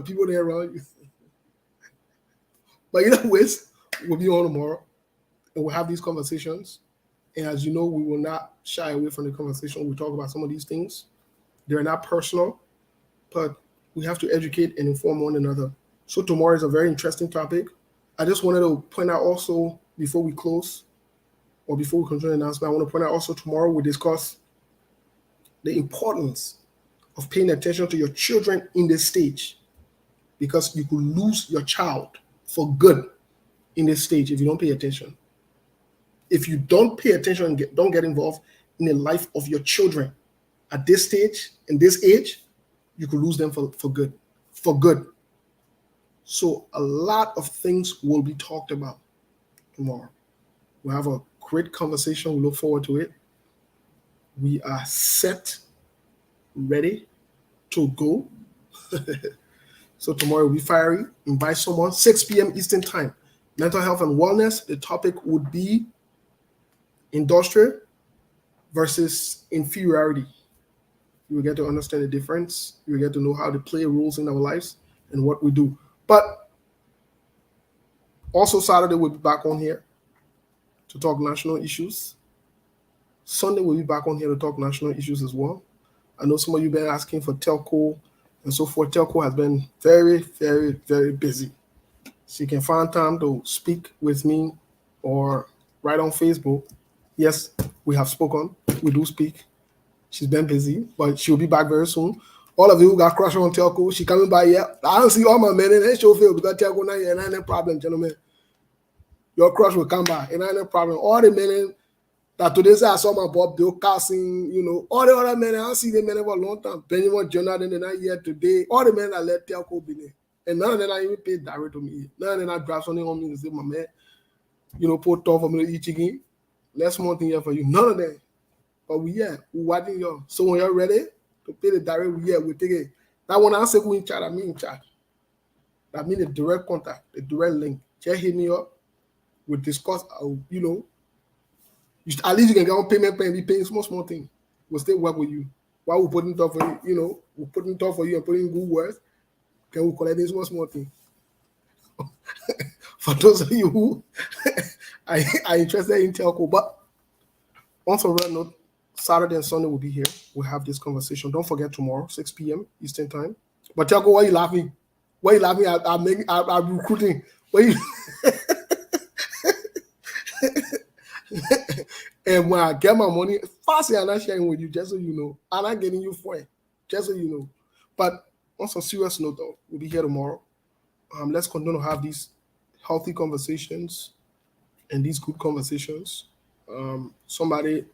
people there around you. But either ways, we'll be on tomorrow, and we'll have these conversations. And as you know, we will not shy away from the conversation. We'll talk about some of these things. They're not personal, but we have to educate and inform one another. So tomorrow is a very interesting topic. I just wanted to point out also, before we close, or before we continue the announcement, I want to point out also tomorrow we'll discuss the importance of paying attention to your children in this stage, because you could lose your child for good in this stage if you don't pay attention. If you don't pay attention and don't get involved in the life of your children at this stage, in this age, you could lose them for good. For good. So a lot of things will be talked about tomorrow. We'll have a great conversation. We look forward to it. We are set, ready to go. So tomorrow we'll be fiery. Invite someone, 6 p.m. Eastern Time. Mental health and wellness. The topic would be industrial versus inferiority. You will get to understand the difference. You will get to know how to play roles in our lives and what we do. But also Saturday we'll be back on here to talk national issues. Sunday we'll be back on here to talk national issues as well. I know some of you have been asking for telco and so forth. Telco has been very, very, very busy. So you can find time to speak with me or write on Facebook. Yes, we have spoken. We do speak. She's been busy, but she'll be back very soon. All of you who got crush on telco, she coming by here. I don't see all my men in it. She'll feel because telco now here, and ain't no problem, gentlemen. Your crush will come by, and ain't no problem. All the men that today say I saw my Bob Bill casting, all the other men, I don't see the men for a long time. Benjamin Jonathan, they're not here today. All the men that let telco be there. And none of them are even paid direct to me. None of them are drop something on me and say, my man, put tough for me to eat chicken. Let's one thing here for you. None of them. But we watching y'all. So when you're ready to pay the direct, we take it. That one I say who in charge, I mean in charge. That means the direct contact, the direct link. Just hit me up. We'll discuss, at least you can get on payment plan, be paying small thing. We'll still work with you. While we're putting stuff for you, we're putting stuff for you and putting good words. Can we collect this small thing? For those of you who are interested in telco, but on a real note, Saturday and Sunday will be here. We'll have this conversation. Don't forget tomorrow, 6 p.m. Eastern Time. But telco, why are you laughing? Why are you laughing? I'm recruiting. Why you? And when I get my money, fast, I'm not sharing with you, just so you know. I'm not getting you for it, just so you know. But on some serious note, though, we'll be here tomorrow. Let's continue to have these healthy conversations and these good conversations. Somebody,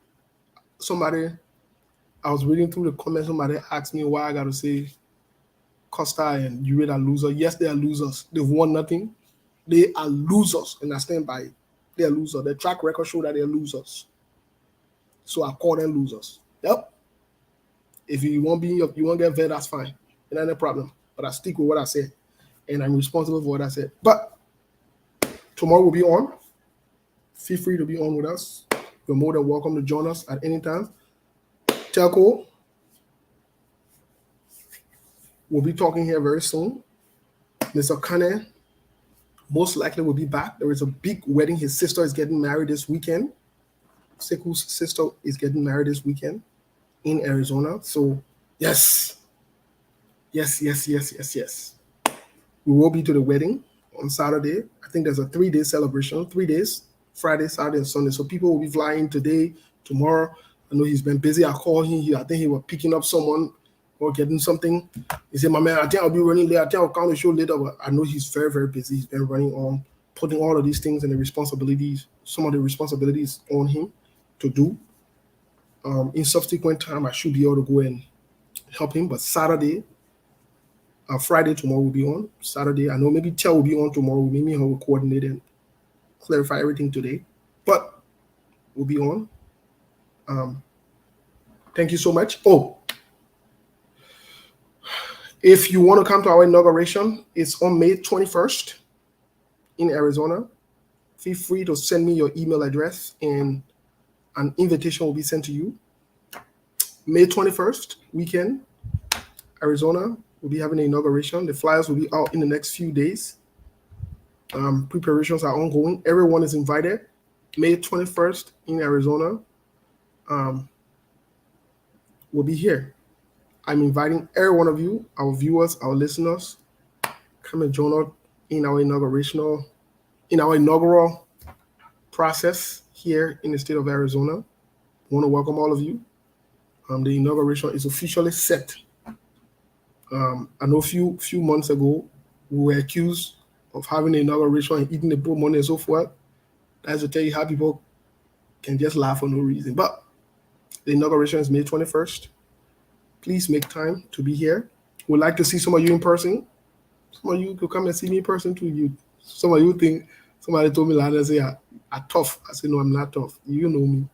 I was reading through the comments. Somebody asked me why I got to say Costa and Ure are losers. Yes, they are losers. They've won nothing. They are losers, and I stand by it. They are losers. The track record show that they are losers. So I call them losers. Yep. If you won't get vet, that's fine. It ain't a problem. But I stick with what I said. And I'm responsible for what I said. But tomorrow we'll be on. Feel free to be on with us. You're more than welcome to join us at any time. Telco, will be talking here very soon. Mr. Kane most likely will be back. There is a big wedding. His sister is getting married this weekend. Seku's sister is getting married this weekend in Arizona. So yes. We will be to the wedding on Saturday. I think there's a 3-day celebration, 3 days, Friday, Saturday, and Sunday. So people will be flying today, tomorrow. I know he's been busy. I called him. I think he was picking up someone or getting something. He said, my man, I think I'll be running late. I think I'll come to show later. But I know he's very, very busy. He's been running on, putting all of these things and the responsibilities, some of the responsibilities on him to do. In subsequent time, I should be able to go and help him. But Saturday, Friday, tomorrow will be on. Saturday, I know maybe Tel will be on tomorrow. Maybe he'll coordinate and clarify everything today. But we'll be on. Thank you so much. Oh, if you want to come to our inauguration, it's on May 21st in Arizona. Feel free to send me your email address and an invitation will be sent to you. May 21st, weekend, Arizona. We'll be having an inauguration. The flyers will be out in the next few days. Preparations are ongoing. Everyone is invited. May 21st in Arizona. We'll be here. I'm inviting every one of you, our viewers, our listeners, come and join us in our inaugural process here in the state of Arizona. I want to welcome all of you. The inauguration is officially set. I know a few months ago, we were accused of having an inauguration and eating the poor money and so forth. That's to tell you how people can just laugh for no reason. But the inauguration is May 21st. Please make time to be here. We'd like to see some of you in person. Some of you could come and see me in person too. Some of you think, somebody told me last day, I'm tough. I said, no, I'm not tough. You know me.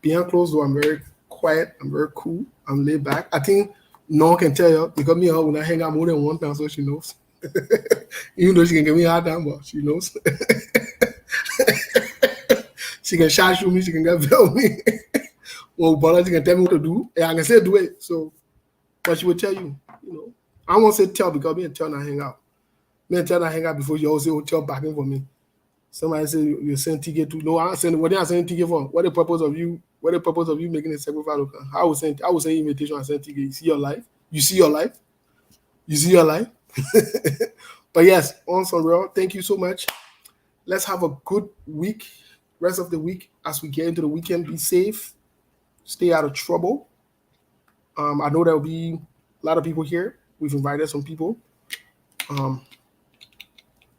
Behind closed door, I'm very quiet. I'm very cool. I'm laid back. I think no one can tell you because me and her, when I hang out more than one time, so she knows. Even though she can give me a hard time, but she knows. She can shout me, she can get veil me. Well, but she can tell me what to do, and I can say do it. So, but she will tell you, I won't say tell because me and tell not hang out. Me and tell not hang out before you always say tell backing for me. Somebody say you send ticket to no, I send what they are sending ticket for. What the purpose of you making a sacrifice? I would send invitation and send ticket. You see your life. But yes, on some real, thank you so much. Let's have a good week, rest of the week as we get into the weekend. Be safe, stay out of trouble. I know there will be a lot of people here. We've invited some people.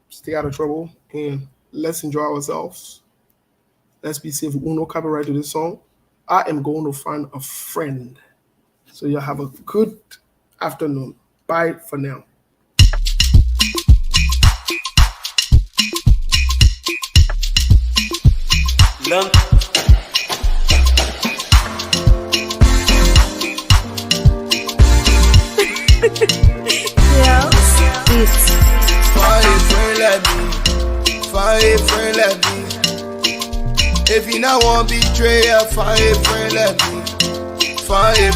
Stay out of trouble and let's enjoy ourselves. Let's be safe. We will no copyright to this song. I am going to find a friend. So y'all have a good afternoon. Bye for now. Love. Yeah, it's Find a friend like me. If you not want betrayal, find a friend like me. Find a